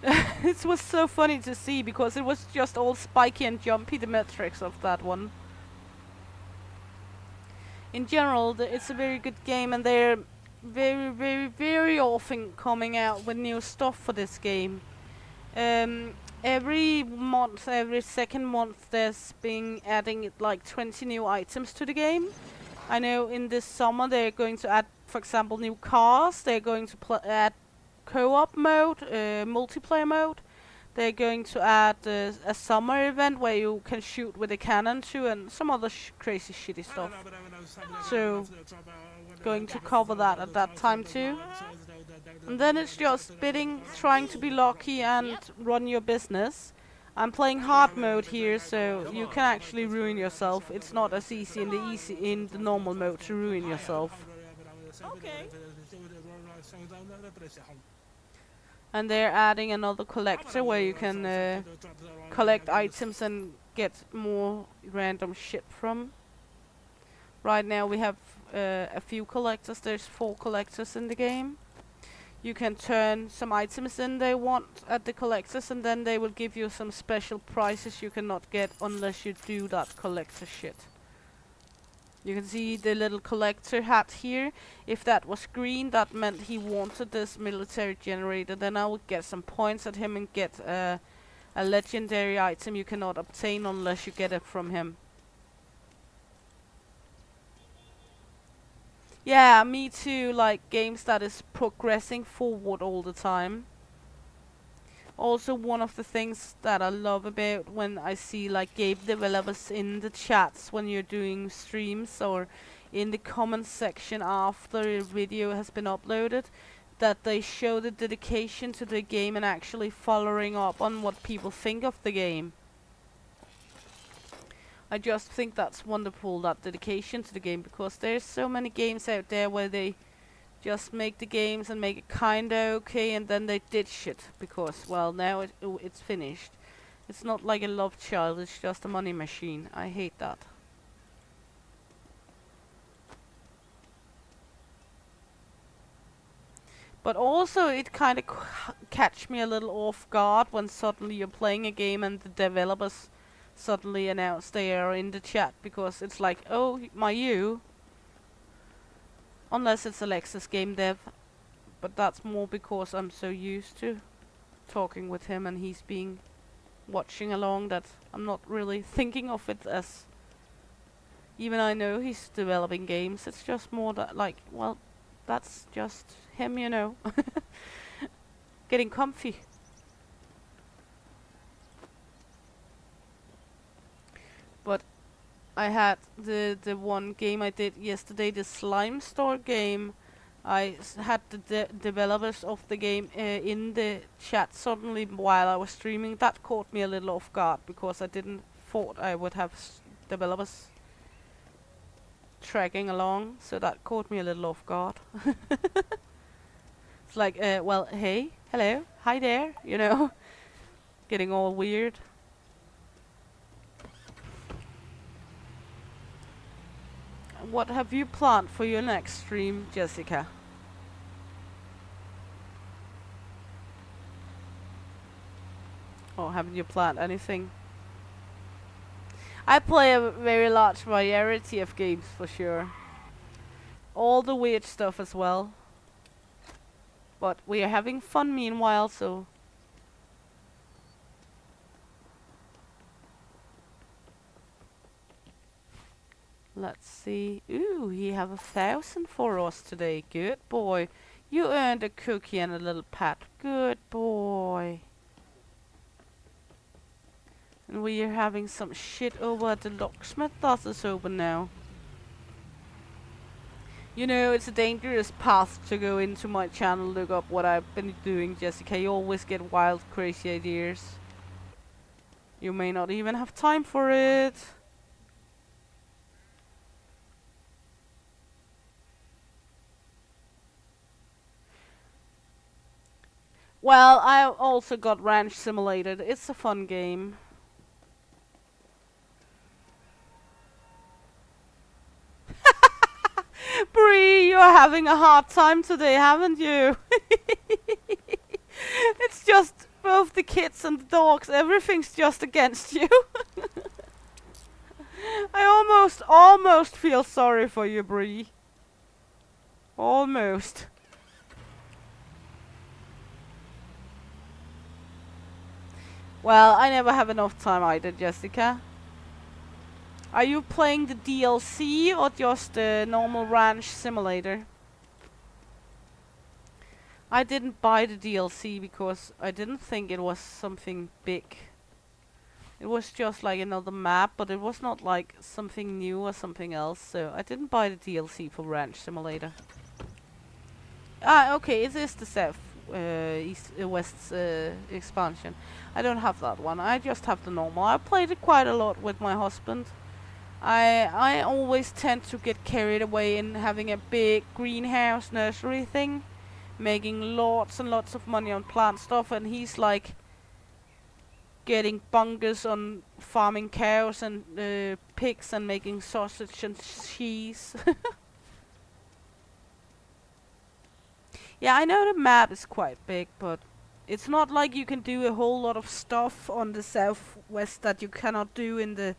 It was so funny to see because it was just all spiky and jumpy, the metrics of that one. In general, it's a very good game, and they're very, very, very often coming out with new stuff for this game. Every month, every second month, there's been adding like 20 new items to the game. I know in this summer they're going to add, for example, new cars. They're going to add co-op mode, multiplayer mode. They're going to add a summer event where you can shoot with a cannon too, and some other crazy shitty stuff. So, going to cover that at that time too. And then it's just bidding, trying to be lucky and run your business. I'm playing hard mode here, so you can actually ruin yourself. It's not as easy in the normal mode to ruin yourself. Okay. And they're adding another collector where you can collect items and get more random shit from. Right now we have a few collectors. There's 4 collectors in the game. You can turn some items in they want at the collectors, and then they will give you some special prizes you cannot get unless you do that collector shit. You can see the little collector hat here. If that was green, that meant he wanted this military generator. Then I would get some points at him and get a legendary item you cannot obtain unless you get it from him. Yeah, me too, like games that is progressing forward all the time. Also, one of the things that I love about when I see like game developers in the chats when you're doing streams or in the comment section after a video has been uploaded, that they show the dedication to the game and actually following up on what people think of the game. I just think that's wonderful, that dedication to the game, because there's so many games out there where they just make the games and make it kinda okay and then they ditch it because, well, now it's finished. It's not like a love child, it's just a money machine. I hate that. But also it kinda catch me a little off guard when suddenly you're playing a game and the developers suddenly announce they are in the chat, because it's like, oh, you. Unless it's Alexis Game Dev, but that's more because I'm so used to talking with him and he's being watching along that I'm not really thinking of it as, even I know he's developing games, it's just more that like, well, that's just him, you know. Getting comfy. But I had the one game I did yesterday, the Slime Store game. Had the developers of the game in the chat suddenly while I was streaming. That caught me a little off guard because I didn't thought I would have developers tracking along, so that caught me a little off guard. It's like, well, hey, hello, hi there, you know, getting all weird. What have you planned for your next stream, Jessica? Or haven't you planned anything? I play a very large variety of games for sure. All the weird stuff as well. But we are having fun meanwhile, so... Let's see. Ooh, he have 1,000 for us today. Good boy. You earned a cookie and a little pat. Good boy. And we are having some shit over at the locksmith that is open now. You know, it's a dangerous path to go into my channel, look up what I've been doing, Jessica. You always get wild, crazy ideas. You may not even have time for it. Well, I also got Ranch Simulator. It's a fun game. Bree, you're having a hard time today, haven't you? It's just both the kids and the dogs. Everything's just against you. I almost feel sorry for you, Bree. Almost. Well, I never have enough time either, Jessica. Are you playing the DLC or just the normal Ranch Simulator? I didn't buy the DLC because I didn't think it was something big. It was just like another map, but it was not like something new or something else, so I didn't buy the DLC for Ranch Simulator. Ah, okay, it is the South East West expansion. I don't have that one. I just have the normal. I played it quite a lot with my husband. I always tend to get carried away in having a big greenhouse nursery thing, making lots and lots of money on plant stuff, and he's like getting bonkers on farming cows and pigs and making sausage and cheese. Yeah, I know the map is quite big, but it's not like you can do a whole lot of stuff on the Southwest that you cannot do in the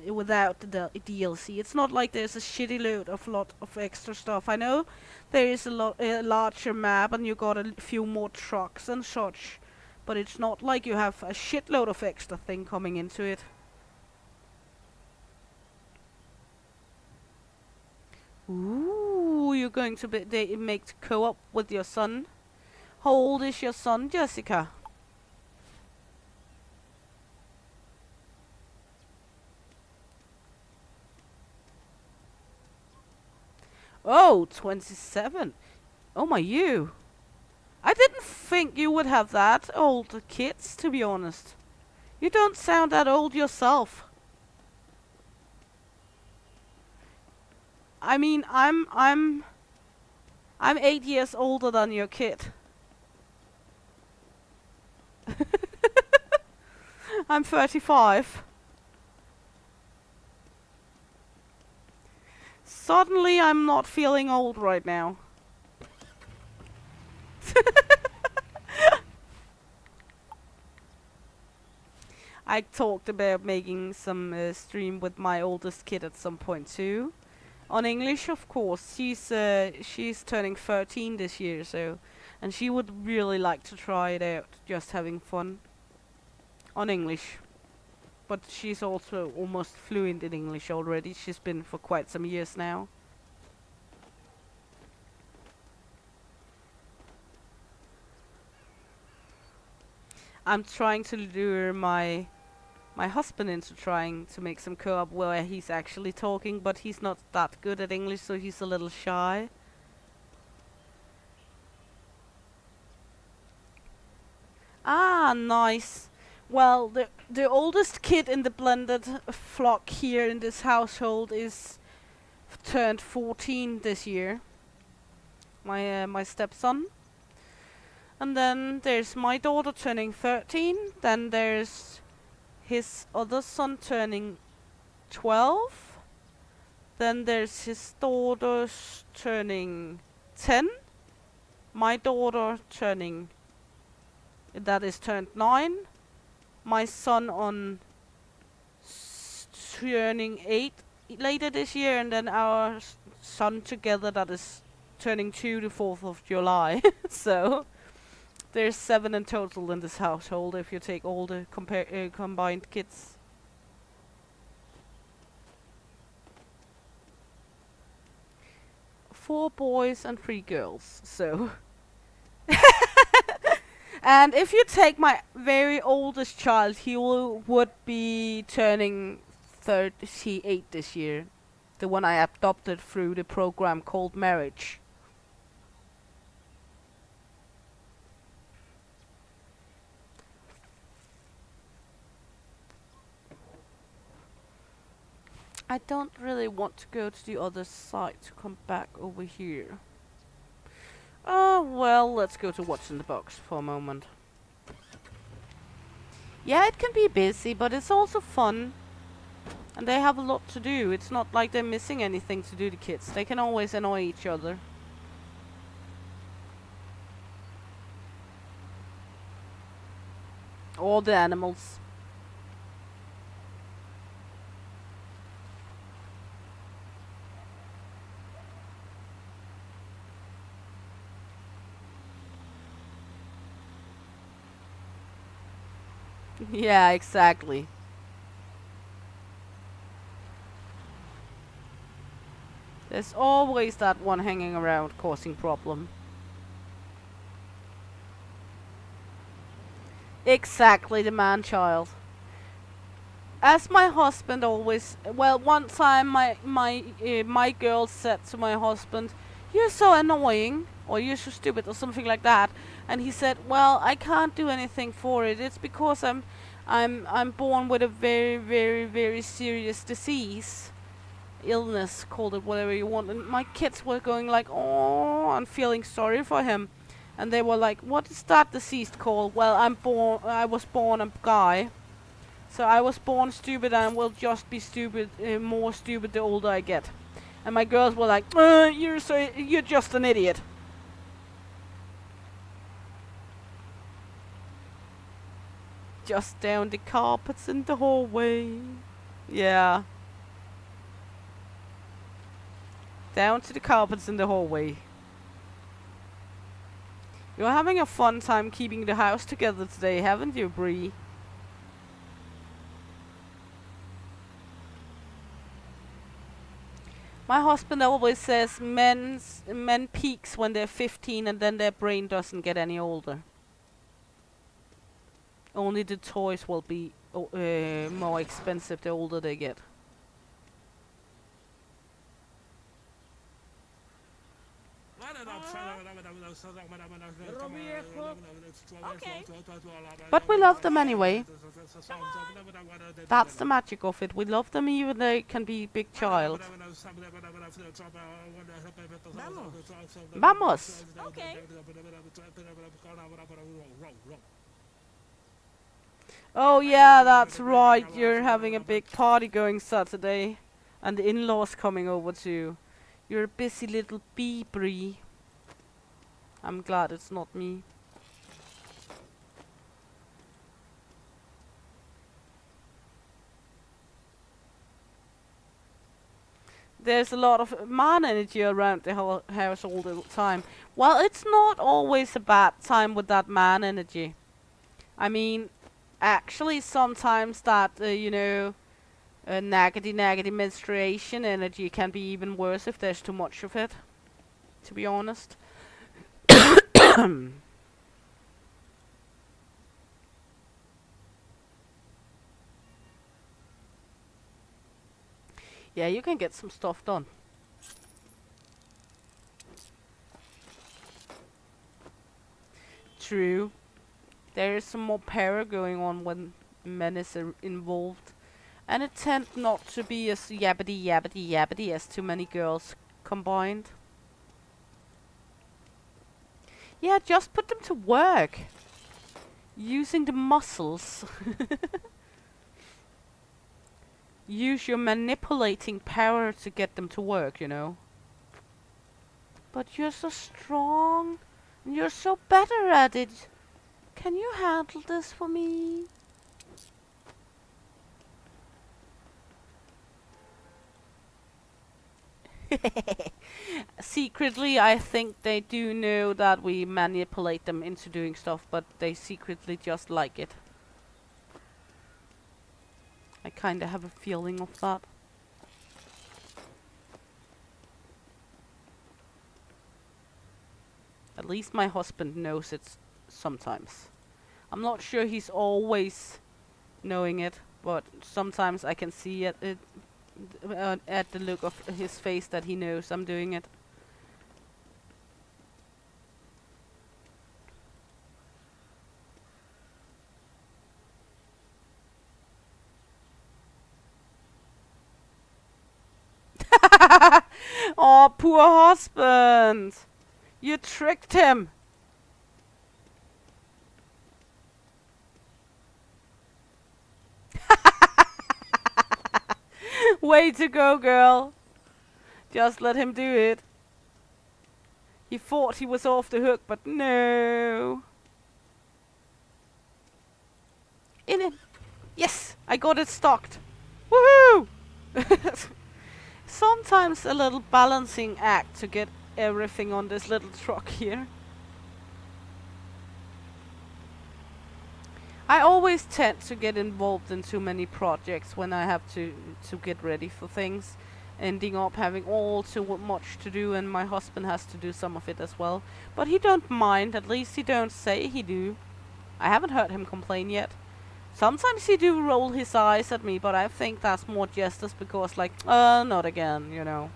without the DLC. It's not like there's a shitty lot of extra stuff. I know there is a larger map and you got a few more trucks and such, but it's not like you have a shitload of extra thing coming into it. Ooh, you're going to make co-op with your son. How old is your son, Jessica? Oh, 27. Oh my, you. I didn't think you would have that old kids, to be honest. You don't sound that old yourself. I mean, I'm 8 years older than your kid. I'm 35. Suddenly, I'm not feeling old right now. I talked about making some stream with my oldest kid at some point too. On English, of course. She's turning 13 this year, so, and she would really like to try it out, just having fun. On English. But she's also almost fluent in English already. She's been for quite some years now. I'm trying to lure my my husband into trying to make some co-op where he's actually talking, but he's not that good at English, so he's a little shy. Ah, nice. Well, the oldest kid in the blended flock here in this household is turned 14 this year. My stepson. And then there's my daughter turning 13. Then there's his other son turning 12. Then there's his daughter's turning 10. My daughter turning, that is turned 9. My son on turning 8 later this year, and then our son together that is turning 2 the 4th of July. So there's 7 in total in this household if you take all the combined kids. Four boys and 3 girls, so. And if you take my very oldest child, he would be turning 38 this year. The one I adopted through the program called Marriage. I don't really want to go to the other side to come back over here. Well, let's go to what's in the box for a moment. Yeah, it can be busy, but it's also fun. And they have a lot to do. It's not like they're missing anything to do, the kids. They can always annoy each other. Or the animals. Yeah, exactly. There's always that one hanging around causing problem. Exactly, the man-child. As my husband always, well, one time my girl said to my husband, "You're so annoying," or "You're so stupid," or something like that. And he said, "Well, I can't do anything for it. It's because I'm born with a very, very, very serious disease, illness, call it whatever you want." And my kids were going like, "Oh," and feeling sorry for him. And they were like, "What is that disease called?" "Well, I was born a guy. So I was born stupid and will just be stupid, more stupid the older I get." And my girls were like, "You're just an idiot." Just down the carpets in the hallway. Yeah. Down to the carpets in the hallway. You're having a fun time keeping the house together today, haven't you, Bree? My husband always says men peaks when they're 15 and then their brain doesn't get any older. Only the toys will be more expensive the older they get. Okay. But we love them anyway. That's the magic of it. We love them even though they can be big child. Vamos! Okay. Oh yeah, that's right. You're having a big party going Saturday. And the in-laws coming over too. You're a busy little bee, Bree. I'm glad it's not me. There's a lot of man energy around the whole house all the time. Well, it's not always a bad time with that man energy. I mean, actually sometimes that, naggity menstruation energy can be even worse if there's too much of it. To be honest. Yeah, you can get some stuff done. True. There is some more power going on when men is involved. And it tends not to be as yabbity yabbity yabbity as too many girls combined. Yeah, just put them to work. Using the muscles. Use your manipulating power to get them to work, you know. But you're so strong. And you're so better at it. Can you handle this for me? Secretly, I think they do know that we manipulate them into doing stuff, but they secretly just like it. I kinda have a feeling of that. At least my husband knows it sometimes. I'm not sure he's always knowing it, but sometimes I can see at the look of his face that he knows I'm doing it. Oh, poor husband! You tricked him! Way to go, girl! Just let him do it. He thought he was off the hook, but no. In it! Yes! I got it stocked! Woohoo! Sometimes a little balancing act to get everything on this little truck here. I always tend to get involved in too many projects when I have to get ready for things, ending up having all too much to do, and my husband has to do some of it as well. But he don't mind, at least he don't say he do. I haven't heard him complain yet. Sometimes he do roll his eyes at me, but I think that's more just as because like, not again, you know.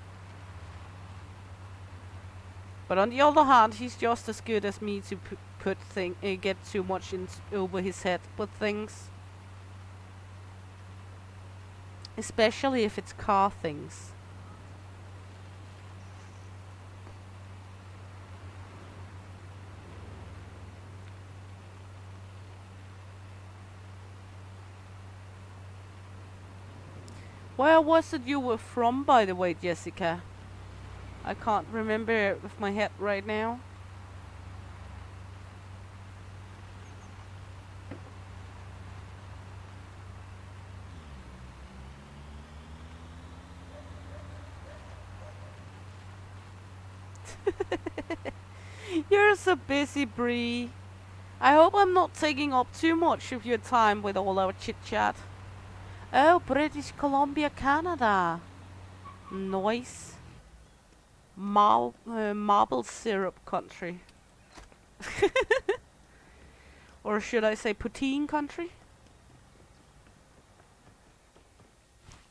But on the other hand, he's just as good as me to get too much over his head with things. Especially if it's car things. Where was it you were from, by the way, Jessica? I can't remember it with my head right now. You're so busy, Bree. I hope I'm not taking up too much of your time with all our chit-chat. Oh, British Columbia, Canada. Nice. Marble syrup country. Or should I say poutine country?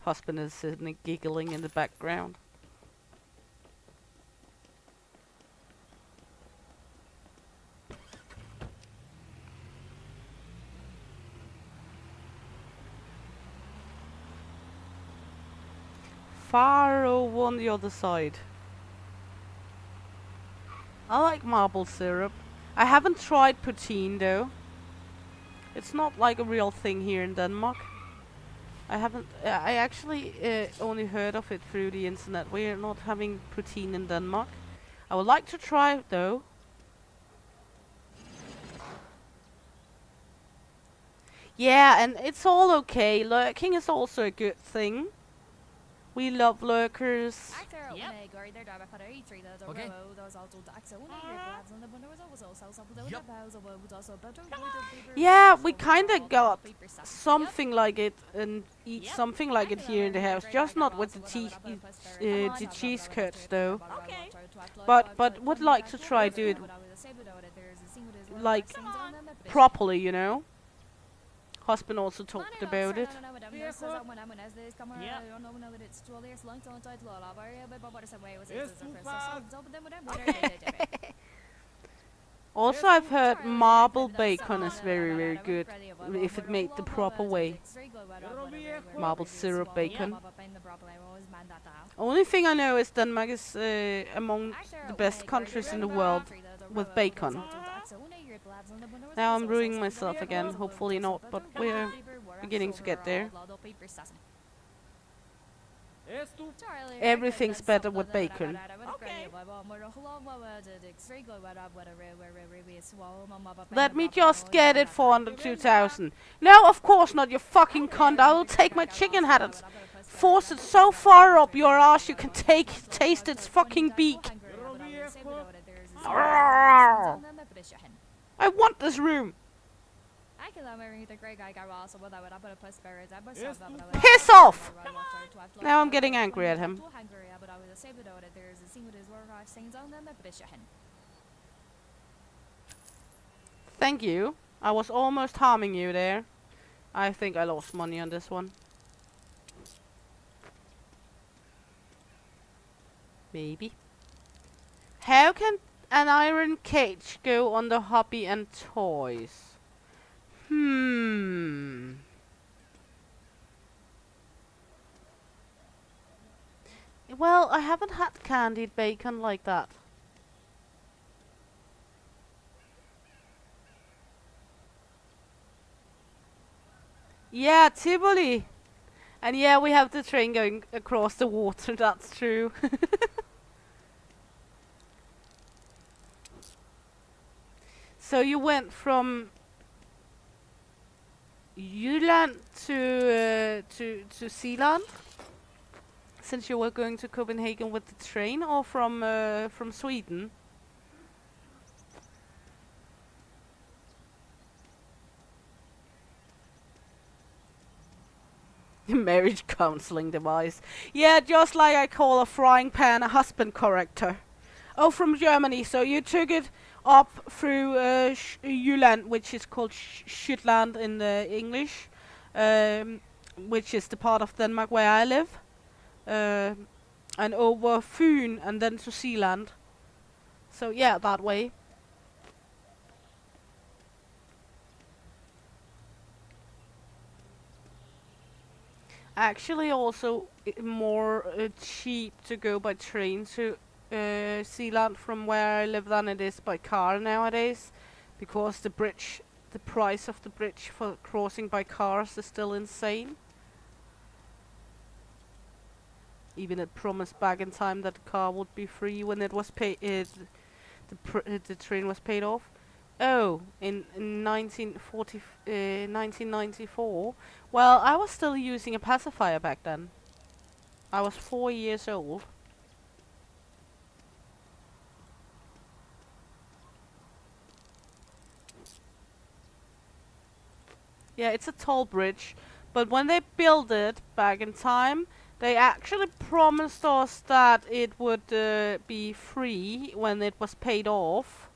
Husband is sitting giggling in the background. Far over on the other side. I like marble syrup. I haven't tried poutine though. It's not like a real thing here in Denmark. I haven't. I actually only heard of it through the internet. We're not having poutine in Denmark. I would like to try it though. Yeah, and it's all okay. Lurking is also a good thing. We love lurkers. Yeah, we kinda got something like it and eat something like it here in the house. Just not with the cheese curds though. But would like to try do it like properly, you know. Husband also talked about it. Also, I've heard marble bacon is very, very good if it made the proper way. Marble syrup bacon. Only thing I know is Denmark is among the best countries in the world with bacon. Now I'm ruining myself again. Hopefully not, but we're beginning to get there. Everything's better with bacon. Let me just get it for under 2,000. No, of course not, you fucking cunt. I will take my chicken head and force it so far up your ass you can taste its fucking beak. I want this room. Piss off! Now I'm getting angry at him. Thank you. I was almost harming you there. I think I lost money on this one. Maybe. How can an iron cage go under hobby and toys? Well, I haven't had candied bacon like that. Yeah, Tivoli. And yeah, we have the train going across the water, that's true. So you went from Jylland to Zealand, since you were going to Copenhagen with the train, or from Sweden? Marriage counseling device. Yeah, just like I call a frying pan a husband corrector. Oh, from Germany. So you took it up through Jylland, which is called Jutland in the English, which is the part of Denmark where I live, and over Fyn and then to Zealand. So yeah, that way. Actually, also more cheap to go by train to Zealand from where I live than it is by car nowadays, because the price of the bridge for crossing by cars is still insane. Even it promised back in time that the car would be free when it was paid. The train was paid off. Oh, in 1994. Well, I was still using a pacifier back then. I was 4 years old. Yeah, it's a toll bridge, but when they built it back in time, they actually promised us that it would be free when it was paid off.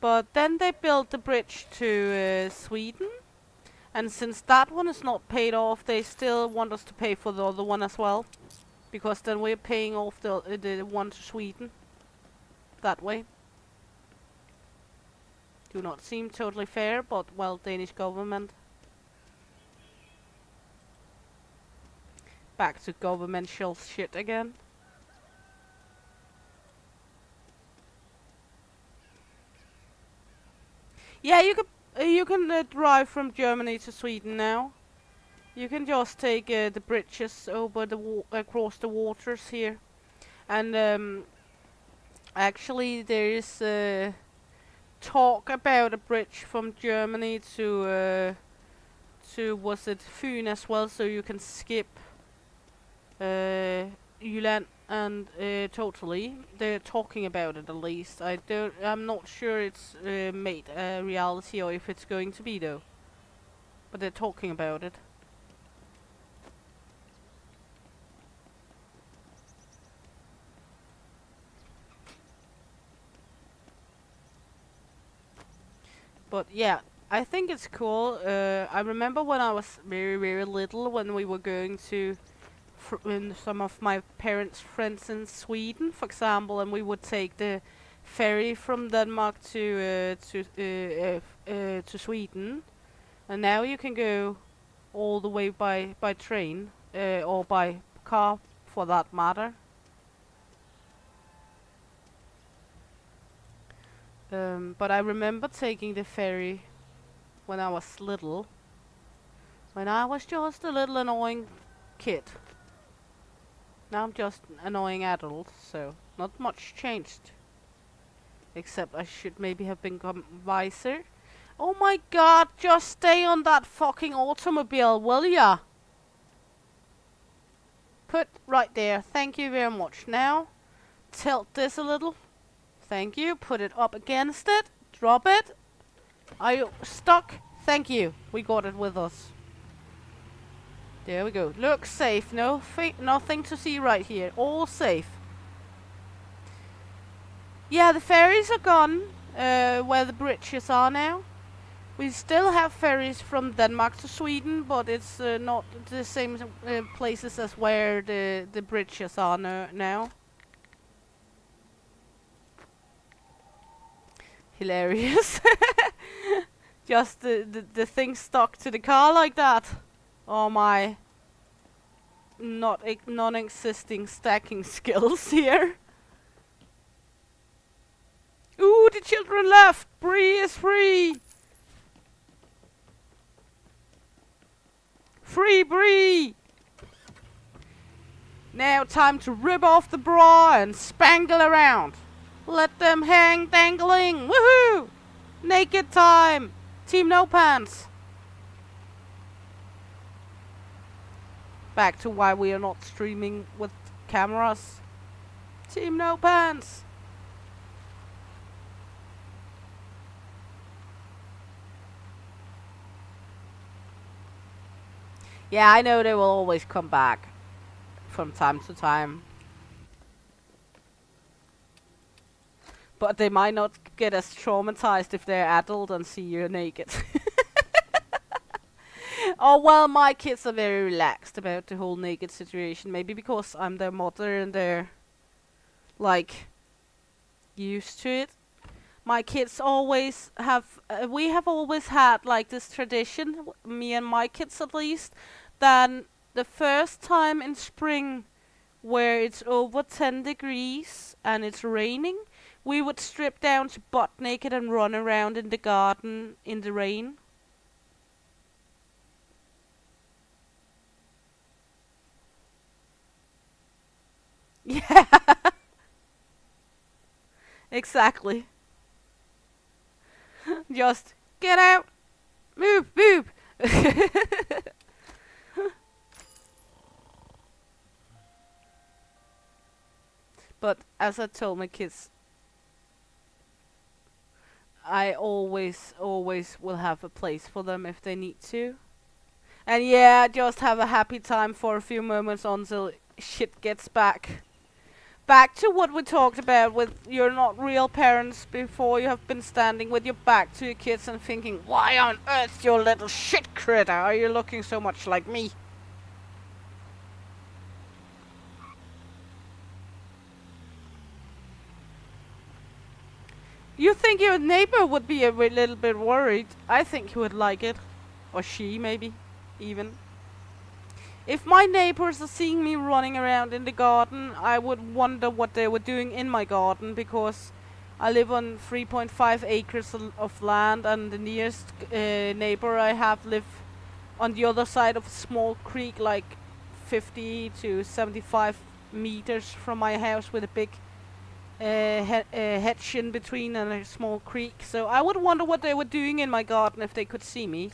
But then they built the bridge to Sweden, and since that one is not paid off, they still want us to pay for the other one as well, because then we're paying off the one to Sweden that way. Do not seem totally fair, but well, Danish government. Back to governmental shit again. Yeah, you can drive from Germany to Sweden now. You can just take the bridges over across the waters here, and actually there is talk about a bridge from Germany to was it Fyn as well, so you can skip Jylland and totally. They're talking about it at least. I'm not sure it's made a reality or if it's going to be though. But they're talking about it. But yeah, I think it's cool. I remember when I was very, very little, when we were going to in some of my parents' friends in Sweden, for example, and we would take the ferry from Denmark to Sweden, and now you can go all the way by train or by car, for that matter. But I remember taking the ferry when I was little, when I was just a little annoying kid. Now I'm just an annoying adult, so not much changed. Except I should maybe have become wiser. Oh my god, just stay on that fucking automobile, will ya? Put right there, thank you very much. Now, tilt this a little. Thank you, put it up against it. Drop it. Are you stuck? Thank you, we got it with us. There we go. Look safe. Nothing to see right here. All safe. Yeah, the ferries are gone. Where the bridges are now. We still have ferries from Denmark to Sweden, but it's not the same places as where the bridges are now. Hilarious. Just the thing stuck to the car like that. Oh my non-existing stacking skills here. Ooh, the children left! Bree is free! Free Bree! Now time to rip off the bra and spangle around. Let them hang dangling! Woohoo! Naked time! Team No Pants! Back to why we are not streaming with cameras. Team No Pants! Yeah, I know they will always come back from time to time. But they might not get as traumatized if they're adult and see you naked. Oh well, my kids are very relaxed about the whole naked situation. Maybe because I'm their mother and they're like used to it. My kids always have, we have always had like this tradition, me and my kids at least, that the first time in spring where it's over 10 degrees and it's raining, we would strip down to butt naked and run around in the garden in the rain. Yeah. Exactly. Just get out. Move, move. But as I told my kids, I always will have a place for them if they need to. And yeah, just have a happy time for a few moments until shit gets back to what we talked about with you're not real parents before you have been standing with your back to your kids and thinking, why on earth, you little shit critter, are you looking so much like me? You think your neighbor would be a little bit worried? I think he would like it. Or she, maybe, even. If my neighbors are seeing me running around in the garden, I would wonder what they were doing in my garden, because I live on 3.5 acres of land, and the nearest neighbor I have live on the other side of a small creek, like 50 to 75 meters from my house, with a big hedge in between and a small creek. So I would wonder what they were doing in my garden if they could see me.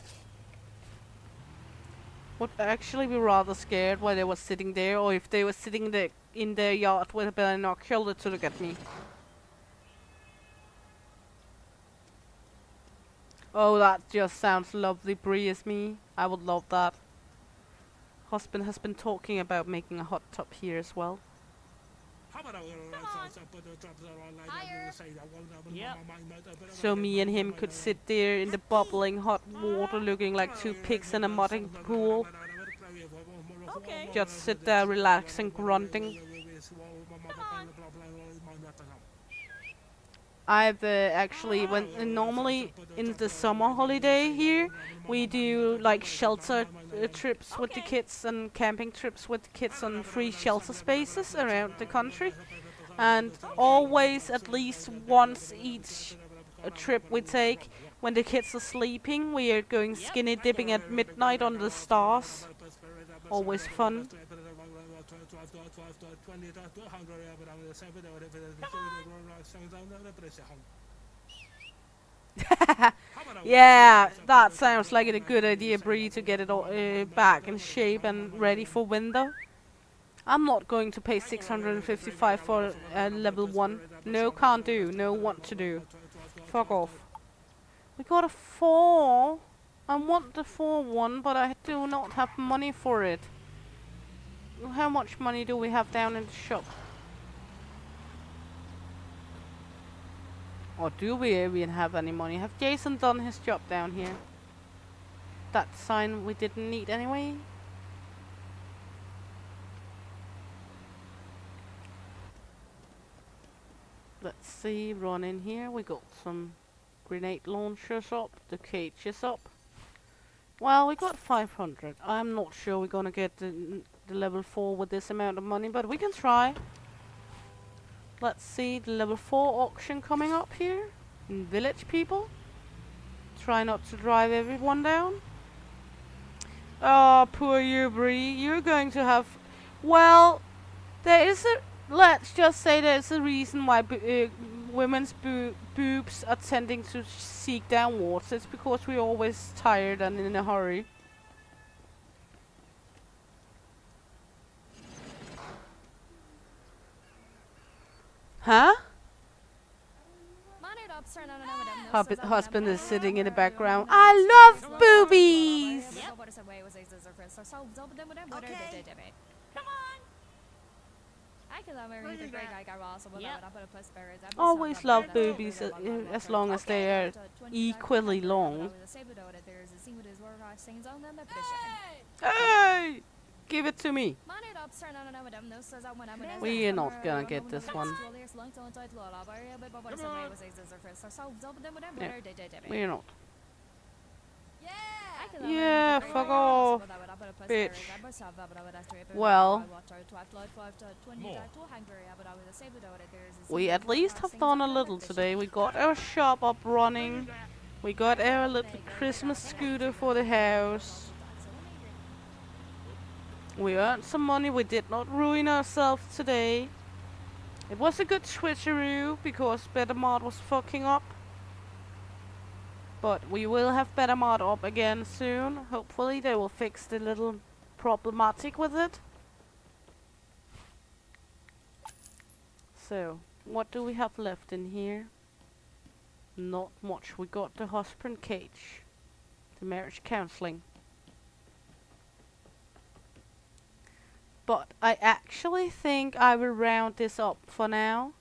Would actually be rather scared while they were sitting there, or if they were sitting there in their yard with a binocular to look at me. Oh, that just sounds lovely, Bree, as me. I would love that. Husband has been talking about making a hot tub here as well. Yep. So me and him could sit there in the bubbling hot water looking like two pigs in a muddy pool. Okay. Just sit there relaxing, grunting. I've actually normally in the summer holiday here we do like shelter trips with the kids and camping trips with the kids on free shelter spaces around the country, and always at least once each trip we take, when the kids are sleeping, we are going skinny dipping at midnight under the stars. Always fun. Yeah, that sounds like a good idea, Bree, to get it all, back in shape and ready for winter. I'm not going to pay 655 for level 1. No, can't do. No, want to do. Fuck off. We got a 4. I want the 4 one, but I do not have money for it. How much money do we have down in the shop? Or do we even have any money? Have Jason done his job down here? That sign we didn't need anyway. Let's see, run in here. We got some grenade launchers up. The cage is up. Well, we got 500. I'm not sure we're gonna get the level 4 with this amount of money, but we can try. Let's see, the level 4 auction coming up here in Village, people. Try not to drive everyone down. Oh, poor you, Bree. You're going to have... Well, there is a... Let's just say there's a reason why women's boobs are tending to seek downwards. It's because we're always tired and in a hurry. Huh? Husband is sitting in the background. I love boobies! Okay. Come on. Always love boobies as long as they are equally long. Hey! Give it to me. We are not gonna get this one. Yeah, we're not. Yeah, fuck off, bitch. Well, we at least have done a little today. We got our shop up running. We got our little Christmas scooter for the house. We earned some money. We did not ruin ourselves today. It was a good switcheroo because Bettermart was fucking up. But we will have Bettermart up again soon. Hopefully they will fix the little problematic with it. So, what do we have left in here? Not much. We got the husband cage. The marriage counseling. But I actually think I will round this up for now.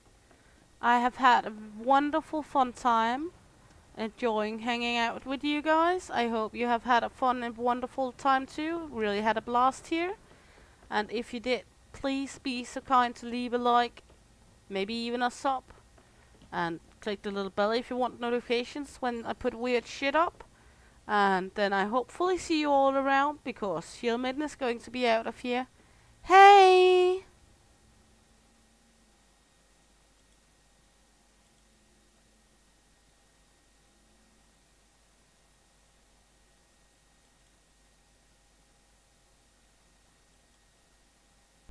I have had a wonderful fun time. Enjoying hanging out with you guys. I hope you have had a fun and wonderful time too. Really had a blast here. And if you did, please be so kind to leave a like, maybe even a sub, and click the little bell if you want notifications when I put weird shit up. And then I hopefully see you all around because Shield Maiden is going to be out of here. Hey!